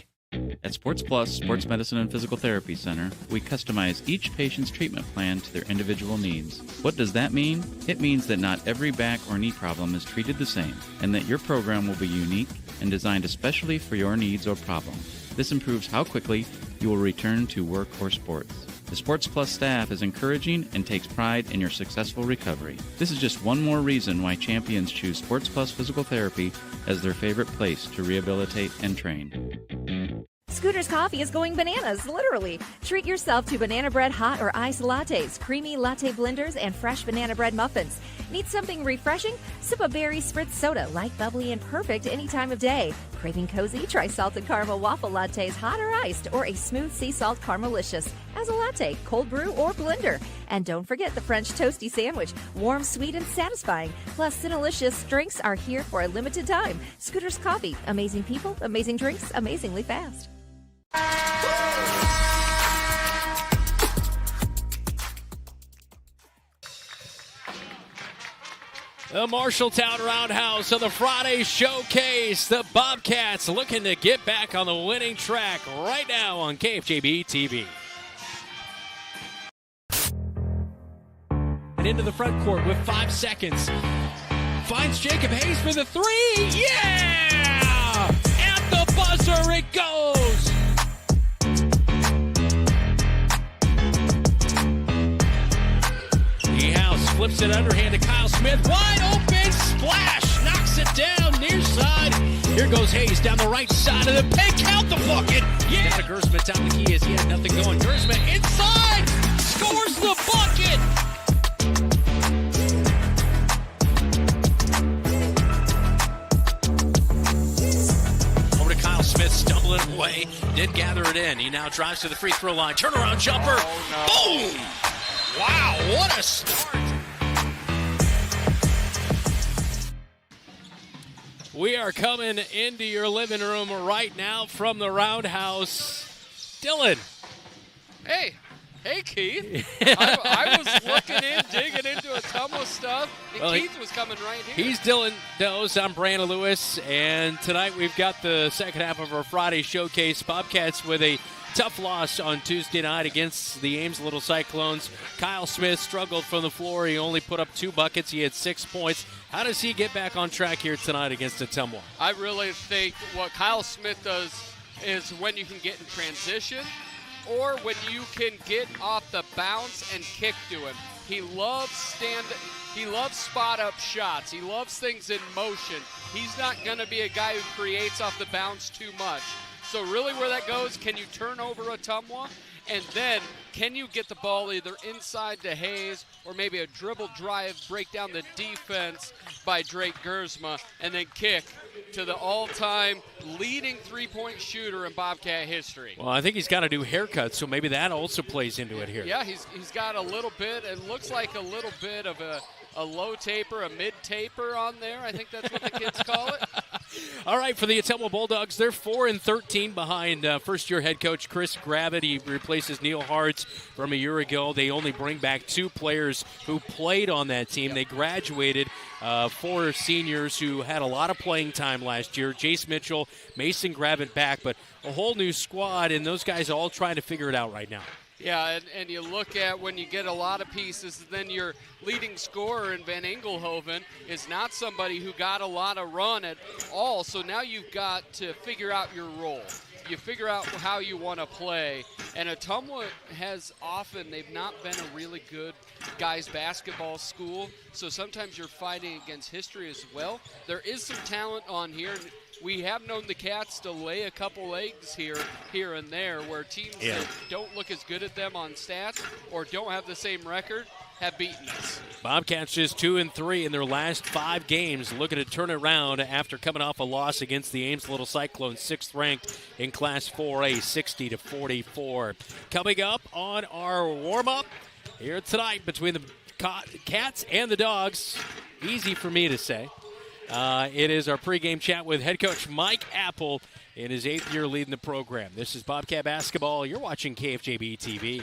At Sports Plus Sports Medicine and Physical Therapy Center, we customize each patient's treatment plan to their individual needs. What does that mean? It means that not every back or knee problem is treated the same, and that your program will be unique and designed especially for your needs or problem. This improves how quickly you will return to work or sports. The Sports Plus staff is encouraging and takes pride in your successful recovery. This is just one more reason why champions choose Sports Plus Physical Therapy as their favorite place to rehabilitate and train. Scooter's Coffee is going bananas, literally. Treat yourself to banana bread hot or iced lattes, creamy latte blenders, and fresh banana bread muffins. Need something refreshing? Sip a berry spritz soda, light, bubbly, and perfect any time of day. Craving cozy? Try salted caramel waffle lattes, hot or iced, or a smooth sea salt caramelicious as a latte, cold brew, or blender. And don't forget the French toasty sandwich, warm, sweet, and satisfying. Plus, Cinnalicious drinks are here for a limited time. Scooter's Coffee, amazing people, amazing drinks, amazingly fast. The Marshalltown Roundhouse of the Friday Showcase. The Bobcats looking to get back on the winning track right now on KFJB-TV. And into the front court with 5 seconds. Finds Jacob Hayes for the three. Yeah! buzzer. It goes. House flips it underhand to Kyle Smith. Wide open splash. Knocks it down near side. Here goes Hayes down the right side of the paint. Count the bucket. Yeah. Down to Gersma. Top the key is he had nothing going. Gersma inside. Scores the bucket. Over to Kyle Smith, stumbling away. Did gather it in. He now drives to the free throw line. Turnaround jumper. Boom. Wow, what a start. We are coming into your living room right now from the Roundhouse. Dylan. Hey, Keith. I was looking in, digging into Ottumwa stuff, and Keith was coming right here. He's Dylan Dose. I'm Brandon Lewis, and tonight we've got the second half of our Friday showcase. Bobcats with a tough loss on Tuesday night against the Ames Little Cyclones. Kyle Smith struggled from the floor. He only put up 2 buckets. He had 6 points. How does he get back on track here tonight against Ottumwa? I really think what Kyle Smith does is when you can get in transition or when you can get off the bounce and kick to him. He loves spot-up shots. He loves things in motion. He's not going to be a guy who creates off the bounce too much. So really where that goes, can you turn over Ottumwa? And then can you get the ball either inside to Hayes or maybe a dribble drive, break down the defense by Drake Gersma, and then kick to the all-time leading three-point shooter in Bobcat history. Well, I think he's got a new haircut, so maybe that also plays into it here. Yeah, he's got a little bit, it looks like a little bit of a low taper, a mid taper on there. I think that's what the kids call it. All right, for the Ottumwa Bulldogs, they're 4-13 behind first-year head coach Chris Gravitt. He replaces Neil Hartz from a year ago. They only bring back 2 players who played on that team. Yep. They graduated 4 seniors who had a lot of playing time last year. Jace Mitchell, Mason Gravitt back, but a whole new squad, and those guys are all trying to figure it out right now. Yeah, and you look at when you get a lot of pieces, then your leading scorer in Van Engelhoven is not somebody who got a lot of run at all. So now you've got to figure out your role. You figure out how you want to play. And Ottumwa they've not been a really good guys basketball school. So sometimes you're fighting against history as well. There is some talent on here. We have known the Cats to lay a couple eggs here and there where teams that don't look as good at them on stats or don't have the same record have beaten us. Bobcats just 2-3 in their last 5 games, looking to turn it around after coming off a loss against the Ames Little Cyclones, 6th ranked in Class 4A, 60-44. Coming up on our warm-up here tonight between the Cats and the Dogs, easy for me to say. It is our pregame chat with head coach Mike Apple in his 8th year leading the program. This is Bobcat Basketball. You're watching KFJB-TV.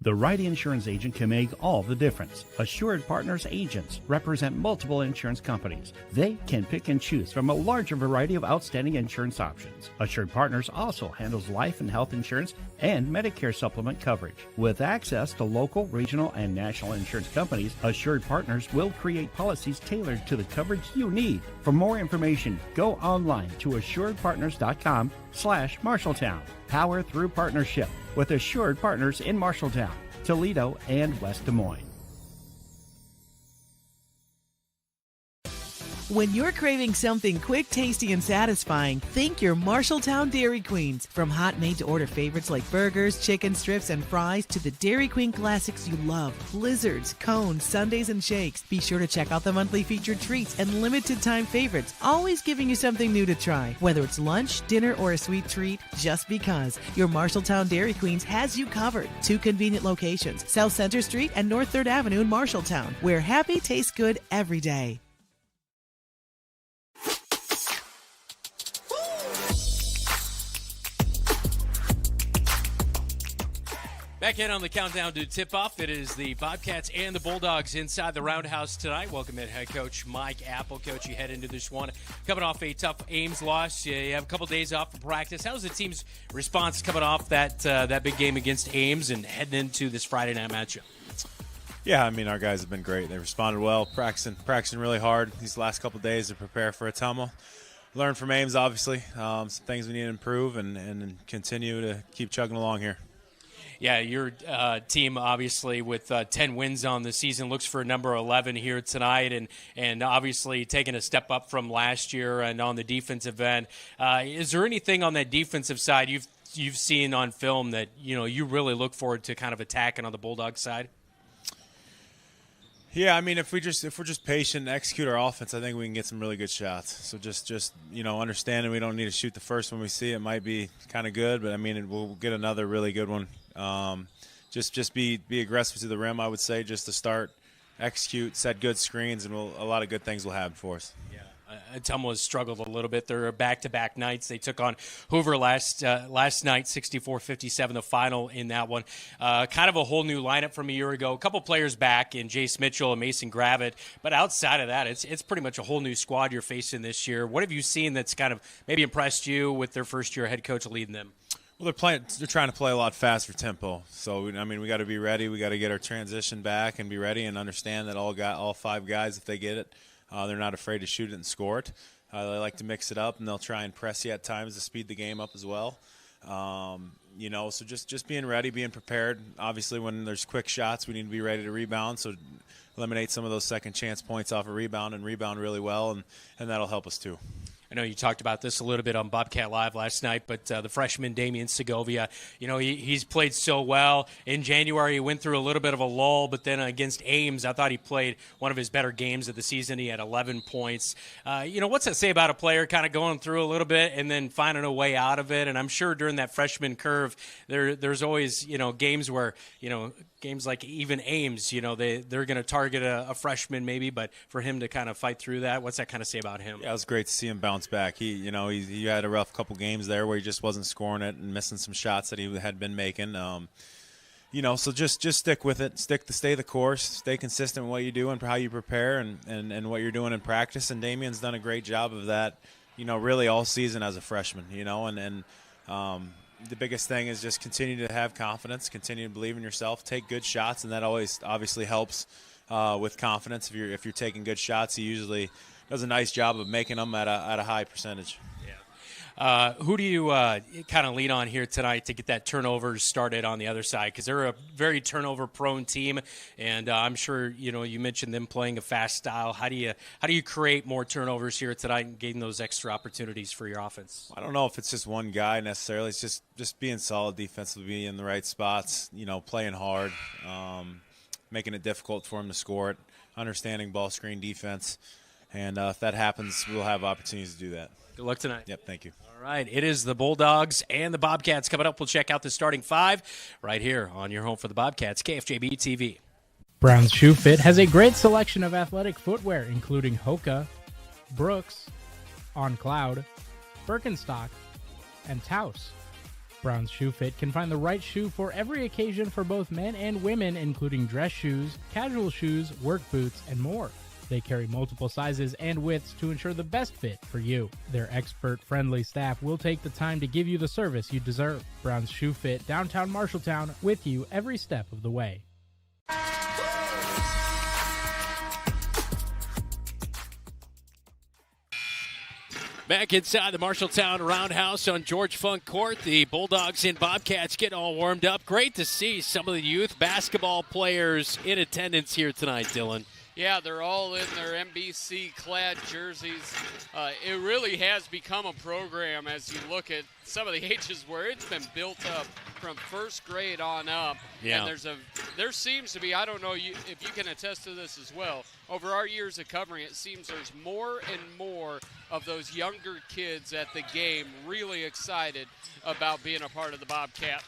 The right insurance agent can make all the difference. Assured Partners agents represent multiple insurance companies. They can pick and choose from a larger variety of outstanding insurance options. Assured Partners also handles life and health insurance and Medicare supplement coverage. With access to local, regional, and national insurance companies, Assured Partners will create policies tailored to the coverage you need. For more information, go online to assuredpartners.com/Marshalltown. Power through partnership with Assured Partners in Marshalltown, Toledo, and West Des Moines. When you're craving something quick, tasty, and satisfying, think your Marshalltown Dairy Queens. From hot made-to-order favorites like burgers, chicken strips, and fries to the Dairy Queen classics you love, blizzards, cones, sundaes, and shakes. Be sure to check out the monthly featured treats and limited-time favorites, always giving you something new to try. Whether it's lunch, dinner, or a sweet treat, just because. Your Marshalltown Dairy Queens has you covered. 2 convenient locations, South Center Street and North 3rd Avenue in Marshalltown, where happy tastes good every day. Back in on the countdown to tip-off. It is the Bobcats and the Bulldogs inside the Roundhouse tonight. Welcome in head coach Mike Apple. Coach, you head into this one coming off a tough Ames loss. You have a couple days off for practice. How's the team's response coming off that big game against Ames and heading into this Friday night matchup? Yeah, I mean, our guys have been great. They responded well, practicing really hard these last couple days to prepare for Ottumwa. learn from Ames, obviously. Some things we need to improve and continue to keep chugging along here. Yeah, your team obviously with 10 wins on the season looks for number 11 here tonight, and obviously taking a step up from last year. And on the defensive end, is there anything on that defensive side you've seen on film that you really look forward to kind of attacking on the Bulldogs side? Yeah, I mean, if we're just patient and execute our offense, I think we can get some really good shots. So just understanding we don't need to shoot the first one we see. It might be kind of good, but I mean, we'll get another really good one. Just be aggressive to the rim, I would say, just to start, execute, set good screens, and a lot of good things will happen for us. Yeah. Ottumwa has struggled a little bit. There are back-to-back nights. They took on Hoover last night, 64-57, the final in that one. Kind of a whole new lineup from a year ago. A couple players back in Jace Mitchell and Mason Gravitt. But outside of that, it's pretty much a whole new squad you're facing this year. What have you seen that's kind of maybe impressed you with their first-year head coach leading them? Well, they're trying to play a lot faster tempo. So, I mean, we got to be ready. We got to get our transition back and be ready and understand that all 5 guys, if they get it, they're not afraid to shoot it and score it. They like to mix it up, and they'll try and press you at times to speed the game up as well. So just being ready, being prepared. Obviously, when there's quick shots, we need to be ready to rebound. So eliminate some of those second chance points off a rebound and rebound really well, and that'll help us too. I know you talked about this a little bit on Bobcat Live last night, but the freshman Damian Segovia, he's played so well. In January, he went through a little bit of a lull, but then against Ames, I thought he played one of his better games of the season. He had 11 points. What's that say about a player kind of going through a little bit and then finding a way out of it? And I'm sure during that freshman curve, there's always, games where, games like even Ames, they're going to target a freshman maybe, but for him to kind of fight through that, what's that kind of say about him? Yeah, it was great to see him bounce back. He had a rough couple games there where he just wasn't scoring it and missing some shots that he had been making. So just stick with it, stay the course, stay consistent with what you do and how you prepare and what you're doing in practice. And Damian's done a great job of that, really all season as a freshman, the biggest thing is just continue to have confidence, continue to believe in yourself, take good shots, and that always obviously helps with confidence. If you're taking good shots, he usually does a nice job of making them at a high percentage. Yeah. Who do you kind of lean on here tonight to get that turnovers started on the other side? Because they're a very turnover-prone team, and I'm sure you mentioned them playing a fast style. How do you create more turnovers here tonight and gain those extra opportunities for your offense? I don't know if it's just one guy necessarily. It's just being solid defensively, being in the right spots, playing hard, making it difficult for him to score it, understanding ball screen defense. And if that happens, we'll have opportunities to do that. Good luck tonight. Yep, thank you. All right, it is the Bulldogs and the Bobcats coming up. We'll check out the starting 5 right here on your home for the Bobcats, KFJB-TV. Brown's Shoe Fit has a great selection of athletic footwear, including Hoka, Brooks, On Cloud, Birkenstock, and Taos. Brown's Shoe Fit can find the right shoe for every occasion for both men and women, including dress shoes, casual shoes, work boots, and more. They carry multiple sizes and widths to ensure the best fit for you. Their expert-friendly staff will take the time to give you the service you deserve. Brown's Shoe Fit, downtown Marshalltown, with you every step of the way. Back inside the Marshalltown Roundhouse on George Funk Court, the Bulldogs and Bobcats getting all warmed up. Great to see some of the youth basketball players in attendance here tonight, Dylan. Yeah, they're all in their NBC-clad jerseys. It really has become a program as you look at some of the ages where it's been built up from first grade on up. Yeah. And there seems to be, I don't know if you can attest to this as well, over our years of covering it seems there's more and more of those younger kids at the game really excited about being a part of the Bobcat.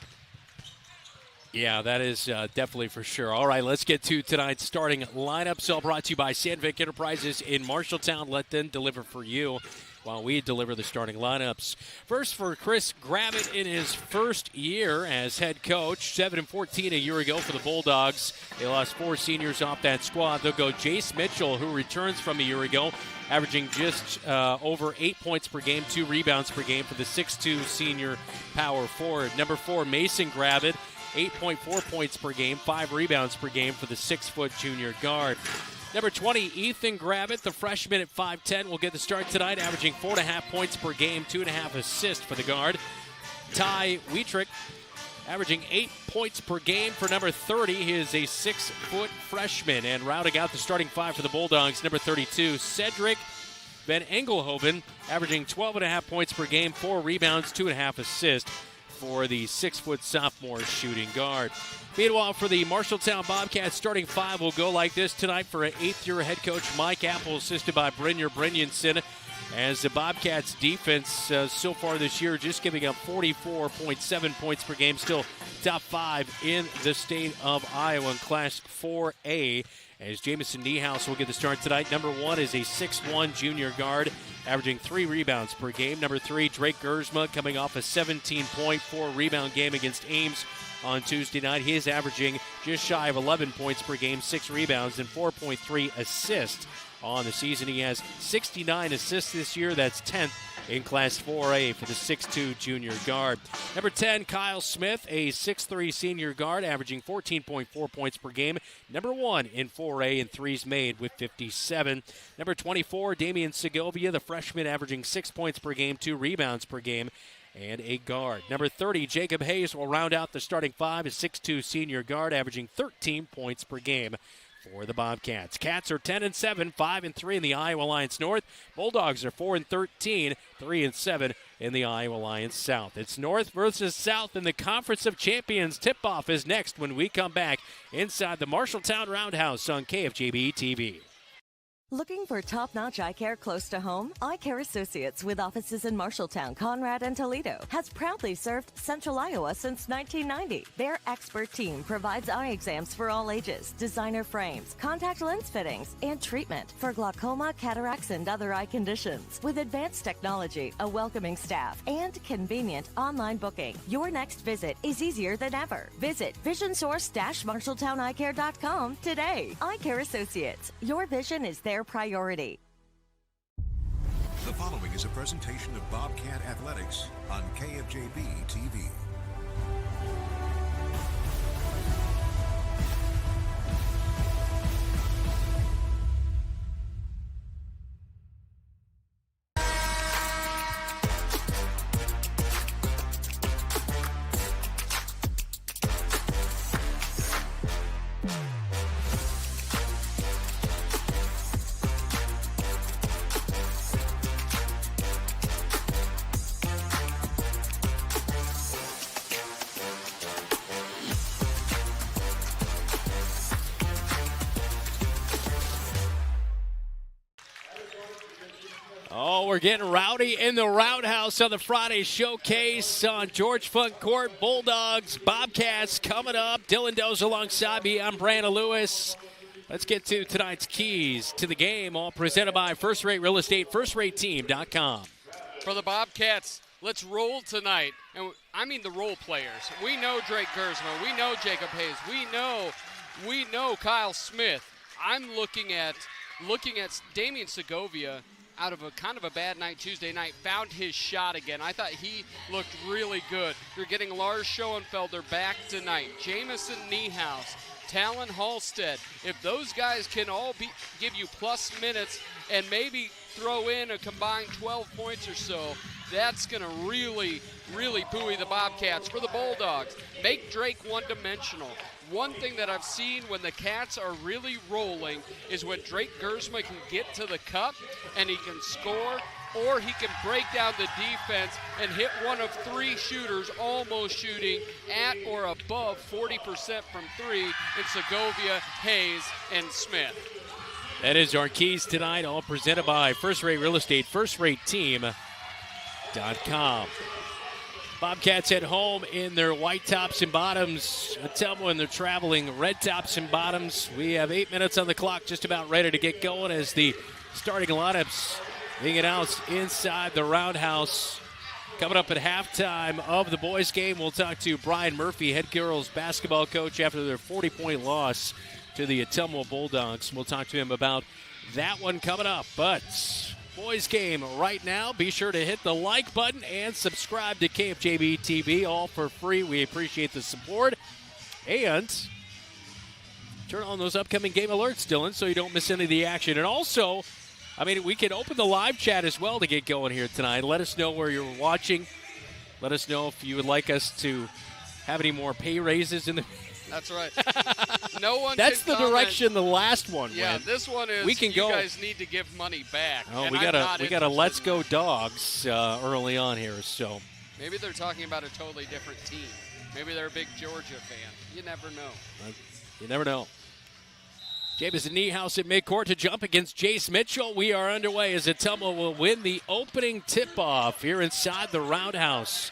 Yeah, that is definitely for sure. All right, let's get to tonight's starting lineups. All brought to you by Sandvik Enterprises in Marshalltown. Let them deliver for you while we deliver the starting lineups. First for Chris Gravitt in his first year as head coach, 7-14 a year ago for the Bulldogs. They lost 4 seniors off that squad. They'll go Jace Mitchell, who returns from a year ago, averaging just over 8 points per game, 2 rebounds per game for the 6'2 senior power forward. Number 4, Mason Gravitt, 8.4 points per game, 5 rebounds per game for the 6-foot junior guard. Number 20, Ethan Gravitt, the freshman at 5'10", will get the start tonight, averaging 4.5 points per game, 2.5 assists for the guard. Ty Wietrich, averaging 8 points per game for number 30. He is a 6-foot freshman. And rounding out the starting five for the Bulldogs, number 32, Cedric Van Engelhoven, averaging 12.5 points per game, 4 rebounds, 2.5 assists for the 6-foot sophomore shooting guard. Meanwhile, for the Marshalltown Bobcats, starting five will go like this tonight for an 8th-year head coach Mike Apple, assisted by Brynjar Brynjolfsson. As the Bobcats defense so far this year, just giving up 44.7 points per game, still top 5 in the state of Iowa in Class 4A. As Jamison Niehaus will get the start tonight. Number 1 is a 6'1 junior guard, averaging 3 rebounds per game. Number 3, Drake Gersma, coming off a 17.4 rebound game against Ames on Tuesday night. He is averaging just shy of 11 points per game, 6 rebounds, and 4.3 assists on the season. He has 69 assists this year. That's 10th in Class 4A for the 6'2 junior guard. Number 10, Kyle Smith, a 6'3 senior guard, averaging 14.4 points per game. Number 1 in 4A in threes made with 57. Number 24, Damian Segovia, the freshman, averaging 6 points per game, 2 rebounds per game, and a guard. Number 30, Jacob Hayes will round out the starting five, a 6'2 senior guard, averaging 13 points per game for the Bobcats. Cats are 10-7, 5-3 in the Iowa Alliance North. Bulldogs are 4-13, 3-7 in the Iowa Alliance South. It's North versus South in the Conference of Champions. Tip-off is next when we come back inside the Marshalltown Roundhouse on KFJB-TV. Looking for top-notch eye care close to home? Eye Care Associates, with offices in Marshalltown, Conrad, and Toledo, has proudly served Central Iowa since 1990. Their expert team provides eye exams for all ages, designer frames, contact lens fittings, and treatment for glaucoma, cataracts, and other eye conditions. With advanced technology, a welcoming staff, and convenient online booking, your next visit is easier than ever. Visit visionsource-marshalltowneyecare.com today. Eye Care Associates, your vision is their priority. The following is a presentation of Bobcat Athletics on KFJB-TV. We're getting rowdy in the Roundhouse on the Friday showcase on George Funk Court. Bulldogs, Bobcats coming up. Dylan Doze alongside me. I'm Brandon Lewis. Let's get to tonight's keys to the game, all presented by First Rate Real Estate, FirstRateTeam.com. For the Bobcats, let's roll tonight. And I mean the role players. We know Drake Gersma. We know Jacob Hayes. We know Kyle Smith. I'm looking at Damian Segovia. Out of a kind of a bad night Tuesday night, found his shot again. I thought he looked really good. You're getting Lars Schoenfelder back tonight. Jamison Niehaus, Talon Halstead. If those guys can all give you plus minutes and maybe throw in a combined 12 points or so, that's going to really, really buoy the Bobcats. For the Bulldogs, make Drake one-dimensional. One thing that I've seen when the Cats are really rolling is when Drake Gersma can get to the cup and he can score, or he can break down the defense and hit one of 3 shooters almost shooting at or above 40% from 3 in Segovia, Hayes, and Smith. That is our keys tonight, all presented by First Rate Real Estate, FirstRateTeam.com. Bobcats at home in their white tops and bottoms. Ottumwa in their traveling red tops and bottoms. We have 8 minutes on the clock, just about ready to get going as the starting lineups being announced inside the Roundhouse. Coming up at halftime of the boys' game, we'll talk to Brian Murphy, head girls basketball coach, after their 40-point loss to the Ottumwa Bulldogs. We'll talk to him about that one coming up. But boys game right now. Be sure to hit the like button and subscribe to KFJB TV, all for free. We appreciate the support. And turn on those upcoming game alerts, Dylan, so you don't miss any of the action. And also, I mean, we can open the live chat as well to get going here tonight. Let us know where you're watching. Let us know if you would like us to have any more pay raises in the. That's right. No one. That's the comment. Direction the last one Yeah, went. this one is. We can you go. guys need to give money back. Oh, we got a Let's Go Dogs early on here, so. Maybe they're talking about a totally different team. Maybe they're a big Georgia fan. You never know. You never know. Jamison Niehaus at midcourt to jump against Jace Mitchell. We are underway as Ottumwa will win the opening tip-off here inside the Roundhouse.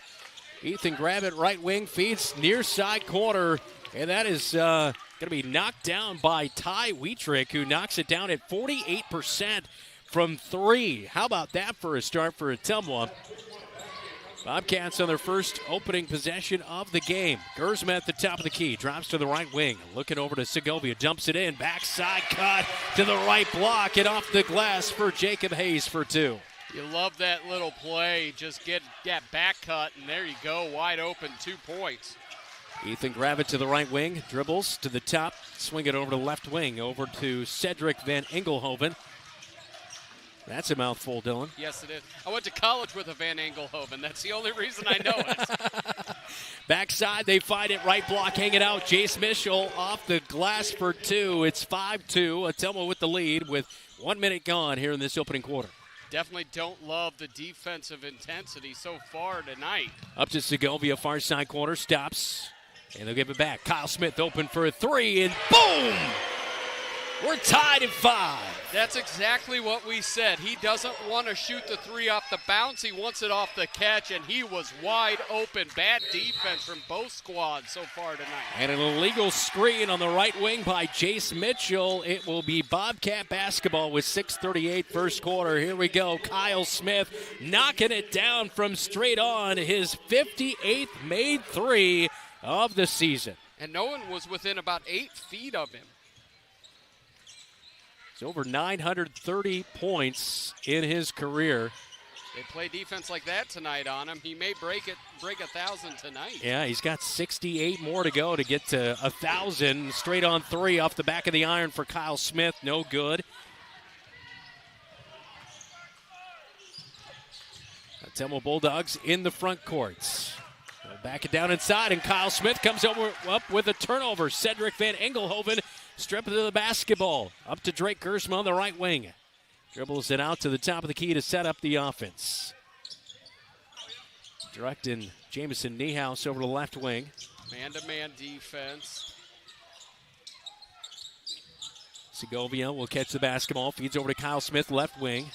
Ethan Gravitt, right wing, feeds near side corner, and that is going to be knocked down by Ty Wietrich, who knocks it down at 48% from three. How about that for a start for Ottumwa? Bobcats on their first opening possession of the game. Gersma at the top of the key, drops to the right wing. Looking over to Segovia, dumps it in. Backside cut to the right block and off the glass for Jacob Hayes for two. You love that little play. Just get that back cut, and there you go. Wide open, 2 points. Ethan Gravitt to the right wing, dribbles to the top, swing it over to the left wing, over to Cedric Van Engelhoven. That's a mouthful, Dylan. Yes, it is. I went to college with a Van Engelhoven. That's the only reason I know it. Backside, they find it. Right block hanging out. Jace Mitchell off the glass for two. It's 5-2. Ottumwa with the lead with 1 minute gone here in this opening quarter. Definitely don't love the defensive intensity so far tonight. Up to Segovia, far side corner, stops, and they'll give it back. Kyle Smith open for a three, and boom! We're tied at 5. That's exactly what we said. He doesn't want to shoot the three off the bounce. He wants it off the catch, and he was wide open. Bad defense from both squads so far tonight. And an illegal screen on the right wing by Jace Mitchell. It will be Bobcat basketball with 6:38 first quarter. Here we go. Kyle Smith knocking it down from straight on. His 58th made three of the season. And no one was within about 8 feet of him. It's over 930 points in his career. They play defense like that tonight on him. He may break 1,000 tonight. Yeah, he's got 68 more to go to get to 1,000. Straight on three off the back of the iron for Kyle Smith. No good. Ottumwa Bulldogs in the front courts. They'll back it down inside, and Kyle Smith comes up with a turnover. Cedric Van Engelhoven stripping to the basketball. Up to Drake Gersma on the right wing. Dribbles it out to the top of the key to set up the offense. Directing Jamison Niehaus over to the left wing. Man-to-man defense. Segovia will catch the basketball. Feeds over to Kyle Smith, left wing.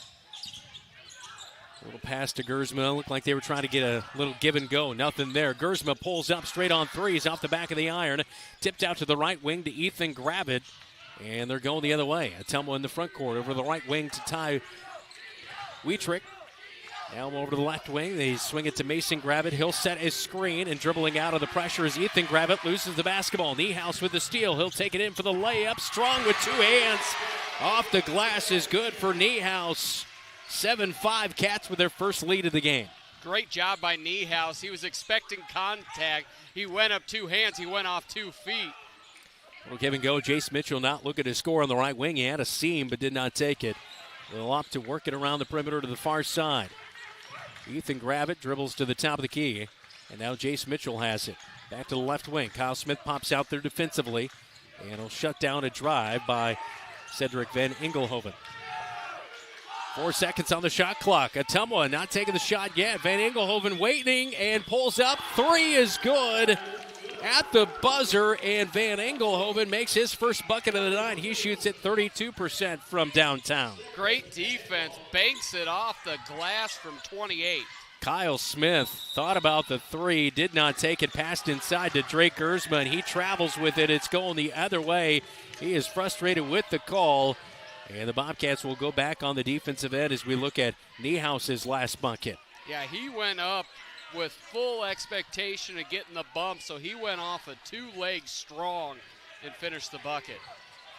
A little pass to Gersma. Looked like they were trying to get a little give and go. Nothing there. Gersma pulls up straight on threes off the back of the iron. Tipped out to the right wing to Ethan Gravitt. And they're going the other way. Ottumwa in the front court over the right wing to Ty Wietrich. Now over to the left wing. They swing it to Mason Gravitt. He'll set his screen, and dribbling out of the pressure is Ethan Gravitt. Loses the basketball. Niehaus with the steal. He'll take it in for the layup. Strong with two hands. Off the glass is good for Niehaus. 7-5 Cats with their first lead of the game. Great job by Niehaus. He was expecting contact. He went up 2 hands. He went off 2 feet. Well, give and go. Jace Mitchell not looking to score on the right wing. He had a seam but did not take it. They'll opt to work it around the perimeter to the far side. Ethan Gravitt dribbles to the top of the key. And now Jace Mitchell has it. Back to the left wing. Kyle Smith pops out there defensively. And he'll shut down a drive by Cedric Van Engelhoven. 4 seconds on the shot clock. Ottumwa not taking the shot yet. Van Engelhoven waiting and pulls up. 3 is good at the buzzer, and Van Engelhoven makes his first bucket of the night. He shoots at 32% from downtown. Great defense. Banks it off the glass from 28. Kyle Smith thought about the 3, did not take it, passed inside to Drake Gersma. He travels with it. It's going the other way. He is frustrated with the call. And the Bobcats will go back on the defensive end as we look at Niehaus's last bucket. Yeah, he went up with full expectation of getting the bump, so he went off a 2-leg strong and finished the bucket.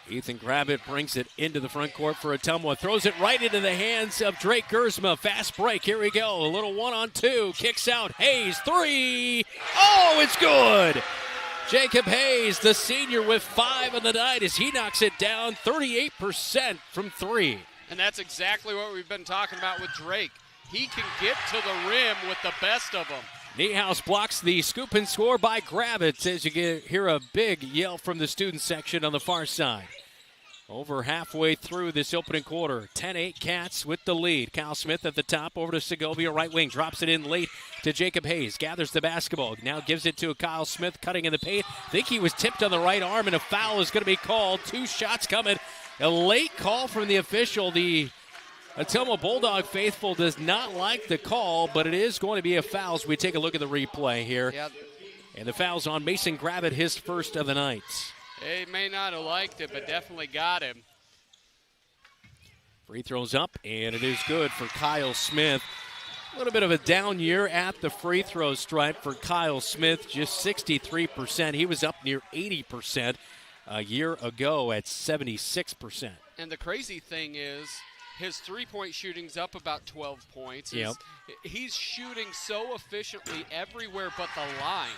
Ethan Gravitt brings it into the front court for Ottumwa. Throws it right into the hands of Drake Gersma. Fast break. Here we go. A little 1-on-2. Kicks out. Hayes. 3. Oh, it's good. Jacob Hayes, the senior, with 5 on the night as he knocks it down 38% from 3. And that's exactly what we've been talking about with Drake. He can get to the rim with the best of them. Niehaus blocks the scoop and score by Gravitz as you hear a big yell from the student section on the far side. Over halfway through this opening quarter, 10-8 Cats with the lead. Kyle Smith at the top, over to Segovia, right wing, drops it in late to Jacob Hayes. Gathers the basketball, now gives it to Kyle Smith, cutting in the paint. Think he was tipped on the right arm, and a foul is going to be called. 2 shots coming. A late call from the official. The Ottumwa Bulldog faithful does not like the call, but it is going to be a foul as we take a look at the replay here. Yep. And the foul's on Mason Gravett, his first of the night. He may not have liked it, but definitely got him. Free throws up, and it is good for Kyle Smith. A little bit of a down year at the free throw stripe for Kyle Smith, just 63%. He was up near 80% a year ago at 76%. And the crazy thing is, his three-point shooting's up about 12 points. Yep. He's shooting so efficiently everywhere but the line.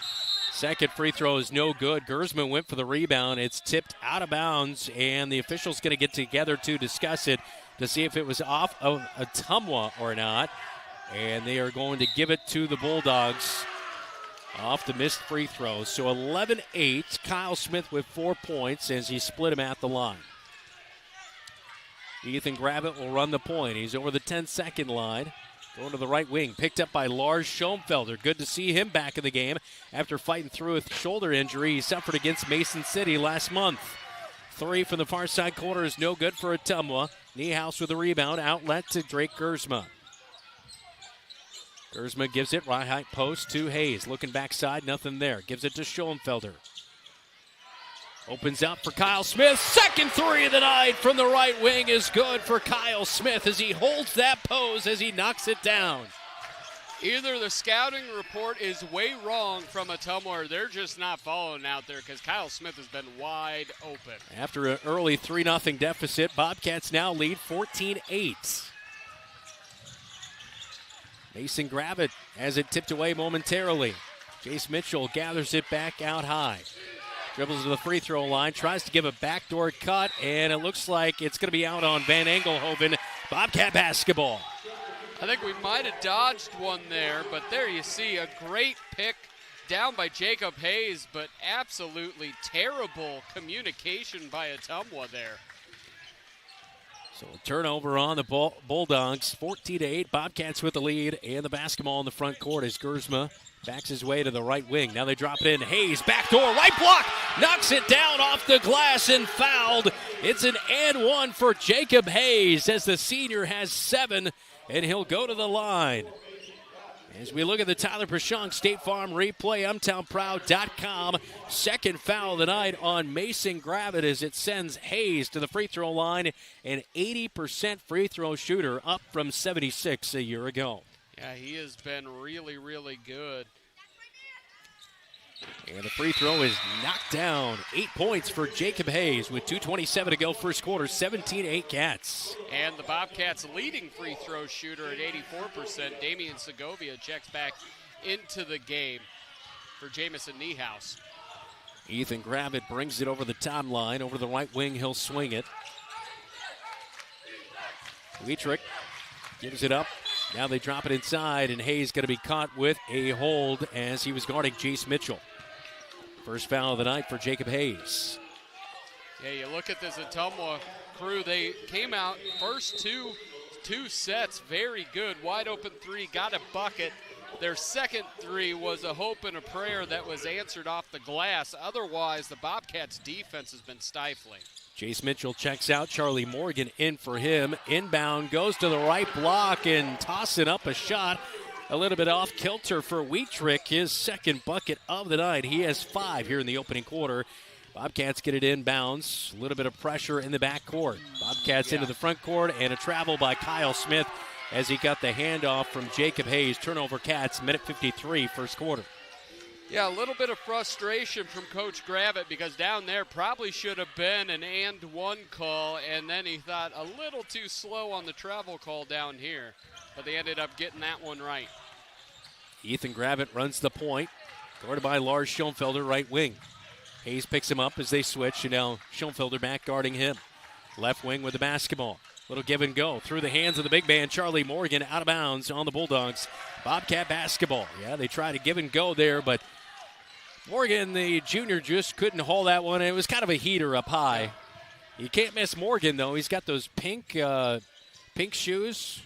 Second free throw is no good. Gersman went for the rebound. It's tipped out of bounds, and the officials going to get together to discuss it to see if it was off of Ottumwa or not. And they are going to give it to the Bulldogs off the missed free throws. So 11-8, Kyle Smith with 4 points as he split him at the line. Ethan Gravett will run the point. He's over the 10-second line. Going to the right wing, picked up by Lars Schoenfelder. Good to see him back in the game after fighting through a shoulder injury he suffered against Mason City last month. 3 from the far side corner is no good for Ottumwa. Niehaus with a rebound, outlet to Drake Gersma. Gersma gives it right high post to Hayes. Looking backside, nothing there. Gives it to Schoenfelder. Opens up for Kyle Smith. Second 3 of the night from the right wing is good for Kyle Smith as he holds that pose as he knocks it down. Either the scouting report is way wrong from Ottumwa or they're just not following out there because Kyle Smith has been wide open. After an early 3-0 deficit, Bobcats now lead 14-8. Mason Gravett has it tipped away momentarily. Jace Mitchell gathers it back out high. Dribbles to the free throw line, tries to give a backdoor cut, and it looks like it's going to be out on Van Engelhoven. Bobcat basketball. I think we might have dodged one there, but there you see a great pick down by Jacob Hayes, but absolutely terrible communication by Ottumwa there. So a turnover on the Bulldogs, 14-8. Bobcats with the lead, and the basketball in the front court as Gersma backs his way to the right wing. Now they drop it in. Hayes, backdoor, right block, knocks it down off the glass and fouled. It's an and 1 for Jacob Hayes as the senior has 7, and he'll go to the line. As we look at the Tyler Prashong State Farm replay, UmtownProud.com. Second foul of the night on Mason Gravett as it sends Hayes to the free throw line, an 80% free throw shooter, up from 76 a year ago. Yeah, he has been really, really good. And the free throw is knocked down. 8 points for Jacob Hayes with 2:27 to go first quarter, 17-8 Cats. And the Bobcats' leading free throw shooter at 84%, Damian Segovia, checks back into the game for Jamison Niehaus. Ethan Gravett brings it over the timeline. Over the right wing, he'll swing it. Wietrich gives it up. Now they drop it inside, and Hayes going to be caught with a hold as he was guarding Jace Mitchell. First foul of the night for Jacob Hayes. Yeah, you look at this Ottumwa crew. They came out first two sets very good. Wide open 3, got a bucket. Their second 3 was a hope and a prayer that was answered off the glass. Otherwise, the Bobcats' defense has been stifling. Jace Mitchell checks out. Charlie Morgan in for him. Inbound, goes to the right block and tossing up a shot. A little bit off kilter for Wietrich, his second bucket of the night. He has 5 here in the opening quarter. Bobcats get it inbounds. A little bit of pressure in the backcourt. Bobcats into the front court, and a travel by Kyle Smith as he got the handoff from Jacob Hayes. Turnover Cats, minute 53, first quarter. Yeah, a little bit of frustration from Coach Gravett because down there probably should have been an and 1 call, and then he thought a little too slow on the travel call down here. But they ended up getting that one right. Ethan Gravett runs the point. Guarded by Lars Schoenfelder, right wing. Hayes picks him up as they switch, and now Schoenfelder back guarding him. Left wing with the basketball. Little give and go through the hands of the big man, Charlie Morgan, out of bounds on the Bulldogs. Bobcat basketball. Yeah, they try to give and go there, but Morgan, the junior, just couldn't haul that one. It was kind of a heater up high. You can't miss Morgan, though. He's got those pink shoes.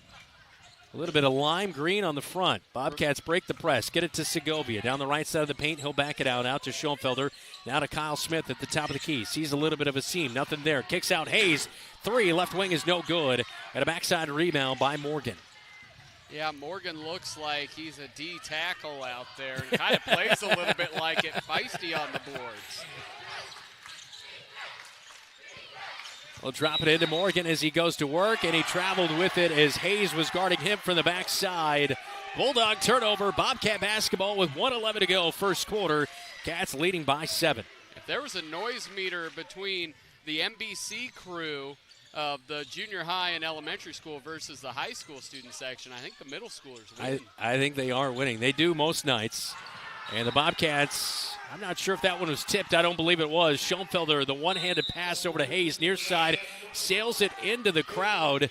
A little bit of lime green on the front. Bobcats break the press. Get it to Segovia. Down the right side of the paint. He'll back it out to Schoenfelder. Now to Kyle Smith at the top of the key. Sees a little bit of a seam. Nothing there. Kicks out Hayes. 3. Left wing is no good. And a backside rebound by Morgan. Yeah, Morgan looks like he's a D tackle out there. And kind of plays a little bit like it. Feisty on the boards. We'll drop it into Morgan as he goes to work, and he traveled with it as Hayes was guarding him from the backside. Bulldog turnover, Bobcat basketball with 1:11 to go first quarter. Cats leading by 7. If there was a noise meter between the NBC crew of the junior high and elementary school versus the high school student section, I think the middle schoolers win. I think they are winning. They do most nights. And the Bobcats, I'm not sure if that one was tipped. I don't believe it was. Schoenfelder, the one-handed pass over to Hayes, near side, sails it into the crowd.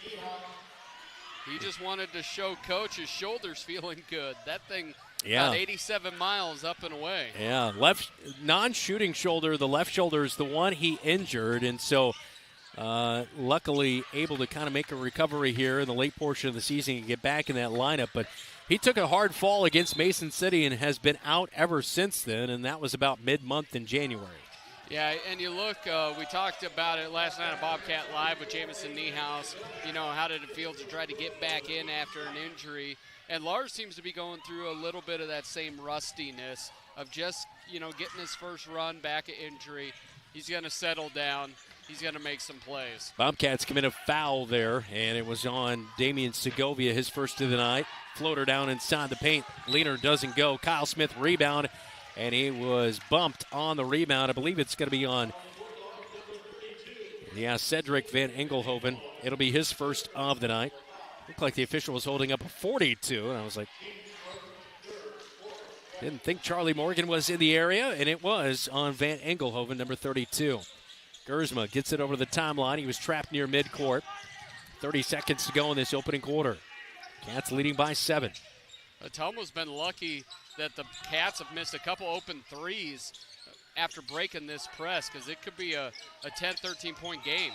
He just wanted to show Coach his shoulders feeling good. That thing, yeah, about 87 miles up and away. Yeah, left non-shooting shoulder. The left shoulder is the one he injured, and so luckily able to kind of make a recovery here in the late portion of the season and get back in that lineup. But he took a hard fall against Mason City and has been out ever since then, and that was about mid-month in January. Yeah, and you look, we talked about it last night on Bobcat Live with Jamison Niehaus. You know, how did it feel to try to get back in after an injury? And Lars seems to be going through a little bit of that same rustiness of just, you know, getting his first run back at injury. He's going to settle down. He's going to make some plays. Bobcats commit a foul there, and it was on Damian Segovia, his first of the night. Floater down inside the paint. Leaner doesn't go. Kyle Smith rebound, and he was bumped on the rebound. I believe it's going to be on Cedric Van Engelhoven. It'll be his first of the night. Looked like the official was holding up a 42, and I was like, didn't think Charlie Morgan was in the area, and it was on Van Engelhoven, number 32. Gersma gets it over to the timeline. He was trapped near midcourt. 30 seconds to go in this opening quarter. Cats leading by 7. Ottumwa's been lucky that the Cats have missed a couple open threes after breaking this press, because it could be a 10, 13-point game.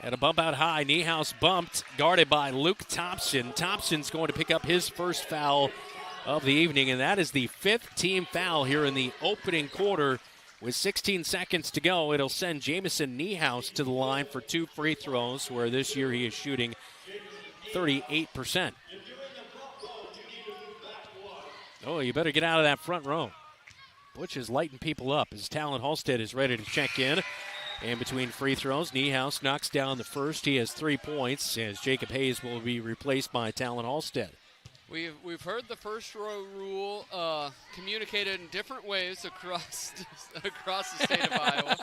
At a bump out high, Niehaus bumped, guarded by Luke Thompson. Thompson's going to pick up his first foul of the evening, and that is the 5th team foul here in the opening quarter. With 16 seconds to go, it'll send Jamison Niehaus to the line for 2 free throws, where this year he is shooting 38%. Oh, you better get out of that front row. Butch is lighting people up as Talon Halstead is ready to check in. And between free throws, Niehaus knocks down the first. He has 3 points, as Jacob Hayes will be replaced by Talon Halstead. We've heard the first row rule communicated in different ways across the state of Iowa.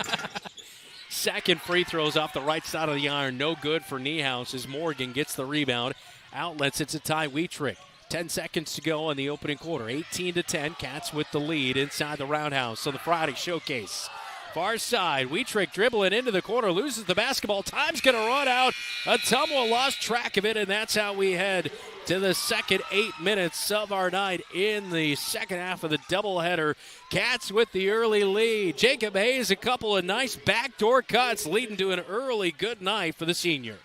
Second free throws off the right side of the iron. No good for Niehaus as Morgan gets the rebound. Outlets it to Ty Wietrich. 10 seconds to go in the opening quarter. 18-10. Cats with the lead inside the roundhouse. So the Friday showcase. Far side, Wietrich dribbling into the corner, loses the basketball. Time's going to run out. Ottumwa lost track of it, and that's how we head to the second 8 minutes of our night in the second half of the doubleheader. Cats with the early lead. Jacob Hayes, a couple of nice backdoor cuts, leading to an early good night for the senior.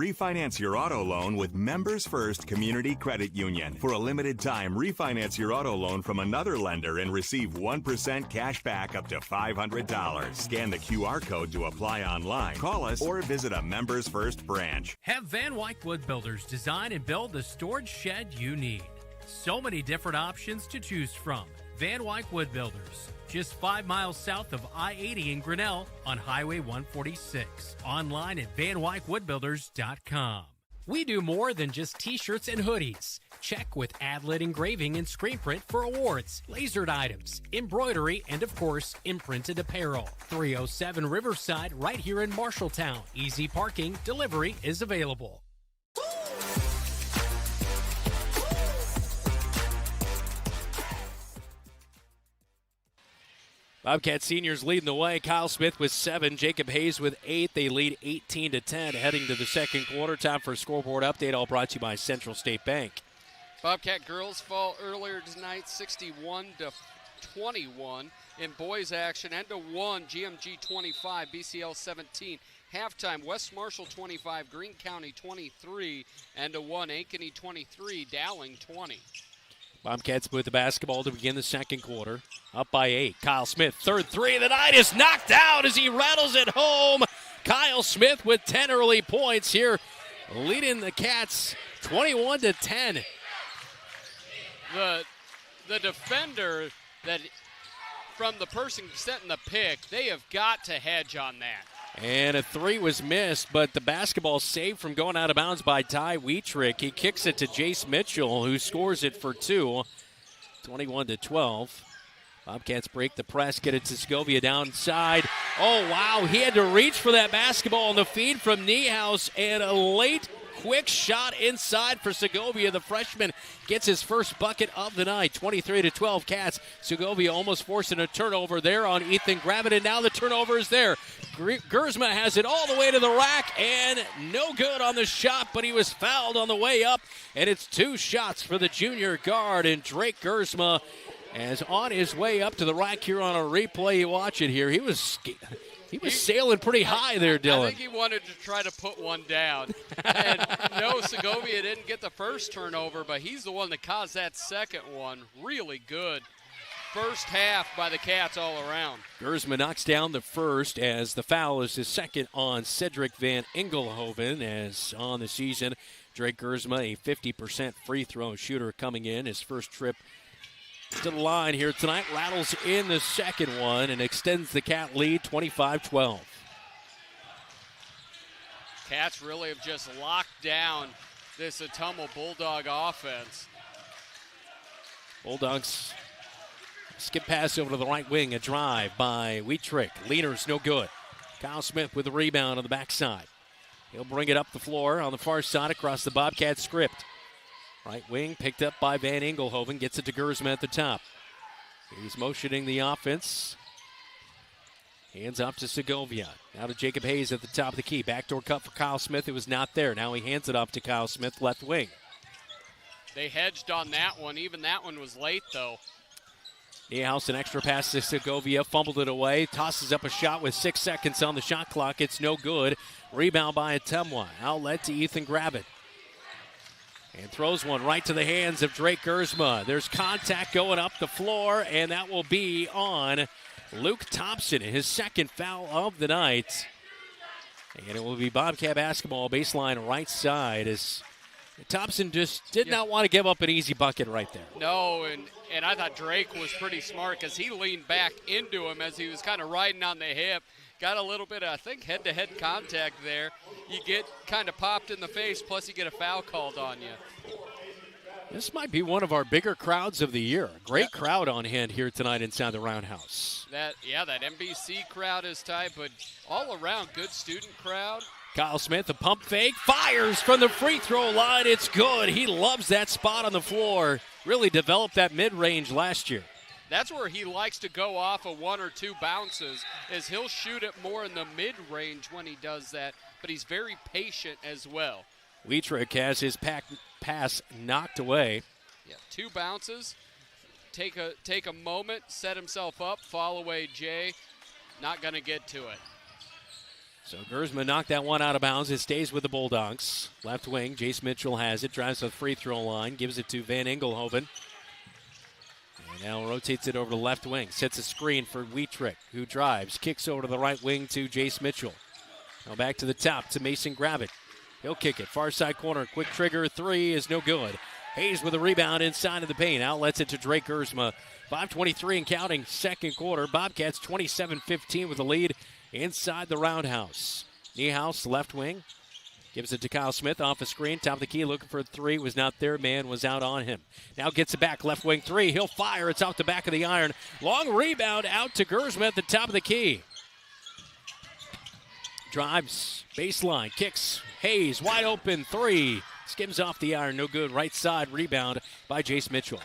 Refinance your auto loan with Members First Community Credit Union. For a limited time, refinance your auto loan from another lender and receive 1% cash back up to $500. Scan the QR code to apply online. Call us or visit a Members First branch. Have Van Wyck Wood Builders design and build the storage shed you need. So many different options to choose from. Van Wyck Wood Builders, just 5 miles south of I-80 in Grinnell on Highway 146. Online at VanWyckWoodBuilders.com. We do more than just t-shirts and hoodies. Check with Adlet Engraving and Screen Print for awards, lasered items, embroidery, and of course, imprinted apparel. 307 Riverside right here in Marshalltown. Easy parking, delivery is available. Bobcat seniors leading the way. Kyle Smith with 7, Jacob Hayes with 8. They lead 18-10 heading to the second quarter. Time for a scoreboard update, all brought to you by Central State Bank. Bobcat girls fall earlier tonight, 61-21 in boys action. End of 1, GMG 25, BCL 17. Halftime, West Marshall 25, Greene County 23. End of 1, Ankeny 23, Dowling 20. Bobcats with the basketball to begin the second quarter. Up by 8. Kyle Smith, third three of the night is knocked out as he rattles it home. Kyle Smith with 10 early points here, leading the Cats 21-10. The defender that from the person setting the pick, they have got to hedge on that. And a three was missed, but the basketball saved from going out of bounds by Ty Wietrich. He kicks it to Jace Mitchell, who scores it for 2, 21-12. Bobcats break the press, get it to Segovia downside. Oh, wow, he had to reach for that basketball on the feed from Niehaus, and a late quick shot inside for Segovia. The freshman gets his first bucket of the night. 23-12 Cats. Segovia almost forcing a turnover there on Ethan Gravitt, and now the turnover is there. Gersma has it all the way to the rack, and no good on the shot, but he was fouled on the way up, and it's 2 shots for the junior guard, and Drake Gersma is on his way up to the rack here on a replay. You watch it here. He was sailing pretty high there, Dylan. I think he wanted to try to put one down. And no, Segovia didn't get the first turnover, but he's the one that caused that second one. Really good first half by the Cats all around. Gersma knocks down the first as the foul is his second on Cedric Van Engelhoven, as on the season, Drake Gersma, a 50% free throw shooter coming in. His first trip to the line here tonight, rattles in the second one and extends the Cat lead 25-12. Cats really have just locked down this Ottumwa Bulldog offense. Bulldogs skip pass over to the right wing, a drive by Wietrich. Leaders no good. Kyle Smith with the rebound on the backside. He'll bring it up the floor on the far side across the Bobcat script. Right wing picked up by Van Engelhoven, gets it to Gersma at the top. He's motioning the offense. Hands off to Segovia. Now to Jacob Hayes at the top of the key. Backdoor cut for Kyle Smith. It was not there. Now he hands it off to Kyle Smith, left wing. They hedged on that one. Even that one was late, though. Niehaus, an extra pass to Segovia. Fumbled it away. Tosses up a shot with 6 seconds on the shot clock. It's no good. Rebound by Ottumwa. Outlet to Ethan Gravitt. And throws one right to the hands of Drake Gersma. There's contact going up the floor, and that will be on Luke Thompson, his second foul of the night. And it will be Bobcat basketball baseline right side as Thompson just did not want to give up an easy bucket right there. No, and I thought Drake was pretty smart because he leaned back into him as he was kind of riding on the hip. Got a little bit of, I think, head-to-head contact there. You get kind of popped in the face, plus you get a foul called on you. This might be one of our bigger crowds of the year. Great crowd on hand here tonight inside the Roundhouse. That NBC crowd is tight, but all around, good student crowd. Kyle Smith, a pump fake, fires from the free throw line. It's good. He loves that spot on the floor. Really developed that mid-range last year. That's where he likes to go off of 1 or 2 bounces, is he'll shoot it more in the mid-range when he does that, but he's very patient as well. Wietrich has his pass knocked away. Yeah, 2 bounces. Take a moment, set himself up, fall away Jay. Not going to get to it. So Gersma knocked that one out of bounds. It stays with the Bulldogs. Left wing, Jace Mitchell has it, drives to the free throw line, gives it to Van Engelhoven. And now rotates it over to the left wing, sets a screen for Wietrich, who drives, kicks over to the right wing to Jace Mitchell. Now back to the top to Mason Gravitt. He'll kick it, far side corner, quick trigger, 3 is no good. Hayes with a rebound inside of the paint, outlets it to Drake Gersma. 5:23 and counting, second quarter. Bobcats 27-15 with the lead inside the Roundhouse. Niehaus, left wing, gives it to Kyle Smith off a screen, top of the key, looking for a 3, was not there, man was out on him. Now gets it back, left wing 3, he'll fire, it's out the back of the iron. Long rebound out to Gersma at the top of the key. Drives, baseline, kicks, Hayes, wide open, 3, skims off the iron, no good, right side rebound by Jace Mitchell.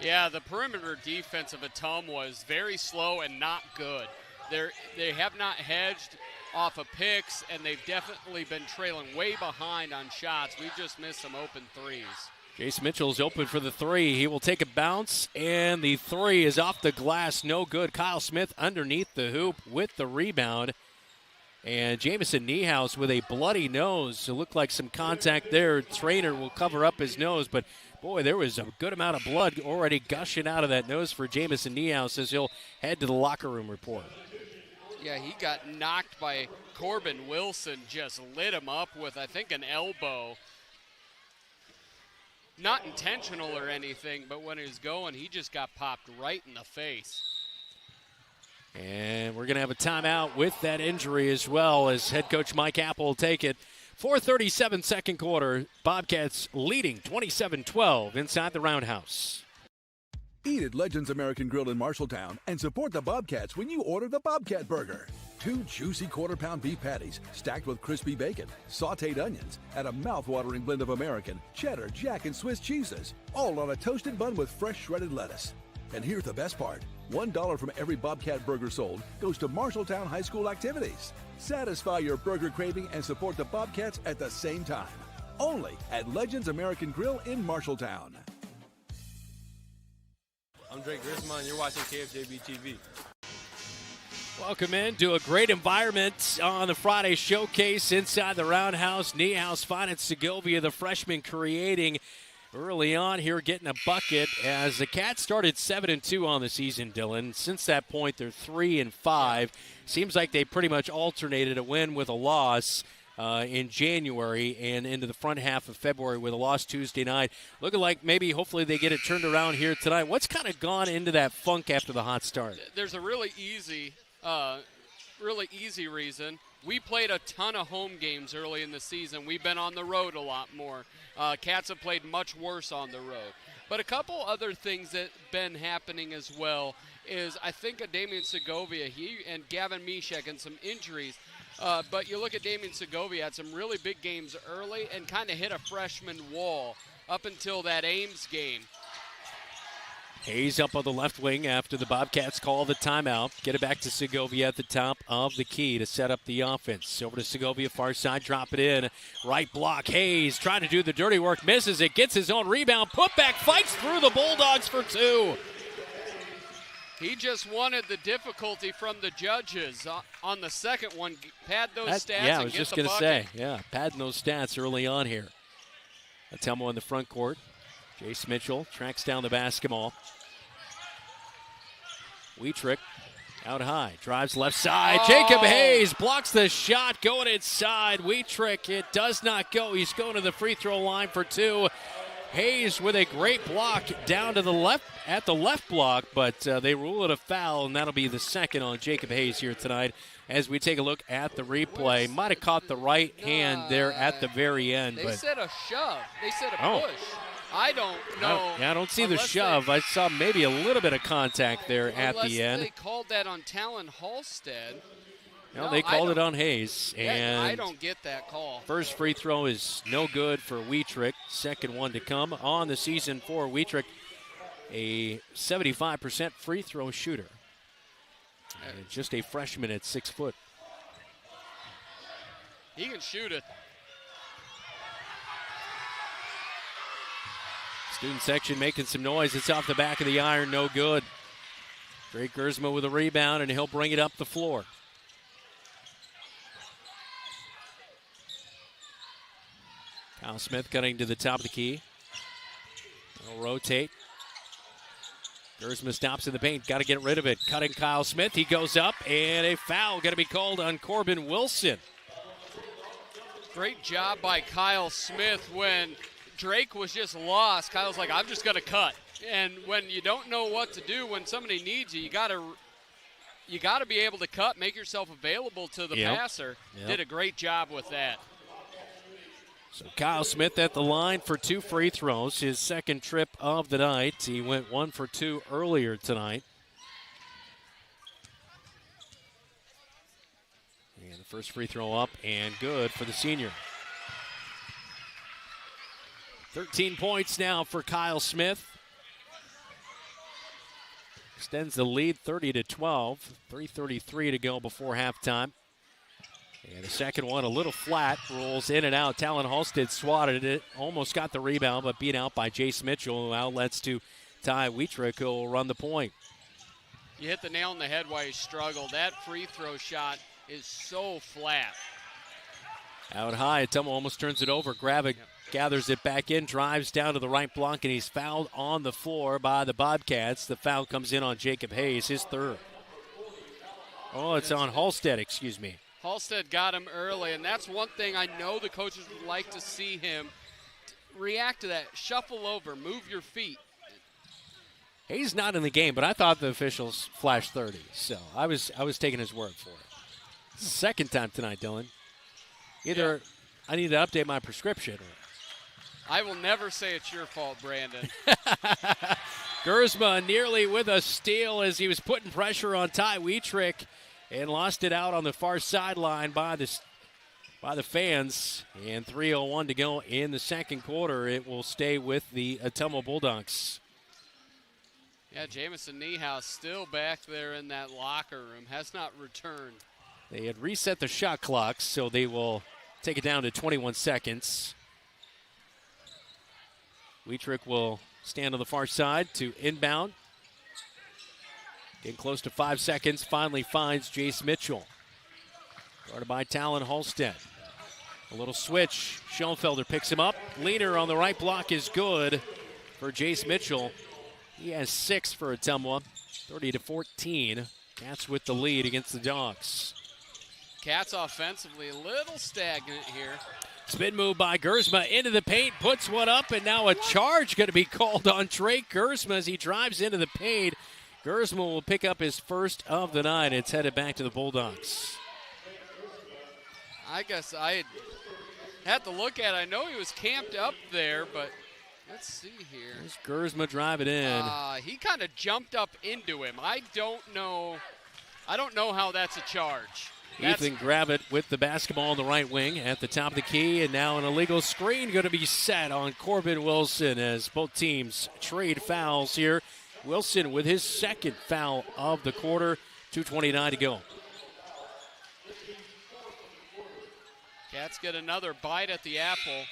Yeah, the perimeter defense of Ottumwa was very slow and not good. They have not hedged off of picks, and they've definitely been trailing way behind on shots. We've just missed some open threes. Jace Mitchell's open for the three. He will take a bounce, and the three is off the glass. No good. Kyle Smith underneath the hoop with the rebound. And Jamison Niehaus with a bloody nose. It looked like some contact there. Trainer will cover up his nose, but boy, there was a good amount of blood already gushing out of that nose for Jamison Niehaus as he'll head to the locker room report. Yeah, he got knocked by Corbin Wilson, just lit him up with, I think, an elbow. Not intentional or anything, but when he was going, he just got popped right in the face. And we're going to have a timeout with that injury as well as head coach Mike Apple will take it. 4:37 second quarter. Bobcats leading 27-12 inside the Roundhouse. Eat at Legends American Grill in Marshalltown and support the Bobcats when you order the Bobcat Burger. 2 juicy quarter-pound beef patties stacked with crispy bacon, sautéed onions, and a mouth-watering blend of American, cheddar, Jack, and Swiss cheeses, all on a toasted bun with fresh shredded lettuce. And here's the best part. $1 from every Bobcat burger sold goes to Marshalltown High School activities. Satisfy your burger craving and support the Bobcats at the same time. Only at Legends American Grill in Marshalltown. I'm Drake Grisma, and you're watching KFJB-TV. Welcome into a great environment on the Friday showcase inside the Roundhouse. Niehaus finding Segovia, the freshman, creating early on here, getting a bucket as the Cats started 7-2 on the season, Dylan. Since that point, they're 3-5. Seems like they pretty much alternated a win with a loss in January and into the front half of February with a loss Tuesday night. Looking like maybe hopefully they get it turned around here tonight. What's kind of gone into that funk after the hot start? There's a really easy reason. We played a ton of home games early in the season. We've been on the road a lot more. Cats have played much worse on the road. But a couple other things that have been happening as well is I think of Damian Segovia, he and Gavin Mishek and some injuries. But you look at Damian Segovia, had some really big games early and kind of hit a freshman wall up until that Ames game. Hayes up on the left wing after the Bobcats call the timeout. Get it back to Segovia at the top of the key to set up the offense. Over to Segovia, far side, drop it in. Right block, Hayes trying to do the dirty work, misses it, gets his own rebound, put back, fights through the Bulldogs for 2. He just wanted the difficulty from the judges on the second one. Pad those stats yeah, and I was get just the going to bucket. say, yeah, padding those stats early on here. Ottumwa in the front court. Jace Mitchell tracks down the basketball. Wietrich out high, drives left side. Jacob Hayes blocks the shot, going inside. Wietrich, it does not go. He's going to the free throw line for 2. Hayes with a great block down to the left, at the left block, but they rule it a foul, and that'll be the second on Jacob Hayes here tonight as we take a look at the replay. Might have caught the right hand there at the very end. They said a shove. They said a push. I don't know. I don't see the shove. I saw maybe a little bit of contact there at the end. They called that on Talon Halstead. No, they called it on Hayes. And I don't get that call. First free throw is no good for Wietrich. Second one to come on the season for Wietrich. A 75% free throw shooter. And just a freshman at 6 foot. He can shoot it. Student section making some noise. It's off the back of the iron, no good. Drake Gersma with a rebound, and he'll bring it up the floor. Kyle Smith cutting to the top of the key. He'll rotate. Gersma stops in the paint. Got to get rid of it. Cutting Kyle Smith. He goes up, and a foul going to be called on Corbin Wilson. Great job by Kyle Smith when Drake was just lost. Kyle's like, I'm just going to cut. And when you don't know what to do, when somebody needs you, you got to be able to cut, make yourself available to the passer. Did a great job with that. So Kyle Smith at the line for 2 free throws, his second trip of the night. He went 1 for 2 earlier tonight. And the first free throw up and good for the senior. 13 points now for Kyle Smith. extends the lead 30-12. 3:33 to go before halftime. And the second one a little flat, rolls in and out. Talon Halstead swatted it, almost got the rebound, but beat out by Jace Mitchell, who outlets to Ty Wietrich, who will run the point. You hit the nail on the head while you struggled. That free throw shot is so flat. Out high, Ottumwa almost turns it over. Gravick gathers it back in, drives down to the right block, and he's fouled on the floor by the Bobcats. The foul comes in on Jacob Hayes, his third. Oh, it's on Halstead, excuse me. Halstead got him early, and that's one thing I know the coaches would like to see him react to that. Shuffle over, move your feet. Hayes not in the game, but I thought the officials flashed 30, so I was taking his word for it. Second time tonight, Dylan. Either I need to update my prescription. Or I will never say it's your fault, Brandon. Gersma nearly with a steal as he was putting pressure on Ty Wietrich and lost it out on the far sideline by the fans. And 3:01 to go in the second quarter. It will stay with the Ottumwa Bulldogs. Yeah, Jamison Niehaus still back there in that locker room, has not returned. They had reset the shot clock, so they will take it down to 21 seconds. Wietrich will stand on the far side to inbound. Getting close to 5 seconds, finally finds Jace Mitchell. Guarded by Talon Halstead. A little switch. Schoenfelder picks him up. Leaner on the right block is good for Jace Mitchell. He has 6 for Ottumwa. 30-14. Cats with the lead against the Dogs. Cats offensively a little stagnant here. Spin move by Gersma into the paint, puts one up, and now a charge going to be called on Drake Gersma as he drives into the paint. Gersma will pick up his first of the night. It's headed back to the Bulldogs. I guess I had to look at it. I know he was camped up there, but let's see here. There's Gersma driving in. He kind of jumped up into him. I don't know how that's a charge. Ethan Gravitt with the basketball on the right wing at the top of the key, and now an illegal screen going to be set on Corbin Wilson as both teams trade fouls here. Wilson with his second foul of the quarter, 2:29 to go. Cats get another bite at the apple,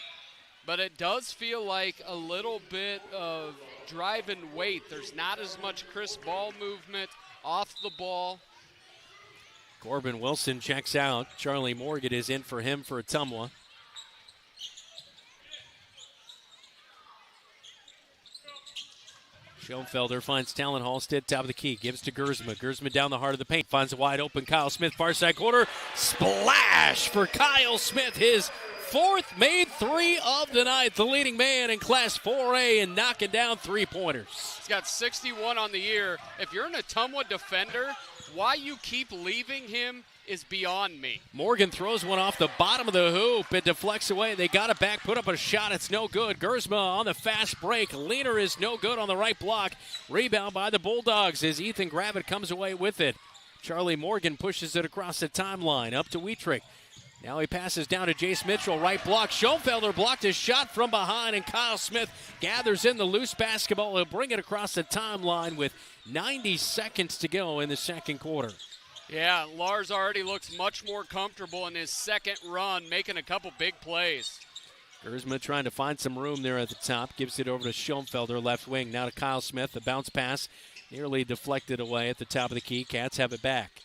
but it does feel like a little bit of drive and wait. There's not as much crisp ball movement off the ball. Corbin Wilson checks out. Charlie Morgan is in for him for Ottumwa. Schoenfelder finds Talon Halstead, top of the key, gives to Gersma. Gersma down the heart of the paint, finds a wide open Kyle Smith, far side corner. Splash for Kyle Smith, his fourth made three of the night. The leading man in Class 4A and knocking down three-pointers. He's got 61 on the year. If you're an Ottumwa defender, why you keep leaving him is beyond me. Morgan throws one off the bottom of the hoop. It deflects away. They got it back, put up a shot. It's no good. Gersma on the fast break. Leaner is no good on the right block. Rebound by the Bulldogs as Ethan Gravitt comes away with it. Charlie Morgan pushes it across the timeline up to Wietrich. Now he passes down to Jace Mitchell. Right block. Schoenfelder blocked his shot from behind, and Kyle Smith gathers in the loose basketball. He'll bring it across the timeline with 90 seconds to go in the second quarter. Yeah, Lars already looks much more comfortable in his second run, making a couple big plays. Gersma trying to find some room there at the top. Gives it over to Schoenfelder, left wing. Now to Kyle Smith. The bounce pass nearly deflected away at the top of the key. Cats have it back.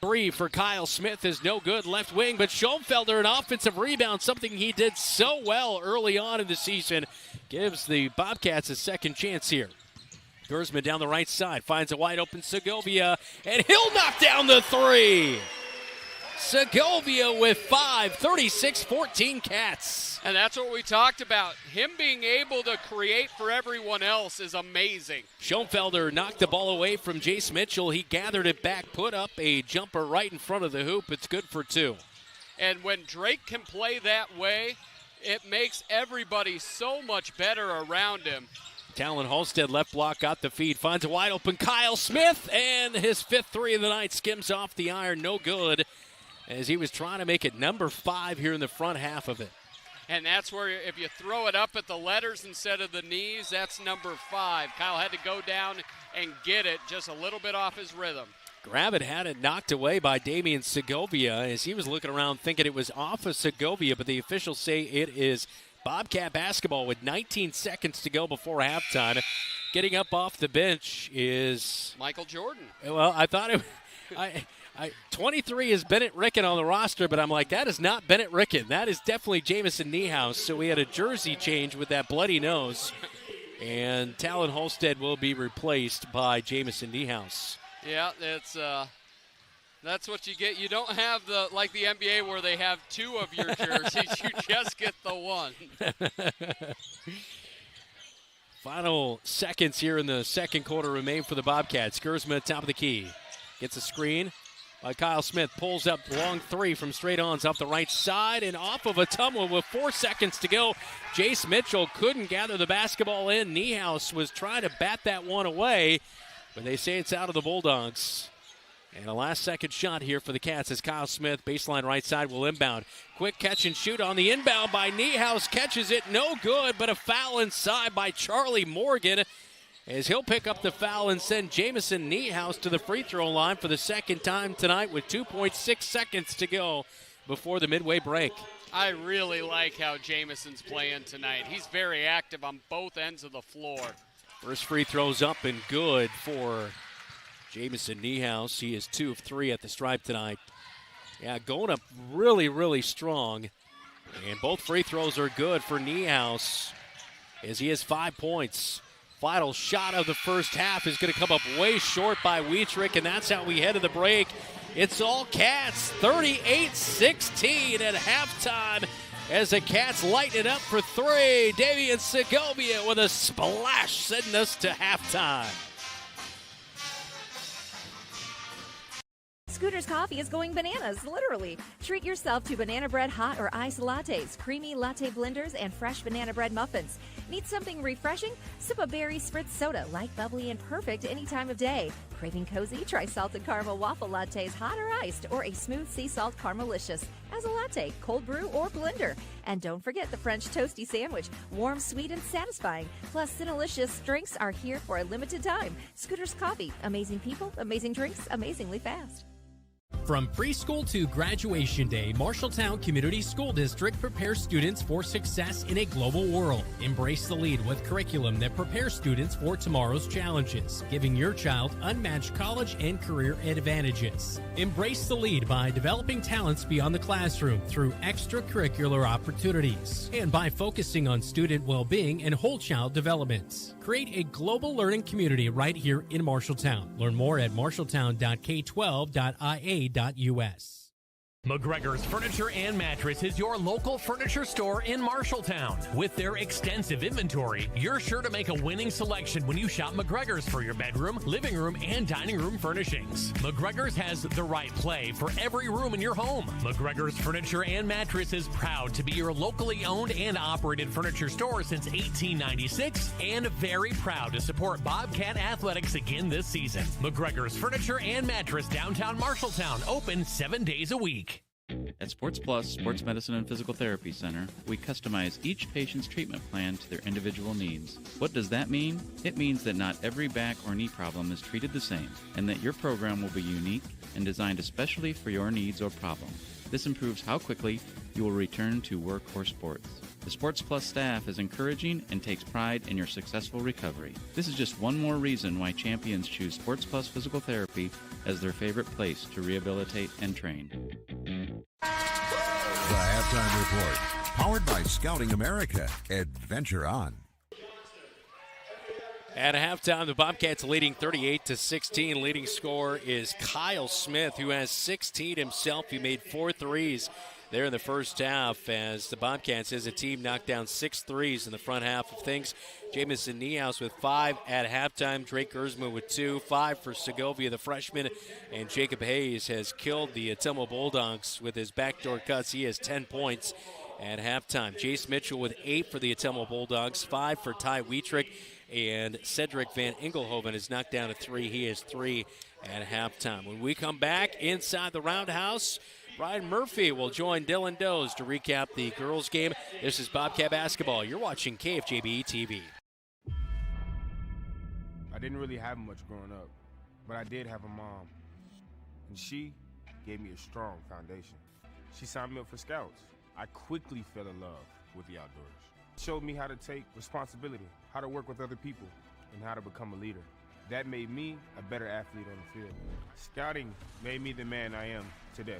Three for Kyle Smith is no good, left wing, but Schoenfelder, an offensive rebound, something he did so well early on in the season, gives the Bobcats a second chance here. Gersma down the right side, finds a wide open Segovia, and he'll knock down the three. Segovia with 5, 36-14 Cats. And that's what we talked about. Him being able to create for everyone else is amazing. Schoenfelder knocked the ball away from Jace Mitchell. He gathered it back, put up a jumper right in front of the hoop. It's good for 2. And when Drake can play that way, it makes everybody so much better around him. Talon Halstead, left block, got the feed, finds a wide open Kyle Smith, and his 5th three of the night skims off the iron, no good, as he was trying to make it number 5 here in the front half of it. And that's where if you throw it up at the letters instead of the knees, that's number 5. Kyle had to go down and get it just a little bit off his rhythm. Grab it, had it knocked away by Damian Segovia as he was looking around thinking it was off of Segovia, but the officials say it is Bobcat basketball with 19 seconds to go before halftime. Getting up off the bench is Michael Jordan. Well, I thought it 23 is Bennett Ricken on the roster, but I'm like, that is not Bennett Ricken. That is definitely Jamison Niehaus. So we had a jersey change with that bloody nose. And Talon Holstead will be replaced by Jamison Niehaus. Yeah, that's what you get. You don't have like the NBA where they have 2 of your jerseys. You just get the one. Final seconds here in the second quarter remain for the Bobcats. Gersma top of the key. Gets a screen by Kyle Smith. Pulls up long 3 from straight ons off the right side and off of Ottumwa with 4 seconds to go. Jace Mitchell couldn't gather the basketball in. Niehaus was trying to bat that one away, but they say it's out of the Bulldogs. And a last-second shot here for the Cats as Kyle Smith, baseline right side, will inbound. Quick catch and shoot on the inbound by Niehaus. Catches it, no good, but a foul inside by Charlie Morgan as he'll pick up the foul and send Jamison Niehaus to the free throw line for the second time tonight with 2.6 seconds to go before the midway break. I really like how Jamison's playing tonight. He's very active on both ends of the floor. First free throw's up and good for Jamison Niehaus. He is 2 of 3 at the stripe tonight. Yeah, going up really, really strong. And both free throws are good for Niehaus as he has 5 points. Final shot of the first half is going to come up way short by Wietrich, and that's how we head to the break. It's all Cats, 38-16 at halftime as the Cats lighten it up for 3. Damian Segovia with a splash, sending us to halftime. Scooter's Coffee is going bananas, literally. Treat yourself to banana bread hot or iced lattes, creamy latte blenders, and fresh banana bread muffins. Need something refreshing? Sip a berry spritz soda, light, bubbly, and perfect any time of day. Craving cozy? Try salted caramel waffle lattes, hot or iced, or a smooth sea salt caramelicious as a latte, cold brew, or blender. And don't forget the French toasty sandwich, warm, sweet, and satisfying. Plus, Cinnalicious drinks are here for a limited time. Scooter's Coffee, amazing people, amazing drinks, amazingly fast. From preschool to graduation day, Marshalltown Community School District prepares students for success in a global world. Embrace the lead with curriculum that prepares students for tomorrow's challenges, giving your child unmatched college and career advantages. Embrace the lead by developing talents beyond the classroom through extracurricular opportunities and by focusing on student well-being and whole child development. Create a global learning community right here in Marshalltown. Learn more at marshalltown.k12.ia.us. McGregor's Furniture and Mattress is your local furniture store in Marshalltown. With their extensive inventory, you're sure to make a winning selection when you shop McGregor's for your bedroom, living room, and dining room furnishings. McGregor's has the right play for every room in your home. McGregor's Furniture and Mattress is proud to be your locally owned and operated furniture store since 1896 and very proud to support Bobcat Athletics again this season. McGregor's Furniture and Mattress, downtown Marshalltown, open 7 days a week. At Sports Plus Sports Medicine and Physical Therapy Center, we customize each patient's treatment plan to their individual needs. What does that mean? It means that not every back or knee problem is treated the same, and that your program will be unique and designed especially for your needs or problem. This improves how quickly you will return to work or sports. The Sports Plus staff is encouraging and takes pride in your successful recovery. This is just one more reason why champions choose Sports Plus Physical Therapy as their favorite place to rehabilitate and train. The Halftime Report, powered by Scouting America. Adventure on. At halftime, the Bobcats leading 38-16. Leading scorer is Kyle Smith, who has 16 himself. He made 4 threes there in the first half as the Bobcats as a team knocked down 6 threes in the front half of things. Jamison Niehaus with 5 at halftime. Drake Gersma with 2. 5 for Segovia, the freshman. And Jacob Hayes has killed the Ottumwa Bulldogs with his backdoor cuts. He has 10 points at halftime. Jace Mitchell with 8 for the Ottumwa Bulldogs. 5 for Ty Wietrich. And Cedric Van Engelhoven is knocked down to 3. He has 3 at halftime. When we come back inside the Roundhouse, Brian Murphy will join Dylan Doze to recap the girls' game. This is Bobcat Basketball. You're watching KFJB-TV. I didn't really have much growing up, but I did have a mom, and she gave me a strong foundation. She signed me up for Scouts. I quickly fell in love with the outdoors. Showed me how to take responsibility, how to work with other people, and how to become a leader. That made me a better athlete on the field. Scouting made me the man I am today.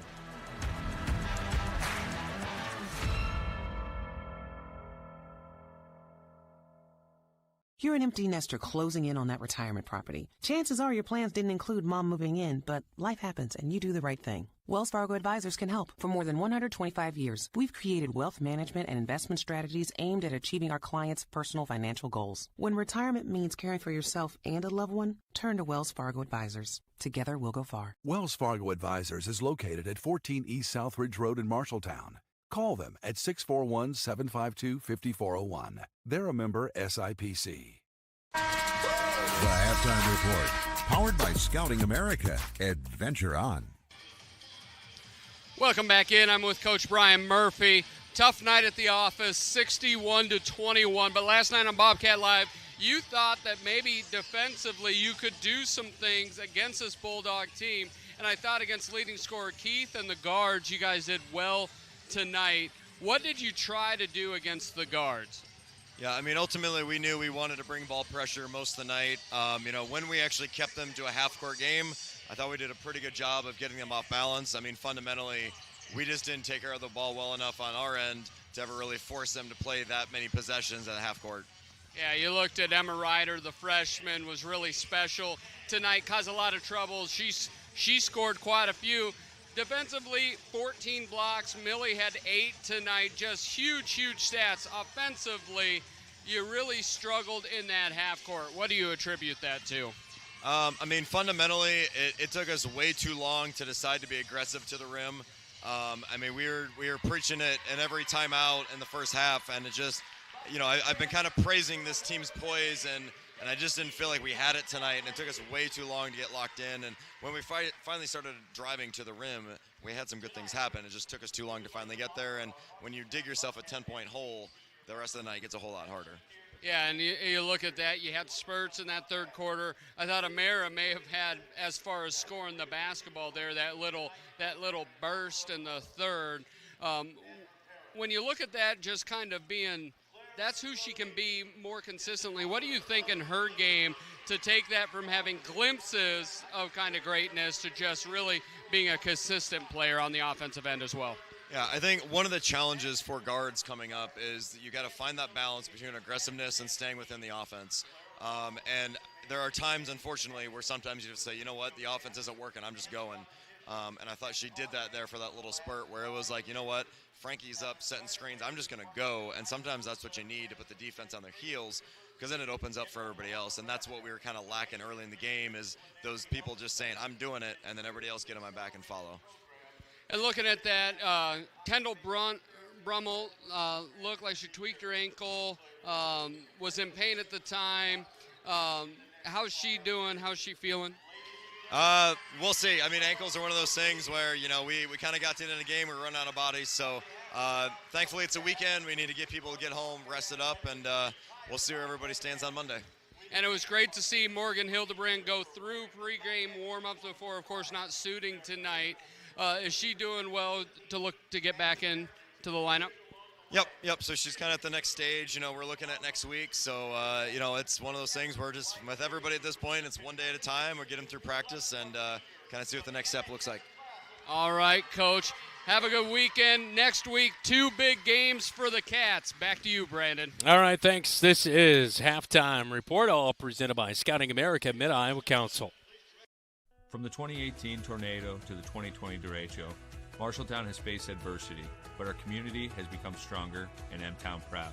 You're an empty nester closing in on that retirement property. Chances are your plans didn't include mom moving in, but life happens and you do the right thing. Wells Fargo Advisors can help. For more than 125 years, we've created wealth management and investment strategies aimed at achieving our clients' personal financial goals. When retirement means caring for yourself and a loved one, turn to Wells Fargo Advisors. Together, we'll go far. Wells Fargo Advisors is located at 14 East Southridge Road in Marshalltown. Call them at 641-752-5401. They're a member SIPC. The Halftime Report, powered by Scouting America. Adventure on. Welcome back in. I'm with Coach Brian Murphy. Tough night at the office, 61-21. But last night on Bobcat Live, you thought that maybe defensively you could do some things against this Bulldog team. And I thought against leading scorer Keith and the guards, you guys did well tonight. What did you try to do against the guards? Yeah, I mean, ultimately we knew we wanted to bring ball pressure most of the night. When we actually kept them to a half-court game, I thought we did a pretty good job of getting them off balance. I mean, fundamentally, we just didn't take care of the ball well enough on our end to ever really force them to play that many possessions at half court. Yeah, you looked at Emma Ryder, the freshman, was really special tonight, caused a lot of trouble. She scored quite a few. Defensively, 14 blocks. Millie had 8 tonight. Just huge stats. Offensively, you really struggled in that half court. What do you attribute that to? Fundamentally, it took us way too long to decide to be aggressive to the rim. We were preaching it in every timeout in the first half, and it just, I've been kind of praising this team's poise, and I just didn't feel like we had it tonight, and it took us way too long to get locked in. And when we finally started driving to the rim, we had some good things happen. It just took us too long to finally get there, and when you dig yourself a 10-point hole, the rest of the night gets a whole lot harder. Yeah, and you look at that. You had spurts in that third quarter. I thought Amara may have had, as far as scoring the basketball there, that little burst in the third. When you look at that, just kind of being, that's who she can be more consistently. What do you think in her game to take that from having glimpses of kind of greatness to just really being a consistent player on the offensive end as well? Yeah, I think one of the challenges for guards coming up is that you got to find that balance between aggressiveness and staying within the offense. And there are times, unfortunately, where sometimes you just say, you know what, the offense isn't working, I'm just going. And I thought she did that there for that little spurt where it was like, you know what, Frankie's up setting screens, I'm just going to go. And sometimes that's what you need to put the defense on their heels, because then it opens up for everybody else. And that's what we were kind of lacking early in the game, is those people just saying, I'm doing it, and then everybody else get on my back and follow. And looking at that, Kendall Brummel looked like she tweaked her ankle, was in pain at the time. How's she doing? How's she feeling? We'll see. I mean, ankles are one of those things where, we kind of got to the end of the game, we run out of bodies. So thankfully it's a weekend. We need to get people to get home, rested up, and we'll see where everybody stands on Monday. And it was great to see Morgan Hildebrand go through pregame warm-ups before, of course, not suiting tonight. Is she doing well to get back into the lineup? Yep. So she's kind of at the next stage. We're looking at next week. So, it's one of those things where just with everybody at this point, it's one day at a time. We're getting through practice and kind of see what the next step looks like. All right, Coach. Have a good weekend. Next week, 2 big games for the Cats. Back to you, Brandon. All right, thanks. This is Halftime Report, all presented by Scouting America, Mid-Iowa Council. From the 2018 tornado to the 2020 derecho, Marshalltown has faced adversity, but our community has become stronger and M-Town proud.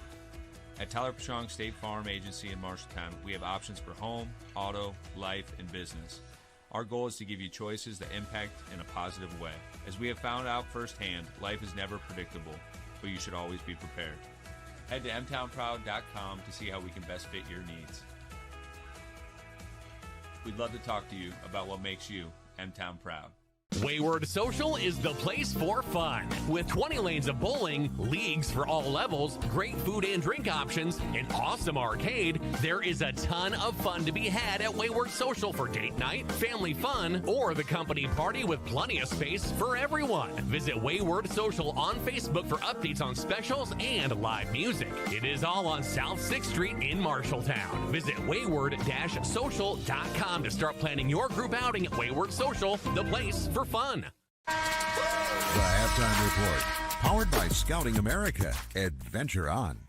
At Tyler Pashong State Farm Agency in Marshalltown, we have options for home, auto, life, and business. Our goal is to give you choices that impact in a positive way. As we have found out firsthand, life is never predictable, but you should always be prepared. Head to mtownproud.com to see how we can best fit your needs. We'd love to talk to you about what makes you M-Town proud. Wayward Social is the place for fun. With 20 lanes of bowling, leagues for all levels, great food and drink options, an awesome arcade, there is a ton of fun to be had at Wayward Social for date night, family fun, or the company party with plenty of space for everyone. Visit Wayward Social on Facebook for updates on specials and live music. It is all on South 6th Street in Marshalltown. Visit wayward-social.com to start planning your group outing at Wayward Social, the place for fun. The Halftime Report, powered by Scouting America. Adventure on.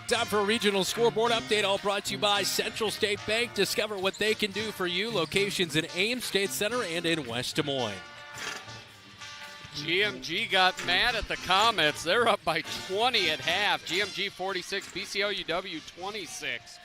Time for a regional scoreboard update, all brought to you by Central State Bank. Discover what they can do for you. Locations in Ames, State Center, and in West Des Moines. GMG got mad at the Comets. They're up by 20 at half. GMG 46, BCOUW 26.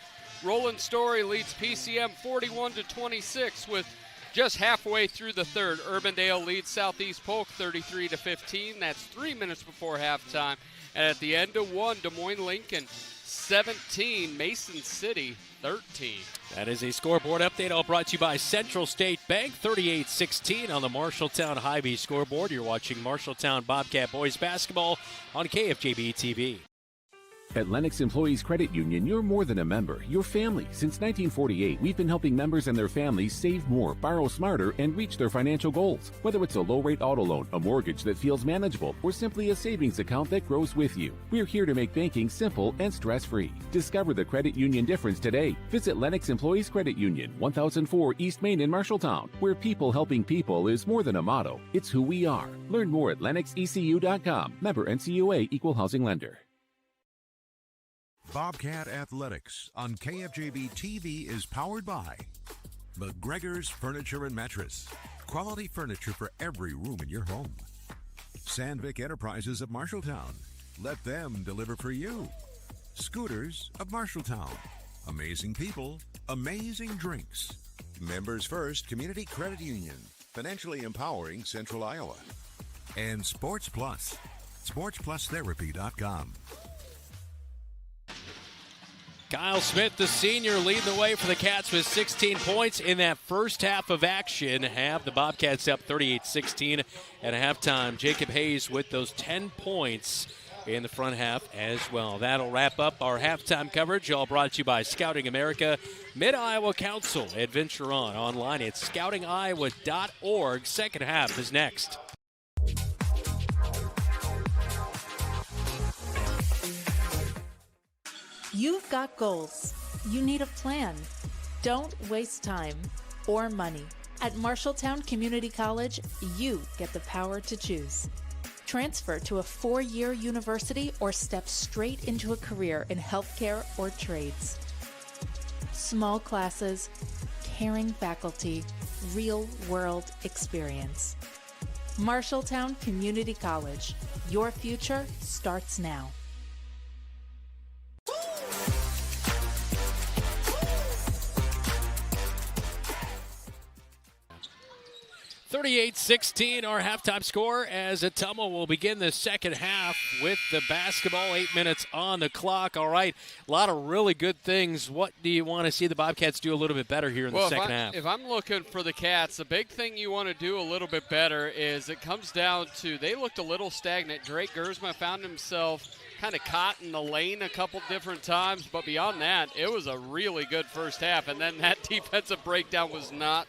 Roland Story leads PCM 41-26 with just halfway through the third. Urbandale leads Southeast Polk 33-15. That's 3 minutes before halftime. And at the end of one, Des Moines Lincoln 17, Mason City 13. That is a scoreboard update, all brought to you by Central State Bank. 38-16 on the Marshalltown Hy-Vee scoreboard. You're watching Marshalltown Bobcat boys basketball on KFJB-TV. At Lennox Employees Credit Union, you're more than a member, you're family. Since 1948, we've been helping members and their families save more, borrow smarter, and reach their financial goals. Whether it's a low-rate auto loan, a mortgage that feels manageable, or simply a savings account that grows with you, we're here to make banking simple and stress-free. Discover the credit union difference today. Visit Lennox Employees Credit Union, 1004 East Main in Marshalltown, where people helping people is more than a motto, it's who we are. Learn more at lennoxecu.com. Member NCUA, Equal Housing Lender. Bobcat Athletics on KFJB-TV is powered by McGregor's Furniture and Mattress. Quality furniture for every room in your home. Sandvik Enterprises of Marshalltown. Let them deliver for you. Scooters of Marshalltown. Amazing people, amazing drinks. Members First Community Credit Union. Financially empowering Central Iowa. And Sports Plus. SportsPlusTherapy.com. Kyle Smith, the senior, leading the way for the Cats with 16 points in that first half of action. Have the Bobcats up 38-16 at halftime. Jacob Hayes with those 10 points in the front half as well. That'll wrap up our halftime coverage, all brought to you by Scouting America, Mid-Iowa Council. Adventure on online at scoutingiowa.org. Second half is next. You've got goals. You need a plan. Don't waste time or money. At Marshalltown Community College, you get the power to choose. Transfer to a 4-year university or step straight into a career in healthcare or trades. Small classes, caring faculty, real-world experience. Marshalltown Community College. Your future starts now. 38-16, our halftime score, as Ottumwa will begin the second half with the basketball. 8 minutes on the clock. All right, a lot of really good things. What do you want to see the Bobcats do a little bit better here in the second half? If I'm looking for the Cats, the big thing you want to do a little bit better is it comes down to they looked a little stagnant. Drake Gersma found himself kind of caught in the lane a couple different times, but beyond that, it was a really good first half, and then that defensive breakdown was not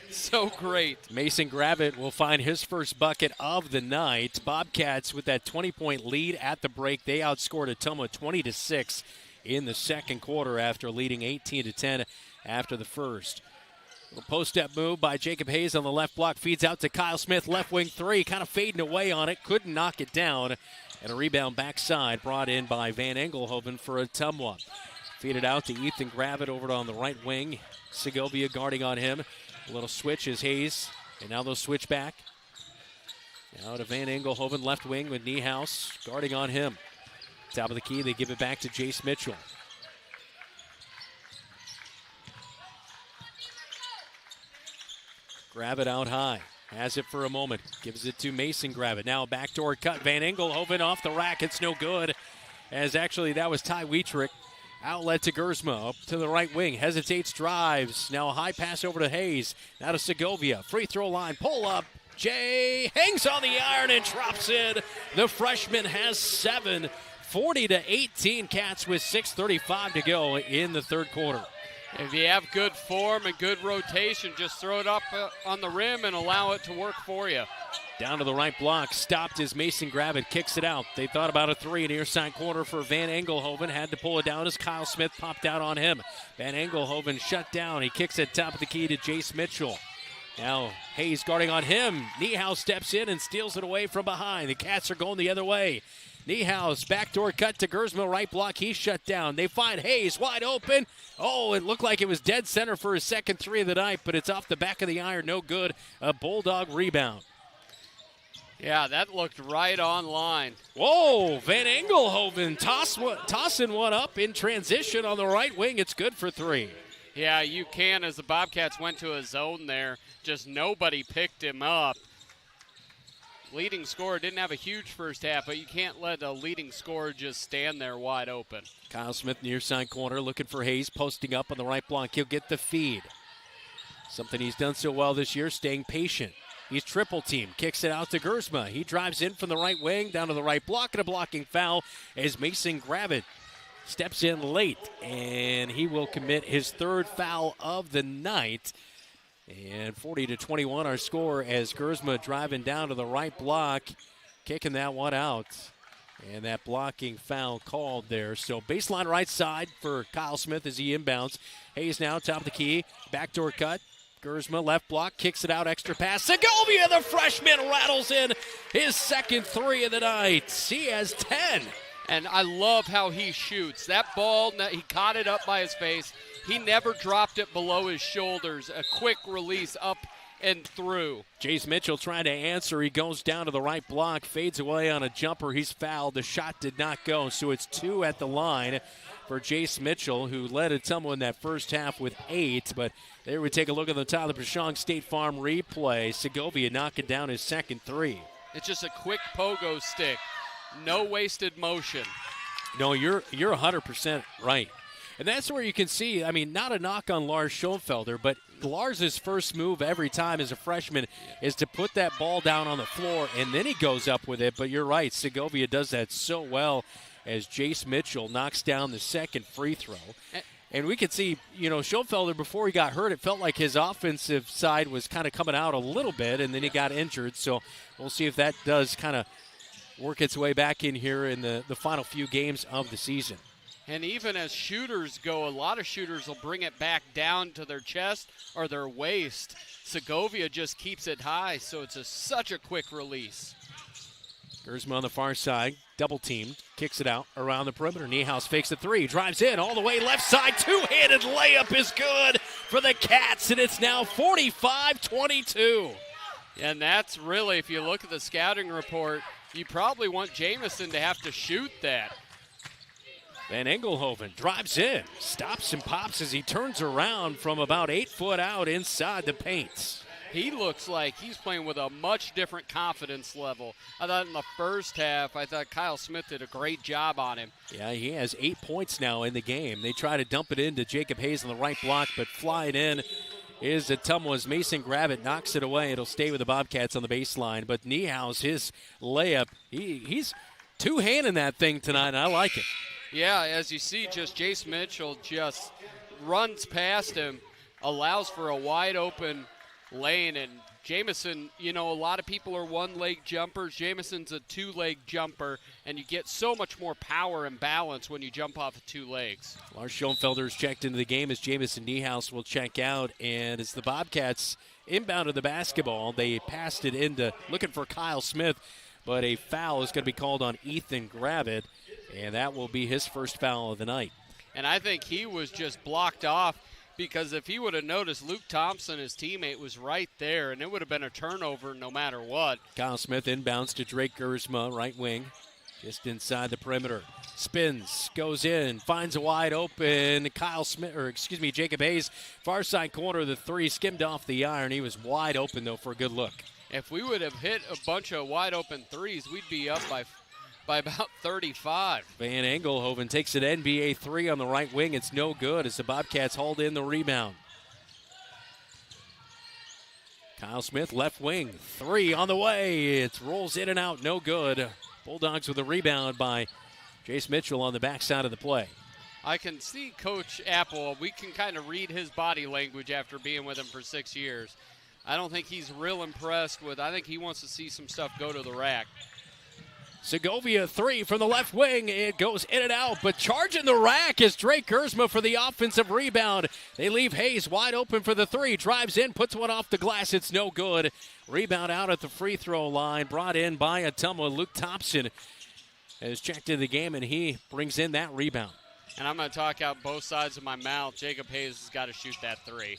so great. Mason Gravitt will find his first bucket of the night. Bobcats with that 20-point lead at the break. They outscored Ottumwa 20-6 in the second quarter after leading 18-10 after the first. A post-step move by Jacob Hayes on the left block, feeds out to Kyle Smith, left wing three, kind of fading away on it, couldn't knock it down. And a rebound backside brought in by Van Engelhoven for Ottumwa. Feed it out to Ethan Gravitt over on the right wing. Segovia guarding on him. A little switch is Hayes, and now they'll switch back. Now to Van Engelhoven, left wing with Niehaus guarding on him. Top of the key, they give it back to Jace Mitchell. Gravitt out high. Has it for a moment. Gives it to Mason Gravitt. Now a backdoor cut. Van Engelhoven off the rack. It's no good. As actually that was Ty Wietrich. Outlet to Gersma. Up to the right wing. Hesitates, drives. Now a high pass over to Hayes. Now to Segovia. Free throw line. Pull up. Jay hangs on the iron and drops in. The freshman has 7. 40-18 Cats with 6:35 to go in the third quarter. If you have good form and good rotation, just throw it up on the rim and allow it to work for you. Down to the right block, stopped as Mason Gravitt kicks it out. They thought about a 3 near side corner for Van Engelhoven. Had to pull it down as Kyle Smith popped out on him. Van Engelhoven shut down. He kicks it top of the key to Jace Mitchell. Now Hayes guarding on him. Niehaus steps in and steals it away from behind. The Cats are going the other way. Niehaus, backdoor cut to Gersma, right block. He's shut down. They find Hayes wide open. Oh, it looked like it was dead center for his second 3 of the night, but it's off the back of the iron. No good. A Bulldog rebound. Yeah, that looked right on line. Whoa, Van Engelhoven tossing one up in transition on the right wing. It's good for 3. Yeah, you can, as the Bobcats went to a zone there. Just nobody picked him up. Leading scorer didn't have a huge first half, but you can't let a leading scorer just stand there wide open. Kyle Smith near side corner looking for Hayes, posting up on the right block. He'll get the feed. Something he's done so well this year, staying patient. He's triple teamed, kicks it out to Gersma. He drives in from the right wing, down to the right block, and a blocking foul as Mason Gravitt steps in late, and he will commit his 3rd foul of the night. And 40-21 our score as Gersma driving down to the right block, kicking that one out. And that blocking foul called there. So baseline right side for Kyle Smith as he inbounds. Hayes now top of the key, backdoor cut. Gersma left block, kicks it out, extra pass. Segovia, the freshman, rattles in his second 3 of the night. He has 10. And I love how he shoots. That ball, he caught it up by his face. He never dropped it below his shoulders. A quick release up and through. Jace Mitchell trying to answer. He goes down to the right block, fades away on a jumper. He's fouled. The shot did not go, so it's 2 at the line for Jace Mitchell, who led Ottumwa in that first half with 8. But there we take a look at the Tyler Pashong State Farm replay. Segovia knocking down his second 3. It's just a quick pogo stick. No wasted motion. No, you're 100% right. And that's where you can see, I mean, not a knock on Lars Schoenfelder, but Lars' first move every time as a freshman is to put that ball down on the floor, and then he goes up with it. But you're right, Segovia does that so well as Jace Mitchell knocks down the second free throw. And we could see, Schoenfelder, before he got hurt, it felt like his offensive side was kind of coming out a little bit, and then he got injured. So we'll see if that does kind of work its way back in here in the final few games of the season. And even as shooters go, a lot of shooters will bring it back down to their chest or their waist. Segovia just keeps it high, so it's such a quick release. Gersma on the far side, double teamed, kicks it out around the perimeter. Niehaus fakes the 3, drives in all the way left side. Two-handed layup is good for the Cats, and it's now 45-22. And that's really, if you look at the scouting report, you probably want Jamison to have to shoot that. Van Engelhoven drives in, stops and pops as he turns around from about 8 foot out inside the paint. He looks like he's playing with a much different confidence level. I thought in the first half, I thought Kyle Smith did a great job on him. Yeah, he has 8 points now in the game. They try to dump it into Jacob Hayes on the right block, but flying in is Ottumwa's Mason Gravitt, knocks it away. It'll stay with the Bobcats on the baseline, but Niehaus, his layup, he's two-handing that thing tonight, and I like it. Yeah, as you see, just Jace Mitchell just runs past him, allows for a wide-open lane, and Jamison, a lot of people are one-leg jumpers. Jamison's a two-leg jumper, and you get so much more power and balance when you jump off of 2 legs. Lars Schoenfelder's checked into the game as Jamison Niehaus will check out, and as the Bobcats inbounded the basketball, they passed it into looking for Kyle Smith, but a foul is going to be called on Ethan Gravitt, and that will be his first foul of the night. And I think he was just blocked off, because if he would have noticed, Luke Thompson, his teammate, was right there, and it would have been a turnover no matter what. Kyle Smith inbounds to Drake Gersma, right wing, just inside the perimeter. Spins, goes in, finds a wide open Jacob Hayes, far side corner, the 3 skimmed off the iron. He was wide open, though, for a good look. If we would have hit a bunch of wide open threes, we'd be up by about 35. Van Engelhoven takes an NBA 3 on the right wing. It's no good as the Bobcats hauled in the rebound. Kyle Smith, left wing, 3 on the way. It rolls in and out, no good. Bulldogs with a rebound by Jace Mitchell on the backside of the play. I can see Coach Apple. We can kind of read his body language after being with him for 6 years. I don't think he's real impressed with. I think he wants to see some stuff go to the rack. Segovia 3 from the left wing. It goes in and out, but charging the rack is Drake Gersma for the offensive rebound. They leave Hayes wide open for the 3. Drives in, puts one off the glass. It's no good. Rebound out at the free throw line. Brought in by Ottumwa. Luke Thompson has checked in the game, and he brings in that rebound. And I'm going to talk out both sides of my mouth. Jacob Hayes has got to shoot that 3.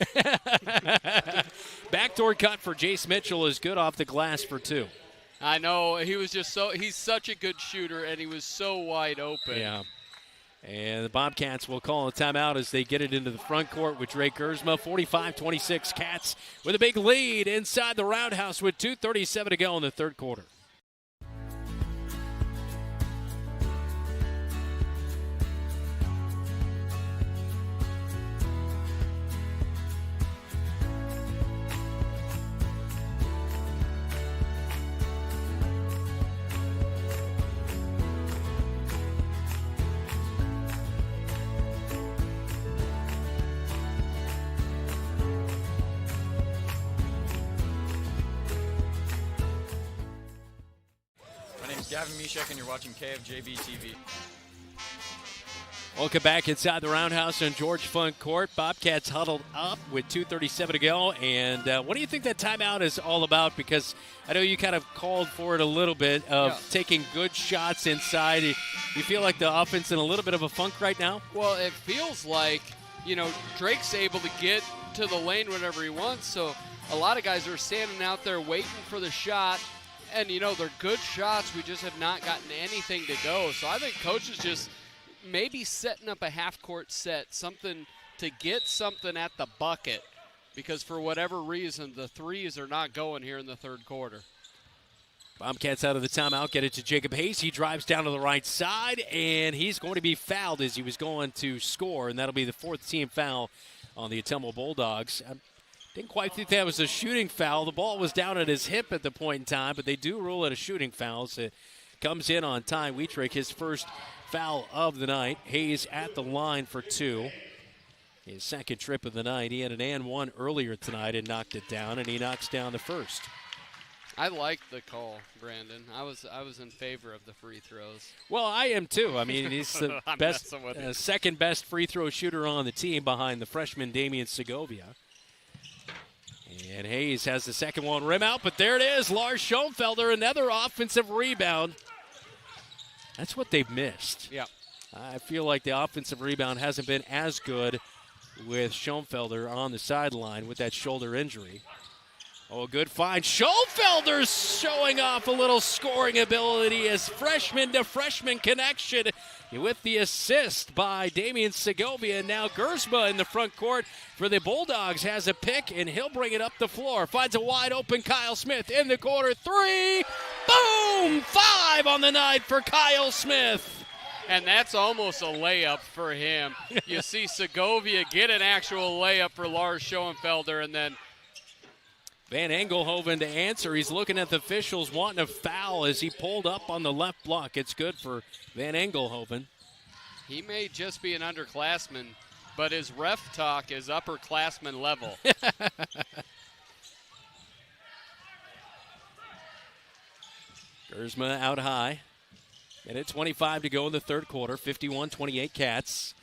Backdoor cut for Jace Mitchell is good off the glass for 2. I know. He's such a good shooter, and he was so wide open. Yeah. And the Bobcats will call a timeout as they get it into the front court with Drake Gersma. 45-26 Cats with a big lead inside the Roundhouse with 2:37 to go in the third quarter. Gavin Mishek, and you're watching KFJB-TV. Welcome back inside the Roundhouse on George Funk Court. Bobcats huddled up with 2:37 to go. And what do you think that timeout is all about? Because I know you kind of called for it a little bit of taking good shots inside. You feel like the offense in a little bit of a funk right now? Well, it feels like, Drake's able to get to the lane whenever he wants. So a lot of guys are standing out there waiting for the shot. And, they're good shots. We just have not gotten anything to go. So I think Coach is just maybe setting up a half-court set, something to get something at the bucket. Because for whatever reason, the threes are not going here in the third quarter. Bobcats out of the timeout, get it to Jacob Hayes. He drives down to the right side, and he's going to be fouled as he was going to score. And that'll be the 4th team foul on the Ottumwa Bulldogs. Didn't quite think that was a shooting foul. The ball was down at his hip at the point in time, but they do rule it a shooting foul. So it comes in on Ty Wietrich, his first foul of the night. Hayes at the line for 2. His second trip of the night. He had an and 1 earlier tonight and knocked it down, and he knocks down the first. I liked the call, Brandon. I was in favor of the free throws. Well, I am too. I mean, he's the best, second best free throw shooter on the team behind the freshman Damian Segovia. And Hayes has the second one rim out, but there it is. Lars Schoenfelder, another offensive rebound. That's what they've missed. Yeah. I feel like the offensive rebound hasn't been as good with Schoenfelder on the sideline with that shoulder injury. Oh, good find. Schoenfelder's showing off a little scoring ability as freshman to freshman connection with the assist by Damian Segovia. Now Gersma in the front court for the Bulldogs has a pick, and he'll bring it up the floor. Finds a wide open Kyle Smith in the corner. 3. Boom! 5 on the night for Kyle Smith. And that's almost a layup for him. You see Segovia get an actual layup for Lars Schoenfelder, and then Van Engelhoven to answer. He's looking at the officials wanting a foul as he pulled up on the left block. It's good for Van Engelhoven. He may just be an underclassman, but his ref talk is upperclassman level. Gersma out high. And at 25 to go in the third quarter, 51-28 Cats.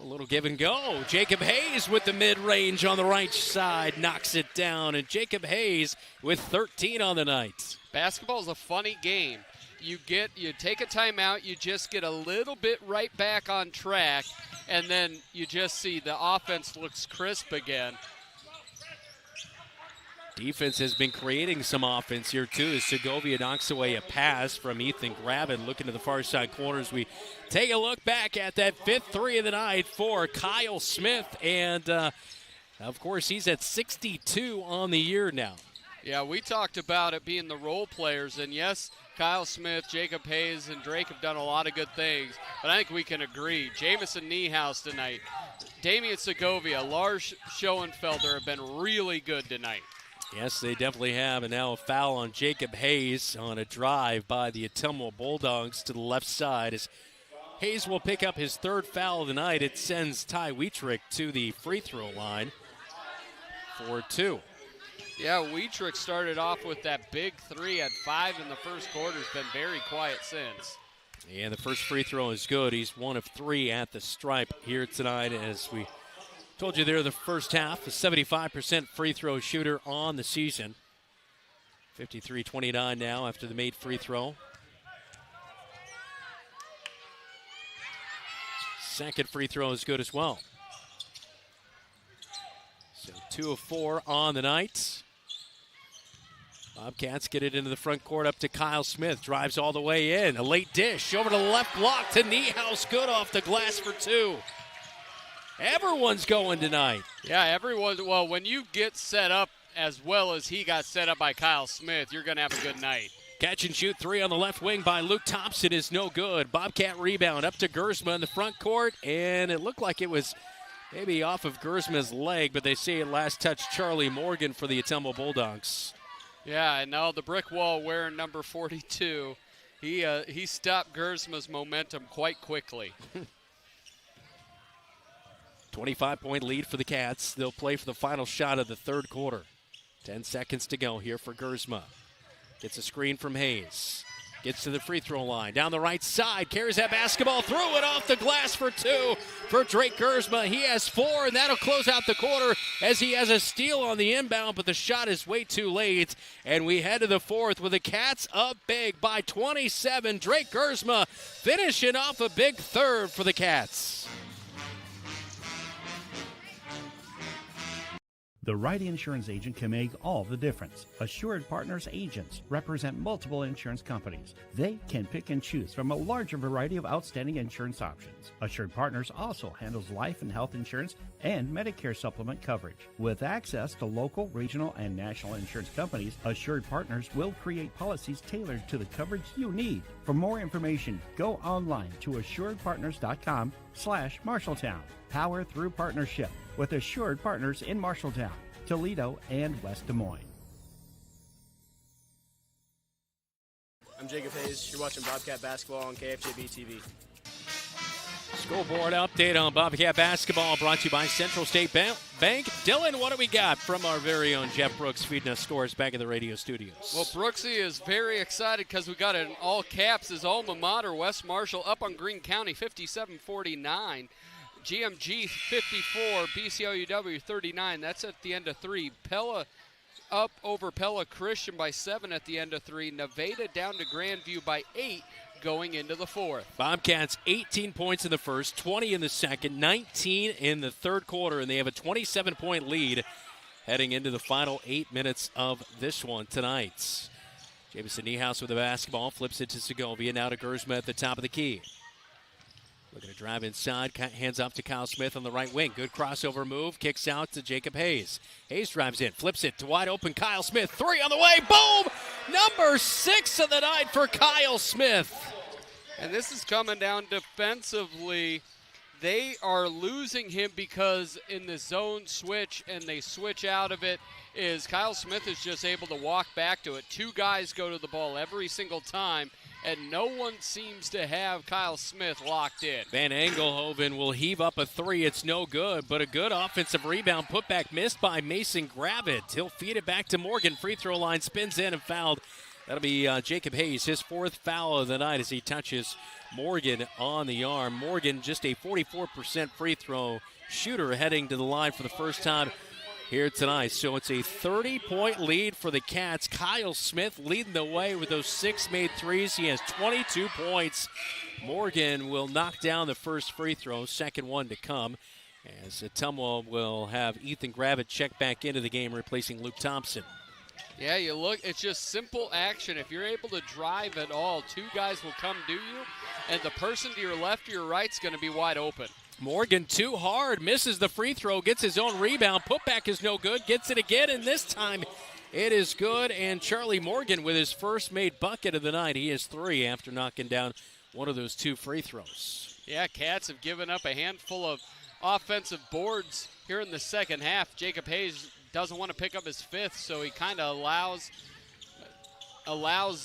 A little give and go. Jacob Hayes with the mid-range on the right side knocks it down. And Jacob Hayes with 13 on the night. Basketball is a funny game. You take a timeout, you just get a little bit right back on track, and then you just see the offense looks crisp again. Defense has been creating some offense here, too, as Segovia knocks away a pass from Ethan Graben. Looking to the far side corners, we take a look back at that 5th 3 of the night for Kyle Smith. And, of course, he's at 62 on the year now. Yeah, we talked about it being the role players. And, yes, Kyle Smith, Jacob Hayes, and Drake have done a lot of good things. But I think we can agree. Jamison Niehaus tonight. Damian Segovia, Lars Schoenfelder have been really good tonight. Yes, they definitely have. And now a foul on Jacob Hayes on a drive by the Ottumwa Bulldogs to the left side. As Hayes will pick up his third foul of the night, it sends Ty Wietrich to the free throw line for 2. Yeah, Wietrich started off with that big 3 at 5 in the first quarter. Has been very quiet since. And the first free throw is good. He's 1 of 3 at the stripe here tonight. As we told you there, the first half, a 75% free throw shooter on the season. 53-29 now after the made free throw. Second free throw is good as well. So 2 of 4 on the night. Bobcats get it into the front court up to Kyle Smith. Drives all the way in. A late dish over to the left block to Niehaus. Good off the glass for 2. Everyone's going tonight. Yeah, everyone. Well, when you get set up as well as he got set up by Kyle Smith, you're going to have a good night. Catch and shoot 3 on the left wing by Luke Thompson is no good. Bobcat rebound up to Gersma in the front court, and it looked like it was maybe off of Gersma's leg, but they say it last touched Charlie Morgan for the Ottumwa Bulldogs. Yeah, and now the brick wall wearing number 42. He stopped Gersma's momentum quite quickly. 25-point lead for the Cats. They'll play for the final shot of the third quarter. 10 seconds to go here for Gersma. Gets a screen from Hayes. Gets to the free throw line. Down the right side. Carries that basketball. Threw it off the glass for 2 for Drake Gersma. He has 4, and that'll close out the quarter as he has a steal on the inbound, but the shot is way too late. And we head to the fourth with the Cats up big by 27. Drake Gersma finishing off a big third for the Cats. The right insurance agent can make all the difference. Assured Partners agents represent multiple insurance companies. They can pick and choose from a larger variety of outstanding insurance options. Assured Partners also handles life and health insurance and Medicare supplement coverage. With access to local, regional, and national insurance companies, Assured Partners will create policies tailored to the coverage you need. For more information, go online to assuredpartners.com/Marshalltown. Power through partnership with Assured Partners in Marshalltown, Toledo, and West Des Moines. I'm Jacob Hayes. You're watching Bobcat basketball on KFJB-TV. Scoreboard update on Bobcat basketball brought to you by Central State Bank. Dylan, what do we got from our very own Jeff Brooks feeding us scores back in the radio studios? Well, Brooksy is very excited because we got it in all caps. His alma mater, West Marshall, up on Greene County, 57-49. GMG 54, BCOUW 39. That's at the end of 3. Pella up over Pella Christian by 7 at the end of 3. Nevada down to Grandview by 8 going into the fourth. Bobcats 18 points in the first, 20 in the second, 19 in the third quarter, and they have a 27-point lead heading into the final 8 minutes of this one tonight. Jamison Niehaus with the basketball, flips it to Segovia, now to Gersma at the top of the key. Looking to drive inside, hands off to Kyle Smith on the right wing. Good crossover move, kicks out to Jacob Hayes. Hayes drives in, flips it to wide open Kyle Smith. 3 on the way, boom! Number 6 of the night for Kyle Smith. And this is coming down defensively. They are losing him because in the zone switch and they switch out of it is Kyle Smith is just able to walk back to it. 2 guys go to the ball every single time, and no one seems to have Kyle Smith locked in. Van Engelhoven will heave up a 3. It's no good, but a good offensive rebound. Putback missed by Mason Gravett. He'll feed it back to Morgan. Free throw line, spins in and fouled. That'll be Jacob Hayes, his 4th foul of the night as he touches Morgan on the arm. Morgan, just a 44% free throw shooter, heading to the line for the first time here tonight. So it's a 30-point lead for the Cats. Kyle Smith leading the way with those 6 made threes. He has 22 points. Morgan will knock down the first free throw, second one to come, as Ottumwa will have Ethan Gravett check back into the game, replacing Luke Thompson. Yeah, you look, it's just simple action. If you're able to drive at all, 2 guys will come to you, and the person to your left or your right is going to be wide open. Morgan too hard, misses the free throw, gets his own rebound. Putback is no good, gets it again, and this time it is good. And Charlie Morgan with his first made bucket of the night. He has 3 after knocking down one of those 2 free throws. Yeah, Cats have given up a handful of offensive boards here in the second half. Jacob Hayes doesn't want to pick up his 5th, so he kind of allows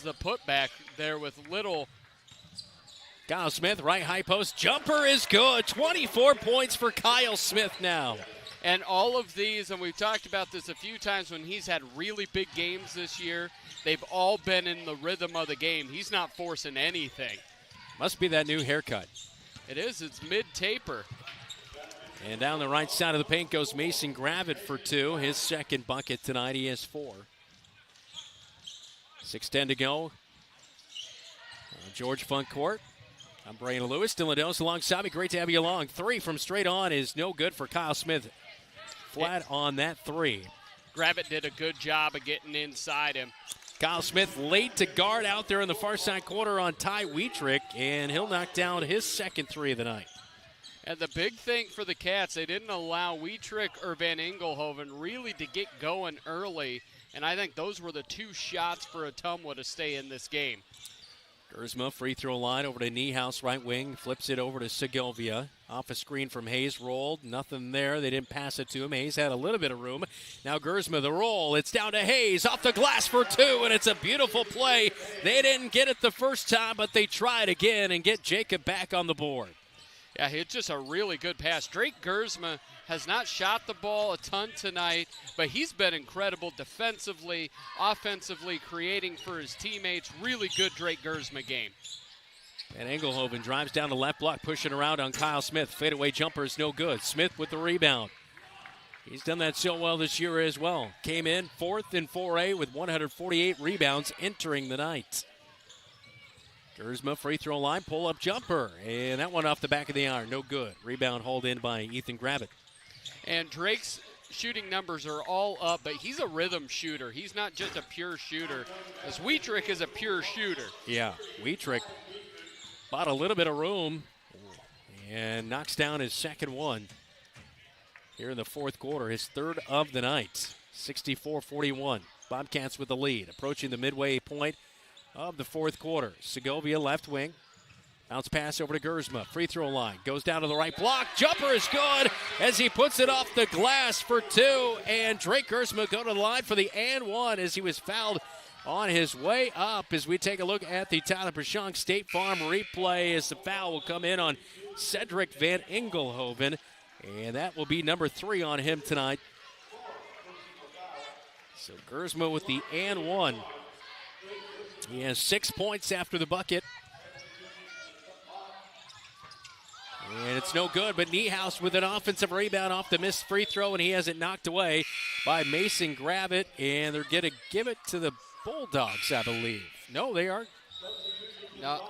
the putback there with little. Kyle Smith, right high post. Jumper is good. 24 points for Kyle Smith now. And all of these, and we've talked about this a few times when he's had really big games this year, they've all been in the rhythm of the game. He's not forcing anything. Must be that new haircut. It is. It's mid-taper. And down the right side of the paint goes Mason Gravett for 2. His second bucket tonight. He has 4. 6:10 to go. George Funk Court. I'm Brandon Lewis. Dylan Dose alongside me. Great to have you along. 3 from straight on is no good for Kyle Smith. Flat on that 3. Gravett did a good job of getting inside him. Kyle Smith late to guard out there in the far side corner on Ty Wietrich, and he'll knock down his second 3 of the night. And the big thing for the Cats, they didn't allow Wietrich or Van Engelhoven really to get going early, and I think those were the 2 shots for Ottumwa to stay in this game. Gersma, free throw line over to Niehaus, right wing, flips it over to Segovia. Off a screen from Hayes, rolled, nothing there. They didn't pass it to him. Hayes had a little bit of room. Now Gersma, the roll, it's down to Hayes, off the glass for 2, and it's a beautiful play. They didn't get it the first time, but they tried again and get Jacob back on the board. Yeah, it's just a really good pass. Drake Gersma has not shot the ball a ton tonight, but he's been incredible defensively, offensively, creating for his teammates. Really good Drake Gersma game. And Engelhoven drives down the left block, pushing around on Kyle Smith. Fadeaway jumper is no good. Smith with the rebound. He's done that so well this year as well. Came in 4th in 4A with 148 rebounds entering the night. Gersma, free throw line, pull-up jumper. And that one off the back of the iron, no good. Rebound hauled in by Ethan Gravett. And Drake's shooting numbers are all up, but he's a rhythm shooter. He's not just a pure shooter, as Wietrich is a pure shooter. Yeah, Wietrich bought a little bit of room and knocks down his second one here in the 4th quarter, his 3rd of the night. 64-41. Bobcats with the lead, approaching the midway point of the 4th quarter. Segovia left wing. Bounce pass over to Gersma. Free throw line. Goes down to the right block. Jumper is good as he puts it off the glass for 2. And Drake Gersma go to the line for the and 1 as he was fouled on his way up. As we take a look at the Tyler Pashong State Farm replay, as the foul will come in on Cedric Van Engelhoven. And that will be number 3 on him tonight. So Gersma with the and 1. He has 6 points after the bucket. And it's no good, but Niehaus with an offensive rebound off the missed free throw, and he has it knocked away by Mason Gravett, and they're going to give it to the Bulldogs, I believe. No, they are. No.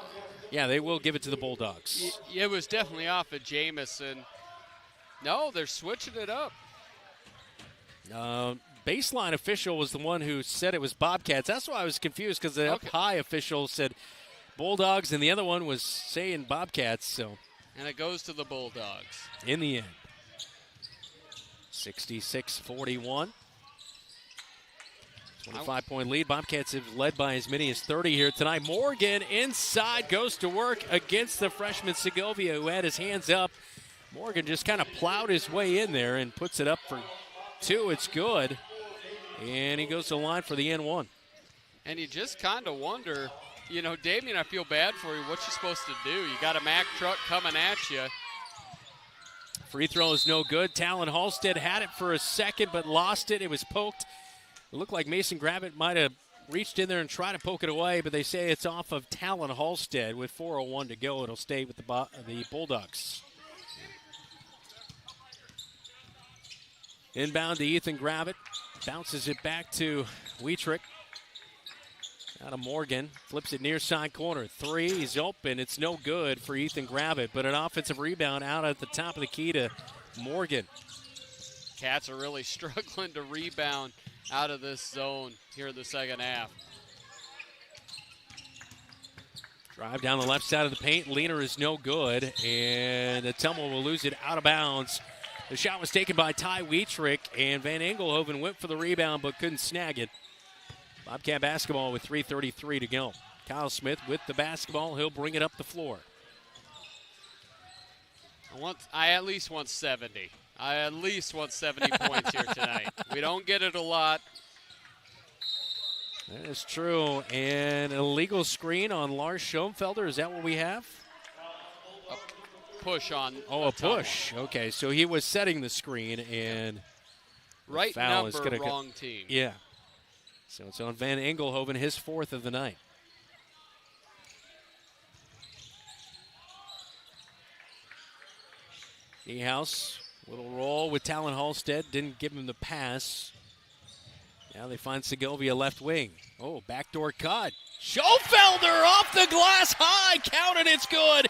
Yeah, they will give it to the Bulldogs. It was definitely off of Jamison. No, they're switching it up. Baseline official was the one who said it was Bobcats. That's why I was confused, because the up high official said Bulldogs, and the other one was saying Bobcats, so. And it goes to the Bulldogs. In the end. 66-41. 25-point lead. Bobcats have led by as many as 30 here tonight. Morgan inside goes to work against the freshman Segovia, who had his hands up. Morgan just kind of plowed his way in there and puts it up for 2. It's good. And he goes to the line for the N1. And you just kind of wonder, you know, Damien, I feel bad for you. What you supposed to do? You got a Mack truck coming at you. Free throw is no good. Talon Halstead had it for a second but lost it. It was poked. It looked like Mason Gravett might have reached in there and tried to poke it away, but they say it's off of Talon Halstead with 4:01 to go. It'll stay with the Bulldogs. Inbound to Ethan Gravett. Bounces it back to Wietrich. Out of Morgan. Flips it near side corner. 3. He's open. It's no good for Ethan Gravett, but an offensive rebound out at the top of the key to Morgan. Cats are really struggling to rebound out of this zone here in the second half. Drive down the left side of the paint. Leaner is no good, and Ottumwa will lose it out of bounds. The shot was taken by Ty Wietrich, and Van Engelhoven went for the rebound but couldn't snag it. Bobcat basketball with 3:33 to go. Kyle Smith with the basketball. He'll bring it up the floor. I at least want 70. I at least want 70 points here tonight. We don't get it a lot. That is true. And an illegal screen on Lars Schoenfelder. Is that what we have? A push on. Oh, a push. Okay, so he was setting the screen, and right foul number, is gonna wrong team. Yeah. So it's on Van Engelhoven, his 4th of the night. Niehaus, little roll with Talon Halstead. Didn't give him the pass. Now they find Segovia left wing. Oh, backdoor cut. Schoenfelder off the glass high. Counted, it's good.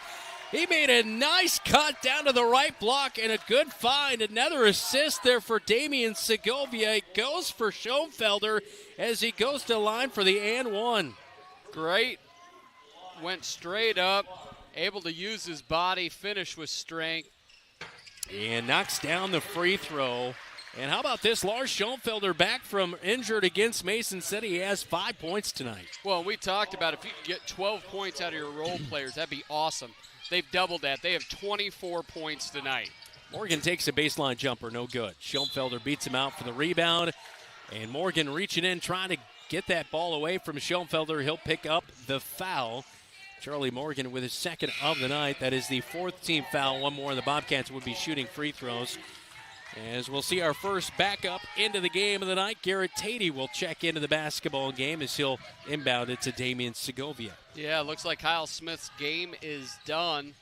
He made a nice cut down to the right block and a good find. Another assist there for Damian Segovia. It goes for Schoenfelder as he goes to line for the and one. Great. Went straight up. Able to use his body. Finish with strength. And knocks down the free throw. And how about this? Lars Schoenfelder back from injured against Mason City. He has 5 points tonight. Well, we talked about if you could get 12 points out of your role players, that'd be awesome. They've doubled that. They have 24 points tonight. Morgan takes a baseline jumper, no good. Schoenfelder beats him out for the rebound. And Morgan reaching in, trying to get that ball away from Schoenfelder. He'll pick up the foul. Charlie Morgan with his 2nd of the night. That is the 4th team foul. One more, and the Bobcats would be shooting free throws. As we'll see our first backup into the game of the night, Garrett Tatey will check into the basketball game as he'll inbound it to Damian Segovia. Yeah, looks like Kyle Smith's game is done.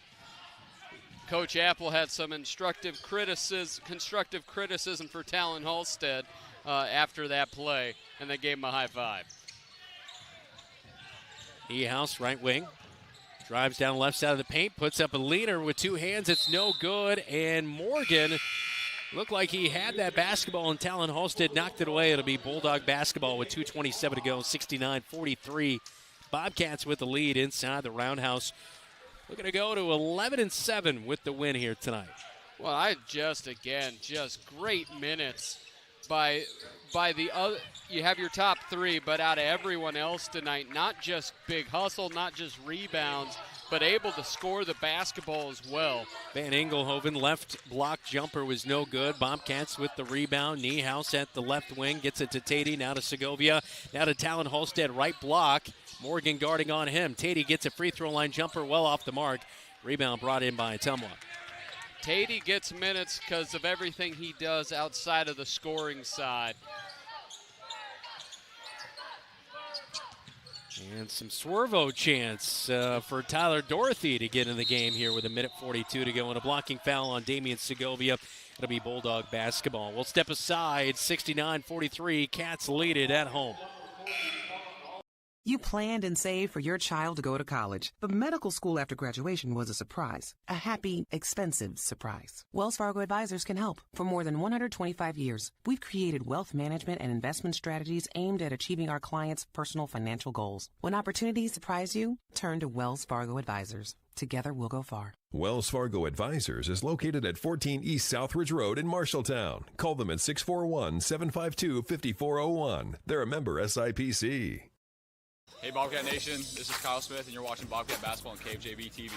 Coach Apple had some constructive criticism for Talon Halstead after that play, and they gave him a high five. Niehaus, right wing. Drives down the left side of the paint, puts up a leaner with 2 hands. It's no good, and Morgan looked like he had that basketball, and Talon Halstead knocked it away. It'll be Bulldog basketball with 2:27 to go, 69-43. Bobcats with the lead inside the roundhouse. Looking to go to 11-7 with the win here tonight. Well, just great minutes by the other. You have your top 3, but out of everyone else tonight, not just big hustle, not just rebounds, but able to score the basketball as well. Van Engelhoven, left block jumper was no good. Bobcats with the rebound. Niehaus at the left wing, gets it to Tatey, now to Segovia, now to Talon Halstead, right block. Morgan guarding on him. Tatey gets a free throw line jumper well off the mark. Rebound brought in by Ottumwa. Tatey gets minutes because of everything he does outside of the scoring side. And some Swervo chance for Tyler Dorothy to get in the game here with 1:42 to go, and a blocking foul on Damian Segovia. It'll be Bulldog basketball. We'll step aside, 69-43. Cats lead it at home. You planned and saved for your child to go to college, but medical school after graduation was a surprise. A happy, expensive surprise. Wells Fargo Advisors can help. For more than 125 years, we've created wealth management and investment strategies aimed at achieving our clients' personal financial goals. When opportunities surprise you, turn to Wells Fargo Advisors. Together, we'll go far. Wells Fargo Advisors is located at 14 East Southridge Road in Marshalltown. Call them at 641-752-5401. They're a member SIPC. Hey Bobcat Nation, this is Kyle Smith and you're watching Bobcat Basketball on KFJB-TV.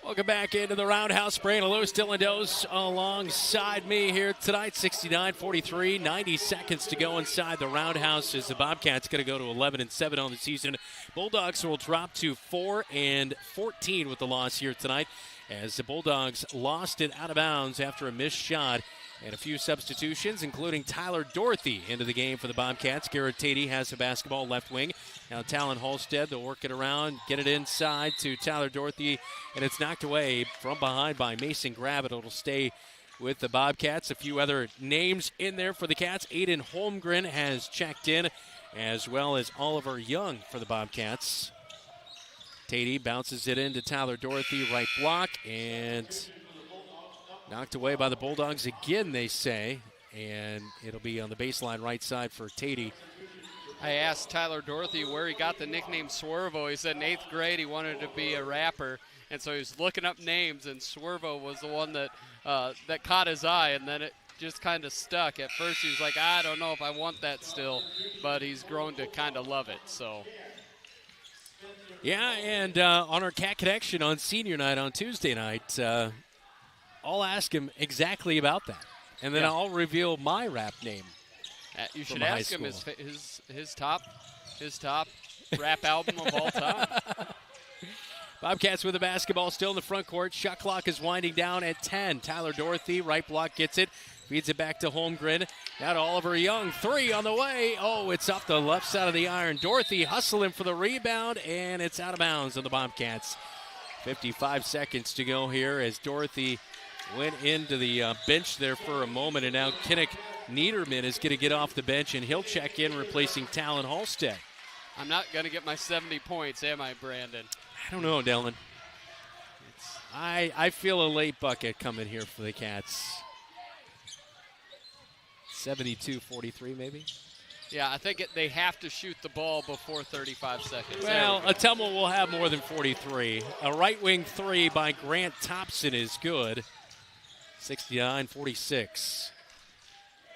Welcome back into the Roundhouse. Brandon Lewis, Dylan Dose alongside me here tonight. 69-43, 90 seconds to go inside the Roundhouse as the Bobcats going to go to 11-7 on the season. Bulldogs will drop to 4-14 with the loss here tonight as the Bulldogs lost it out of bounds after a missed shot. And a few substitutions, including Tyler Dorothy into the game for the Bobcats. Garrett Tatey has the basketball left wing. Now Talon Halstead, they'll work it around, get it inside to Tyler Dorothy, and it's knocked away from behind by Mason Gravitt. It'll stay with the Bobcats. A few other names in there for the Cats. Aiden Holmgren has checked in, as well as Oliver Young for the Bobcats. Tatey bounces it into Tyler Dorothy, right block, and knocked away by the Bulldogs again, they say, and it'll be on the baseline right side for Tatey. I asked Tyler Dorothy where he got the nickname Swervo. He said in 8th grade he wanted to be a rapper, and so he was looking up names, and Swervo was the one that caught his eye, and then it just kind of stuck. At first he was like, I don't know if I want that still, but he's grown to kind of love it. So. Yeah, and on our Cat Connection on senior night on Tuesday night, I'll ask him exactly about that, and then I'll reveal my rap name. You should ask him his top rap album of all time. Bobcats with the basketball still in the front court. Shot clock is winding down at 10. Tyler Dorothy, right block, gets it. Feeds it back to Holmgren. Now to Oliver Young. 3 on the way. Oh, it's off the left side of the iron. Dorothy hustling for the rebound, and it's out of bounds on the Bobcats. 55 seconds to go here as Dorothy went into the bench there for a moment, and now Kinnick Niederman is going to get off the bench, and he'll check in, replacing Talon Halstead. I'm not going to get my 70 points, am I, Brandon? I don't know, Dylan. I feel a late bucket coming here for the Cats. 72-43 maybe? Yeah, I think they have to shoot the ball before 35 seconds. Well, Ottumwa will have more than 43. A right wing 3 by Grant Thompson is good. 69-46.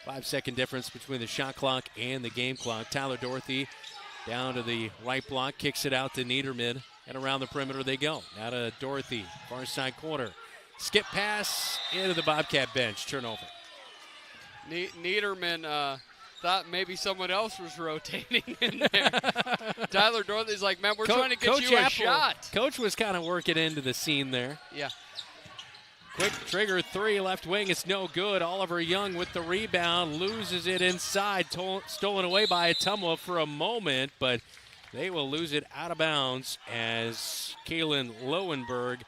5-second difference between the shot clock and the game clock. Tyler Dorothy down to the right block, kicks it out to Niederman, and around the perimeter they go. Now to Dorothy, far side corner. Skip pass into the Bobcat bench, turnover. Niederman thought maybe someone else was rotating in there. Tyler Dorothy's like, man, we're trying to get Coach you a Apple, shot. Coach was kind of working into the scene there. Yeah. Quick trigger 3, left wing, it's no good. Oliver Young with the rebound, loses it inside, stolen away by Ottumwa for a moment, but they will lose it out of bounds as Kalen Lowenberg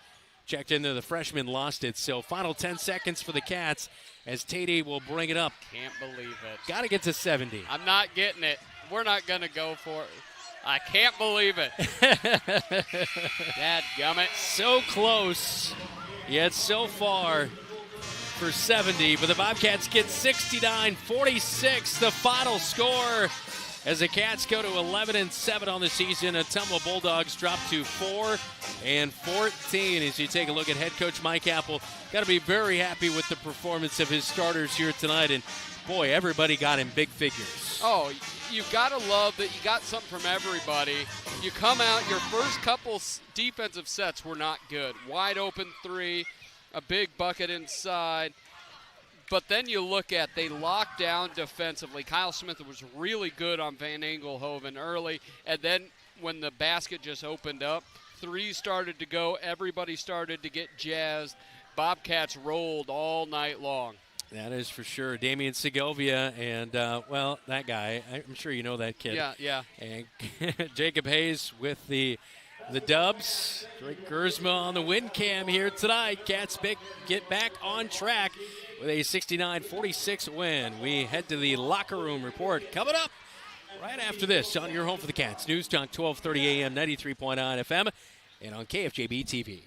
checked in there. The freshman lost it. So final 10 seconds for the Cats as Tatey will bring it up. Can't believe it. Got to get to 70. I'm not getting it. We're not going to go for it. I can't believe it. Dadgummit. So close, yet so far for 70. But the Bobcats get 69-46, the final score. As the Cats go to 11-7 on the season, Ottumwa Bulldogs drop to 4-14. As you take a look at head coach Mike Apple, got to be very happy with the performance of his starters here tonight. And boy, everybody got in big figures. Oh, you got to love that you got something from everybody. You come out, your first couple defensive sets were not good. Wide open 3, a big bucket inside. But then you look at, they locked down defensively. Kyle Smith was really good on Van Engelhoven early. And then when the basket just opened up, 3 started to go. Everybody started to get jazzed. Bobcats rolled all night long. That is for sure. Damian Segovia and, well, that guy. I'm sure you know that kid. Yeah. And Jacob Hayes with the dubs. Drake Gersma on the win cam here tonight. Cats get back on track with a 69-46 win. We head to the locker room report coming up right after this on your home for the Cats. News Talk 1230 AM, 93.9 FM, and on KFJB-TV.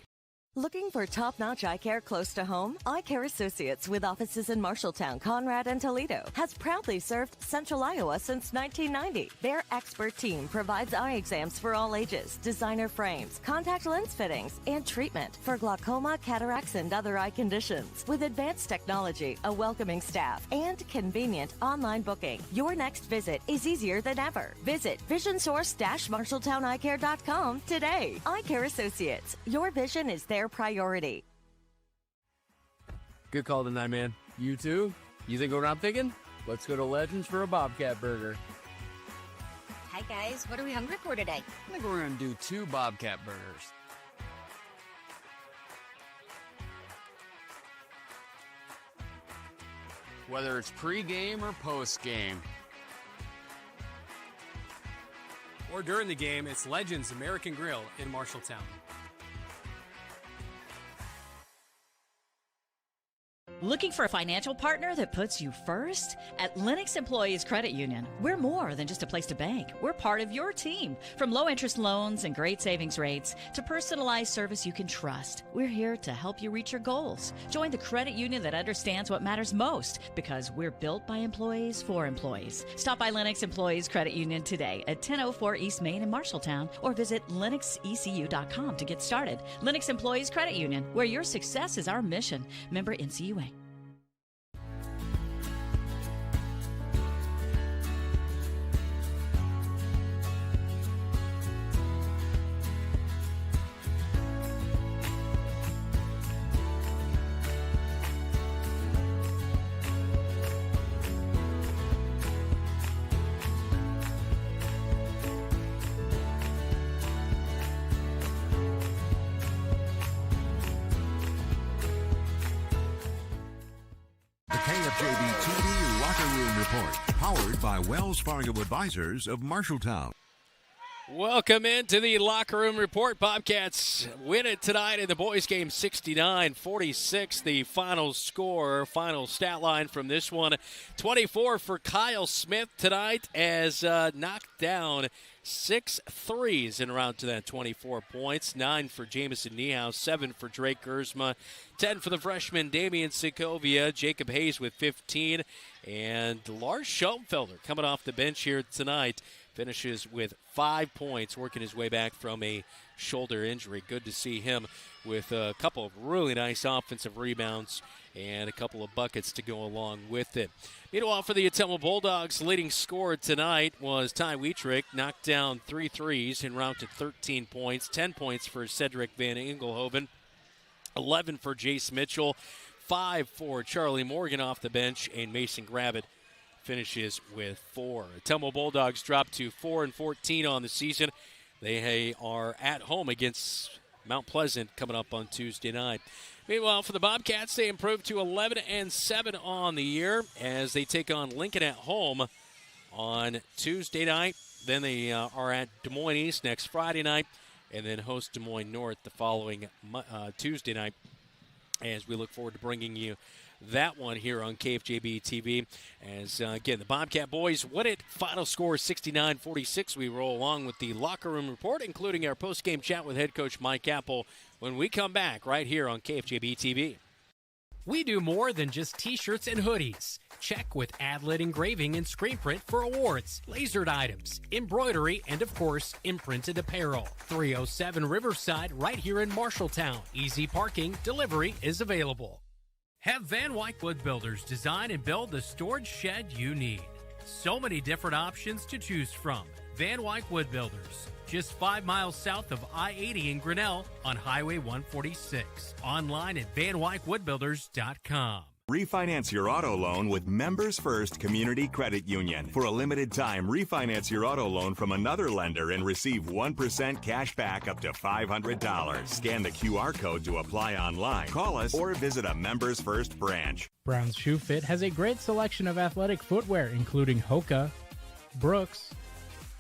Looking for top-notch eye care close to home? Eye Care Associates, with offices in Marshalltown, Conrad, and Toledo, has proudly served Central Iowa since 1990. Their expert team provides eye exams for all ages, designer frames, contact lens fittings, and treatment for glaucoma, cataracts, and other eye conditions. With advanced technology, a welcoming staff, and convenient online booking, your next visit is easier than ever. Visit visionsource-marshalltowneyecare.com today. Eye Care Associates, your vision is their priority. Good call tonight, man. You too? You think what I'm thinking? Let's go to Legends for a Bobcat Burger. Hi, guys. What are we hungry for today? I think we're going to do 2 Bobcat Burgers. Whether it's pre-game or post-game. Or during the game, it's Legends American Grill in Marshalltown. Looking for a financial partner that puts you first? At Lennox Employees Credit Union, we're more than just a place to bank. We're part of your team. From low-interest loans and great savings rates to personalized service you can trust, we're here to help you reach your goals. Join the credit union that understands what matters most, because we're built by employees for employees. Stop by Lennox Employees Credit Union today at 1004 East Main in Marshalltown, or visit lennoxecu.com to get started. Lennox Employees Credit Union, where your success is our mission. Member NCUA. Powered by Wells Fargo Advisors of Marshalltown. Welcome into the locker room report. Bobcats win it tonight in the boys' game 69-46. The final score, final stat line from this one, 24 for Kyle Smith tonight as knocked down 6 threes en route to that 24 points. 9 for Jamison Niehaus, 7 for Drake Gersma, 10 for the freshman Damian Segovia, Jacob Hayes with 15, and Lars Schoenfelder coming off the bench here tonight. Finishes with 5 points, working his way back from a shoulder injury. Good to see him with a couple of really nice offensive rebounds and a couple of buckets to go along with it. Meanwhile, for the Ottumwa Bulldogs, leading scorer tonight was Ty Wietrich. Knocked down 3 threes en route to 13 points. 10 points for Cedric Van Engelhoven. 11 for Jace Mitchell. 5 for Charlie Morgan off the bench, and Mason Gravitt finishes with 4. Ottumwa Bulldogs dropped to 4-14 on the season. They are at home against Mount Pleasant coming up on Tuesday night. Meanwhile, for the Bobcats, they improved to 11-7 on the year as they take on Lincoln at home on Tuesday night. Then they are at Des Moines East next Friday night, and then host Des Moines North the following Tuesday night, as we look forward to bringing you that one here on KFJB-TV. As, again, the Bobcat boys win it. Final score 69-46. We roll along with the locker room report, including our post-game chat with head coach Mike Apple when we come back right here on KFJB-TV. We do more than just t-shirts and hoodies. Check with Adlet Engraving and Screen Print for awards, lasered items, embroidery, and of course, imprinted apparel. 307 Riverside right here in Marshalltown. Easy parking, delivery is available. Have Van Wyck Wood Builders design and build the storage shed you need. So many different options to choose from. Van Wyck Wood Builders, just 5 miles south of I-80 in Grinnell on Highway 146. Online at vanwyckwoodbuilders.com. Refinance your auto loan with Members First Community Credit Union. For a limited time, refinance your auto loan from another lender and receive 1% cash back up to $500. Scan the QR code to apply online. Call us or visit a Members First branch. Brown's Shoe Fit has a great selection of athletic footwear, including Hoka, Brooks,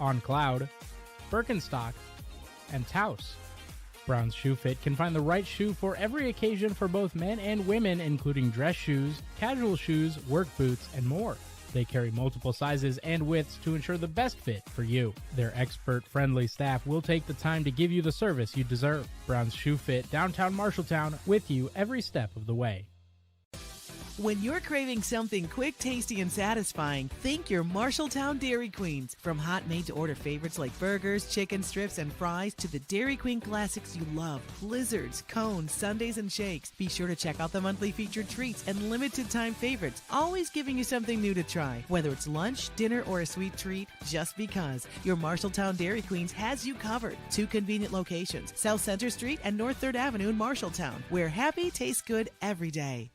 On Cloud, Birkenstock, and Taos. Brown's Shoe Fit can find the right shoe for every occasion for both men and women, including dress shoes, casual shoes, work boots, and more. They carry multiple sizes and widths to ensure the best fit for you. Their expert-friendly staff will take the time to give you the service you deserve. Brown's Shoe Fit, downtown Marshalltown, with you every step of the way. When you're craving something quick, tasty, and satisfying, think your Marshalltown Dairy Queens. From hot made-to-order favorites like burgers, chicken strips, and fries to the Dairy Queen classics you love, blizzards, cones, sundaes, and shakes. Be sure to check out the monthly featured treats and limited-time favorites, always giving you something new to try. Whether it's lunch, dinner, or a sweet treat, just because. Your Marshalltown Dairy Queens has you covered. 2 convenient locations, South Center Street and North 3rd Avenue in Marshalltown, where happy tastes good every day.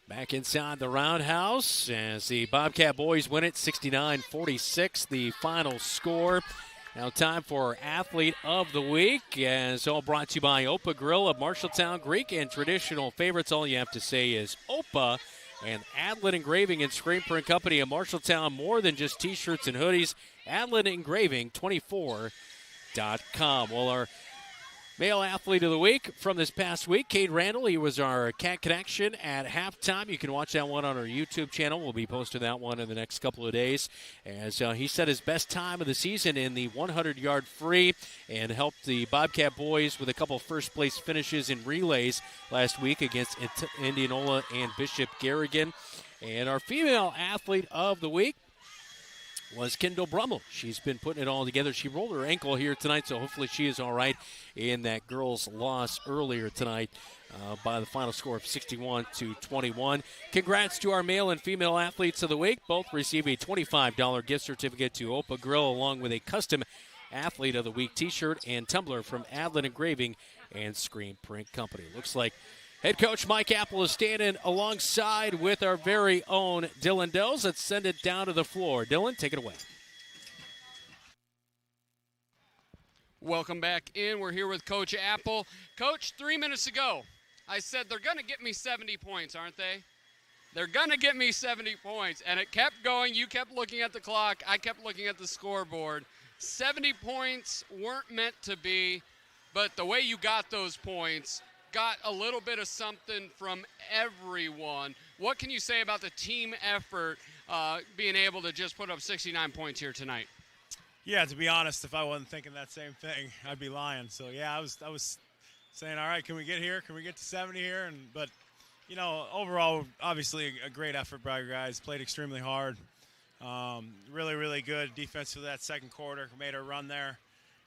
Back inside the Roundhouse as the Bobcat boys win it 69-46, the final score. Now time for Athlete of the Week, as all brought to you by Opa Grill of Marshalltown. Greek and traditional favorites. All you have to say is Opa. And Adlet Engraving and Screen Print Company of Marshalltown, more than just t-shirts and hoodies. Adlet Engraving 24.com. Well, our Male Athlete of the Week from this past week, Cade Randall. He was our Cat Connection at halftime. You can watch that one on our YouTube channel. We'll be posting that one in the next couple of days. As he set his best time of the season in the 100-yard free and helped the Bobcat boys with a couple first-place finishes in relays last week against Indianola and Bishop Garrigan. And our Female Athlete of the Week was Kendall Brummel. She's been putting it all together. She rolled her ankle here tonight, so hopefully she is all right in that girls' loss earlier tonight by the final score of 61-21. Congrats to our male and female athletes of the week. Both receive a $25 gift certificate to Opa Grill, along with a custom Athlete of the Week t-shirt and tumbler from Adlet Engraving and Screen Print Company. Looks like head coach Mike Apple is standing alongside with our very own Dylan Does. Let's send it down to the floor. Dylan, take it away. Welcome back in. We're here with Coach Apple. Coach, 3 minutes ago, I said they're going to get me 70 points, aren't they? They're going to get me 70 points. And it kept going. You kept looking at the clock. I kept looking at the scoreboard. 70 points weren't meant to be, but the way you got those points got a little bit of something from everyone. What can you say about the team effort being able to just put up 69 points here tonight? Yeah, to be honest, if I wasn't thinking that same thing, I'd be lying. So, yeah, I was saying, all right, can we get here? Can we get to 70 here? But, you know, overall, obviously a great effort by your guys. Played extremely hard. Really, really good defensively that second quarter. Made a run there.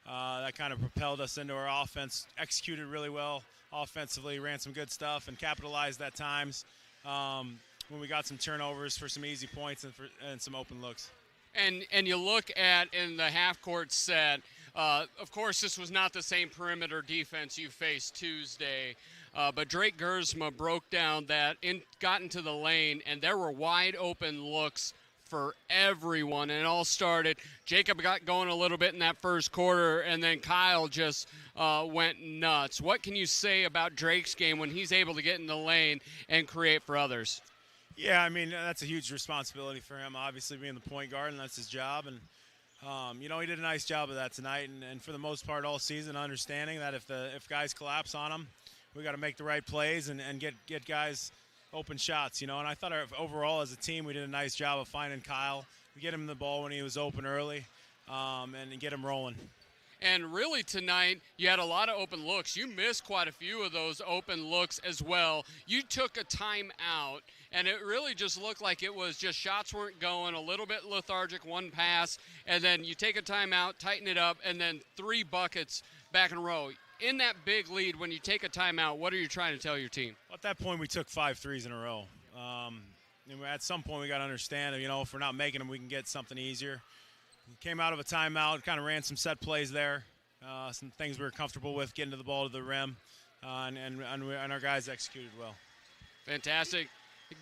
That kind of propelled us into our offense. Executed really well offensively. Ran some good stuff and capitalized at times when we got some turnovers for some easy points and some open looks. And you look at in the half-court set, of course this was not the same perimeter defense you faced Tuesday, but Drake Gersma broke down that, got into the lane, and there were wide-open looks for everyone. And it all started, Jacob got going a little bit in that first quarter, and then Kyle just went nuts. What can you say about Drake's game when he's able to get in the lane and create for others? Yeah, I mean, that's a huge responsibility for him, obviously being the point guard, and that's his job. And, you know, he did a nice job of that tonight. And for the most part all season, understanding that if guys collapse on him, we got to make the right plays and get guys open shots, you know. And I thought overall as a team we did a nice job of finding Kyle, get him the ball when he was open early, and get him rolling. And really tonight, you had a lot of open looks. You missed quite a few of those open looks as well. You took a timeout, and it really just looked like it was just shots weren't going, a little bit lethargic, one pass, and then you take a timeout, tighten it up, and then 3 buckets back in a row. In that big lead, when you take a timeout, what are you trying to tell your team? Well, at that point, we took 5 threes in a row. And at some point, we got to understand, you know, if we're not making them, we can get something easier. We came out of a timeout, kind of ran some set plays there, some things we were comfortable with, getting to the ball to the rim, and our guys executed well. Fantastic.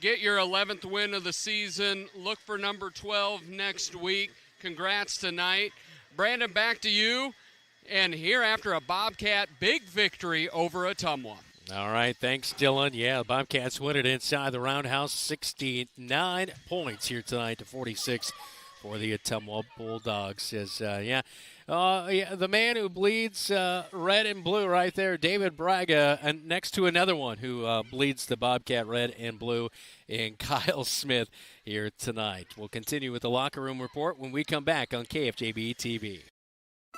Get your 11th win of the season. Look for number 12 next week. Congrats tonight. Brandon, back to you. And here after a Bobcat big victory over Ottumwa. All right, thanks, Dylan. Yeah, the Bobcats win it inside the Roundhouse, 69 points here tonight to 46 for the Ottumwa Bulldogs. The man who bleeds red and blue right there, David Braga, and next to another one who bleeds the Bobcat red and blue, and Kyle Smith here tonight. We'll continue with the Locker Room Report when we come back on KFJB-TV.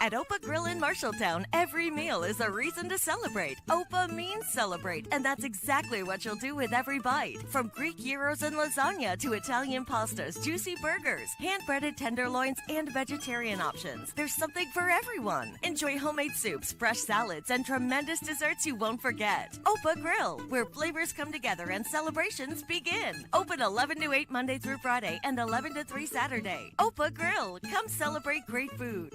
At Opa Grill in Marshalltown, every meal is a reason to celebrate. Opa means celebrate, and that's exactly what you'll do with every bite. From Greek gyros and lasagna to Italian pastas, juicy burgers, hand-breaded tenderloins, and vegetarian options. There's something for everyone. Enjoy homemade soups, fresh salads, and tremendous desserts you won't forget. Opa Grill, where flavors come together and celebrations begin. Open 11 to 8 Monday through Friday and 11 to 3 Saturday. Opa Grill, come celebrate great food.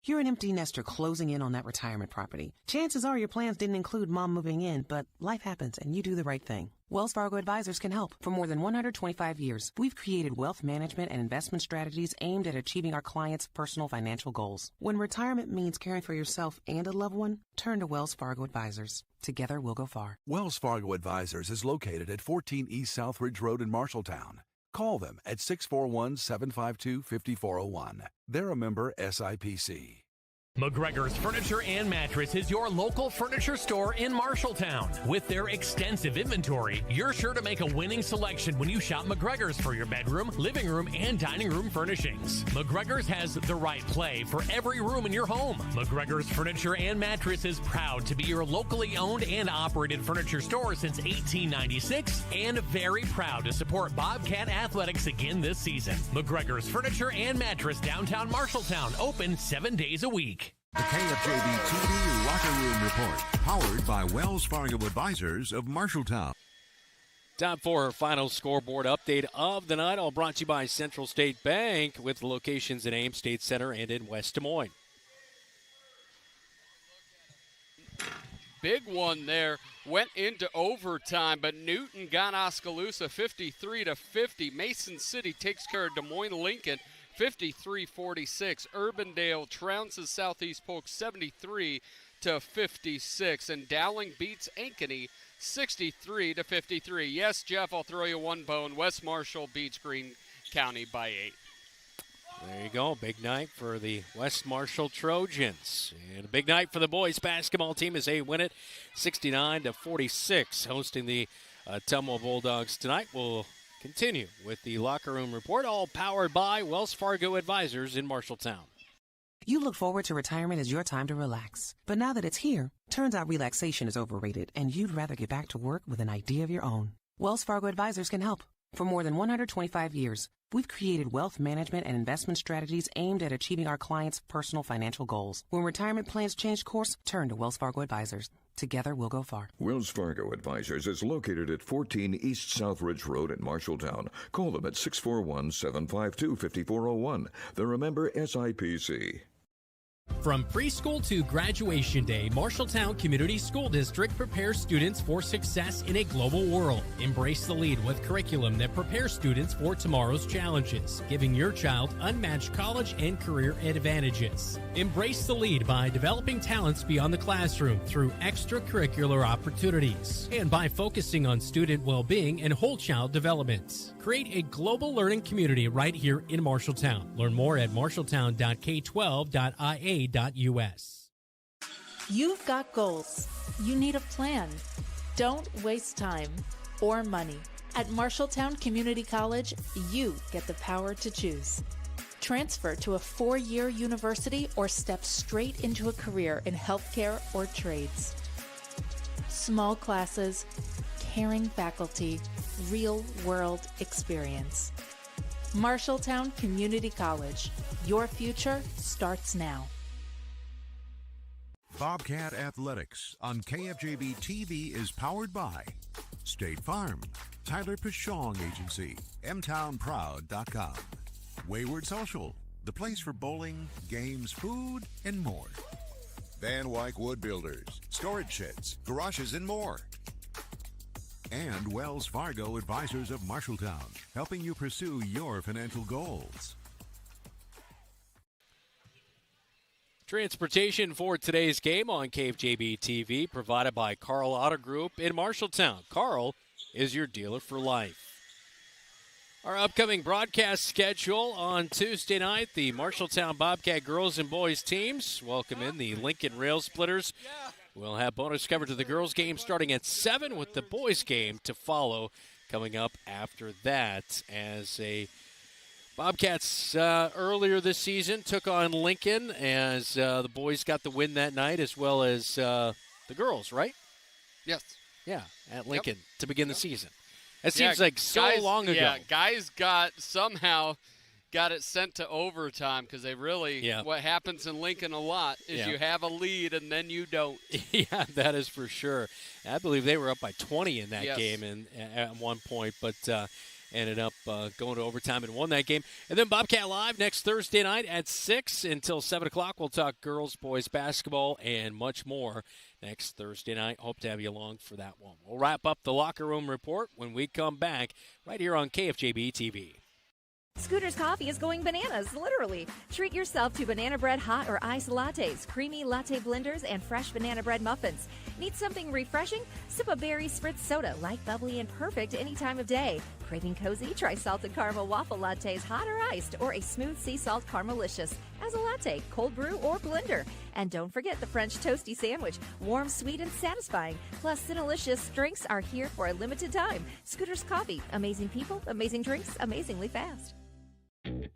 You're an empty nester closing in on that retirement property. Chances are your plans didn't include mom moving in, but life happens and you do the right thing. Wells Fargo Advisors can help. For more than 125 years, we've created wealth management and investment strategies aimed at achieving our clients' personal financial goals. When retirement means caring for yourself and a loved one, turn to Wells Fargo Advisors. Together, we'll go far. Wells Fargo Advisors is located at 14 East Southridge Road in Marshalltown. Call them at 641-752-5401. They're a member SIPC. McGregor's Furniture and Mattress is your local furniture store in Marshalltown. With their extensive inventory, you're sure to make a winning selection when you shop McGregor's for your bedroom, living room, and dining room furnishings. McGregor's has the right play for every room in your home. McGregor's Furniture and Mattress is proud to be your locally owned and operated furniture store since 1896 and very proud to support Bobcat Athletics again this season. McGregor's Furniture and Mattress, downtown Marshalltown, open 7 days a week. The KFJB-TV Locker Room Report, powered by Wells Fargo Advisors of Marshalltown. Time for our final scoreboard update of the night, all brought to you by Central State Bank with locations in Ames State Center and in West Des Moines. Big one there. Went into overtime, but Newton got Oskaloosa 53-50. Mason City takes care of Des Moines Lincoln 53-46. Urbandale trounces Southeast Polk 73-56. And Dowling beats Ankeny 63-53. Yes, Jeff, I'll throw you one bone. West Marshall beats Greene County by 8. There you go. Big night for the West Marshall Trojans. And a big night for the boys basketball team as they win it 69-46. Hosting the Ottumwa Bulldogs tonight. We'll continue with the locker room report, all powered by Wells Fargo Advisors in Marshalltown. You look forward to retirement as your time to relax. But now that it's here, turns out relaxation is overrated and you'd rather get back to work with an idea of your own. Wells Fargo Advisors can help. For more than 125 years, we've created wealth management and investment strategies aimed at achieving our clients' personal financial goals. When retirement plans change course, turn to Wells Fargo Advisors. Together, we'll go far. Wells Fargo Advisors is located at 14 East Southridge Road in Marshalltown. Call them at 641-752-5401. They're a member SIPC. From preschool to graduation day, Marshalltown Community School District prepares students for success in a global world. Embrace the lead with curriculum that prepares students for tomorrow's challenges, giving your child unmatched college and career advantages. Embrace the lead by developing talents beyond the classroom through extracurricular opportunities and by focusing on student well-being and whole child development. Create a global learning community right here in Marshalltown. Learn more at marshalltown.k12.ia.us. You've got goals. You need a plan. Don't waste time or money. At Marshalltown Community College, you get the power to choose. Transfer to a 4-year university or step straight into a career in healthcare or trades. Small classes, caring faculty, real-world experience. Marshalltown Community College. Your future starts now. Bobcat Athletics on KFJB-TV is powered by State Farm, Tyler Pashong Agency, mtownproud.com, Wayward Social, the place for bowling, games, food, and more. Van Wyck Wood Builders, storage sheds, garages, and more. And Wells Fargo Advisors of Marshalltown, helping you pursue your financial goals. Transportation for today's game on KFJB-TV provided by Carl Auto Group in Marshalltown. Carl is your dealer for life. Our upcoming broadcast schedule on Tuesday night, the Marshalltown Bobcat girls and boys teams welcome in the Lincoln Rail Splitters. We'll have bonus coverage of the girls game starting at 7 with the boys game to follow coming up after that as a Bobcats earlier this season took on Lincoln as the boys got the win that night as well as the girls, right? Yes. Yeah, at Lincoln to begin the season. It seems like long ago. Yeah, guys somehow got it sent to overtime because they really, what happens in Lincoln a lot is you have a lead and then you don't. Yeah, that is for sure. I believe they were up by 20 in that game at one point, but ended up going to overtime and won that game. And then Bobcat Live next Thursday night at 6 until 7 o'clock. We'll talk girls, boys basketball, and much more next Thursday night. Hope to have you along for that one. We'll wrap up the locker room report when we come back right here on KFJB-TV. Scooter's Coffee is going bananas, literally. Treat yourself to banana bread hot or iced lattes, creamy latte blenders, and fresh banana bread muffins. Need something refreshing? Sip a berry spritz soda, light, bubbly, and perfect any time of day. Craving cozy? Try salted caramel waffle lattes, hot or iced, or a smooth sea salt caramelicious as a latte, cold brew, or blender. And don't forget the French toasty sandwich, warm, sweet, and satisfying. Plus, delicious drinks are here for a limited time. Scooter's Coffee, amazing people, amazing drinks, amazingly fast.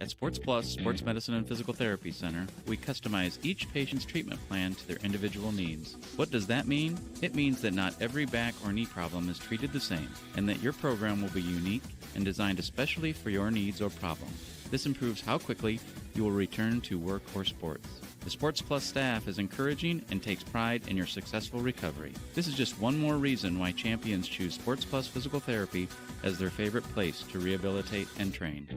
At Sports Plus Sports Medicine and Physical Therapy Center, we customize each patient's treatment plan to their individual needs. What does that mean? It means that not every back or knee problem is treated the same, and that your program will be unique and designed especially for your needs or problem. This improves how quickly you will return to work or sports. The Sports Plus staff is encouraging and takes pride in your successful recovery. This is just one more reason why champions choose Sports Plus Physical Therapy as their favorite place to rehabilitate and train.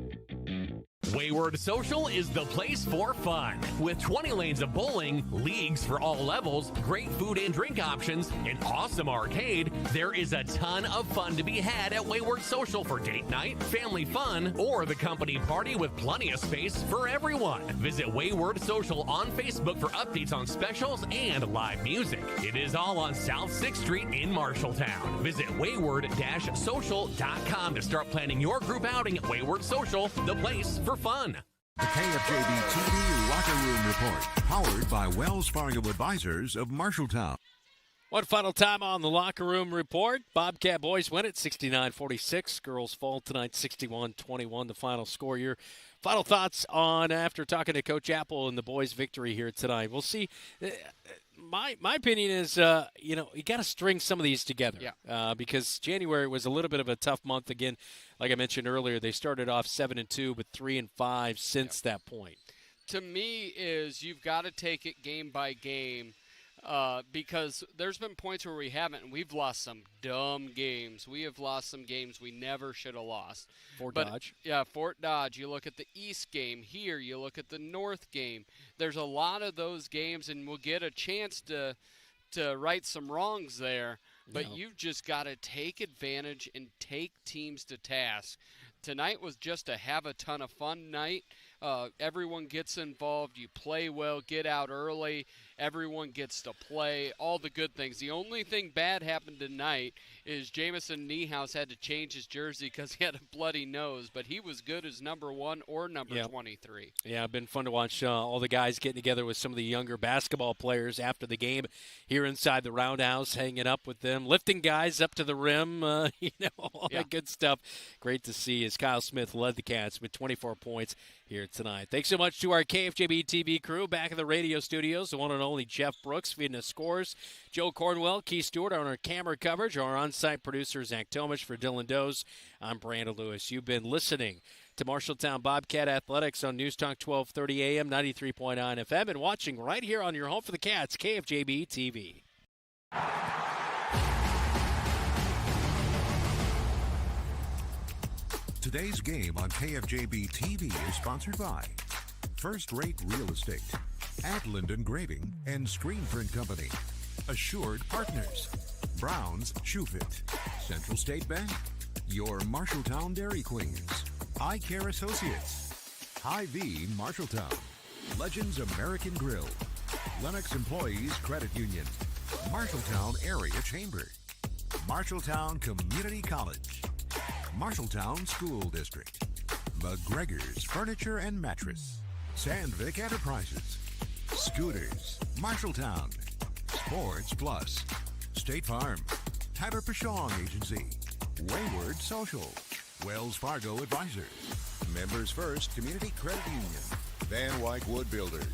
Wayward Social is the place for fun. With 20 lanes of bowling, leagues for all levels, great food and drink options, an awesome arcade, there is a ton of fun to be had at Wayward Social for date night, family fun, or the company party with plenty of space for everyone. Visit Wayward Social on Facebook for updates on specials and live music. It is all on South 6th Street in Marshalltown. Visit wayward-social.com to start planning your group outing at Wayward Social, the place for fun. The KFJB-TV Locker Room Report, powered by Wells Fargo Advisors of Marshalltown. One final time on the Locker Room Report. Bobcat boys win it 69-46. Girls fall tonight 61-21, the final score. Your final thoughts on after talking to Coach Apple and the boys' victory here tonight. We'll see. My opinion is, you got to string some of these together. Yeah. Because January was a little bit of a tough month. Again, like I mentioned earlier, they started off 7-2, but 3-5 since that point. To me, is you've got to take it game by game. Because there's been points where we haven't, and we've lost some dumb games. We have lost some games we never should have lost. Fort Dodge. Yeah, Fort Dodge. You look at the East game here. You look at the North game. There's a lot of those games, and we'll get a chance to right some wrongs there. But you've just got to take advantage and take teams to task. Tonight was just a have a ton of fun night. Everyone gets involved. You play well, get out early. Everyone gets to play, all the good things. The only thing bad happened tonight is Jamison Niehaus had to change his jersey because he had a bloody nose, but he was good as number 1 or number 23. Yeah, it's been fun to watch all the guys getting together with some of the younger basketball players after the game here inside the Roundhouse, hanging up with them, lifting guys up to the rim, all that good stuff. Great to see as Kyle Smith led the Cats with 24 points here tonight. Thanks so much to our KFJB-TV crew back in the radio studios, the one and only Jeff Brooks feeding us scores, Joe Cornwell, Keith Stewart on our camera coverage, our on-site producer Zach Tomish for Dylan Doze. I'm Brandon Lewis. You've been listening to Marshalltown Bobcat Athletics on News Talk 1230 AM, 93.9 FM, and watching right here on your home for the Cats, KFJB-TV. Today's game on KFJB-TV is sponsored by First Rate Real Estate, Adland Engraving and Screen Print Company, Assured Partners, Brown's Shoe Fit, Central State Bank, your Marshalltown Dairy Queens, Eye Care Associates, Hy-Vee Marshalltown, Legends American Grill, Lennox Employees Credit Union, Marshalltown Area Chamber, Marshalltown Community College, Marshalltown School District, McGregor's Furniture and Mattress, Sandvik Enterprises, Scooters, Marshalltown, Sports Plus, State Farm, Tyler Pashong Agency, Wayward Social, Wells Fargo Advisors, Members First Community Credit Union, Van Wyck Wood Builders,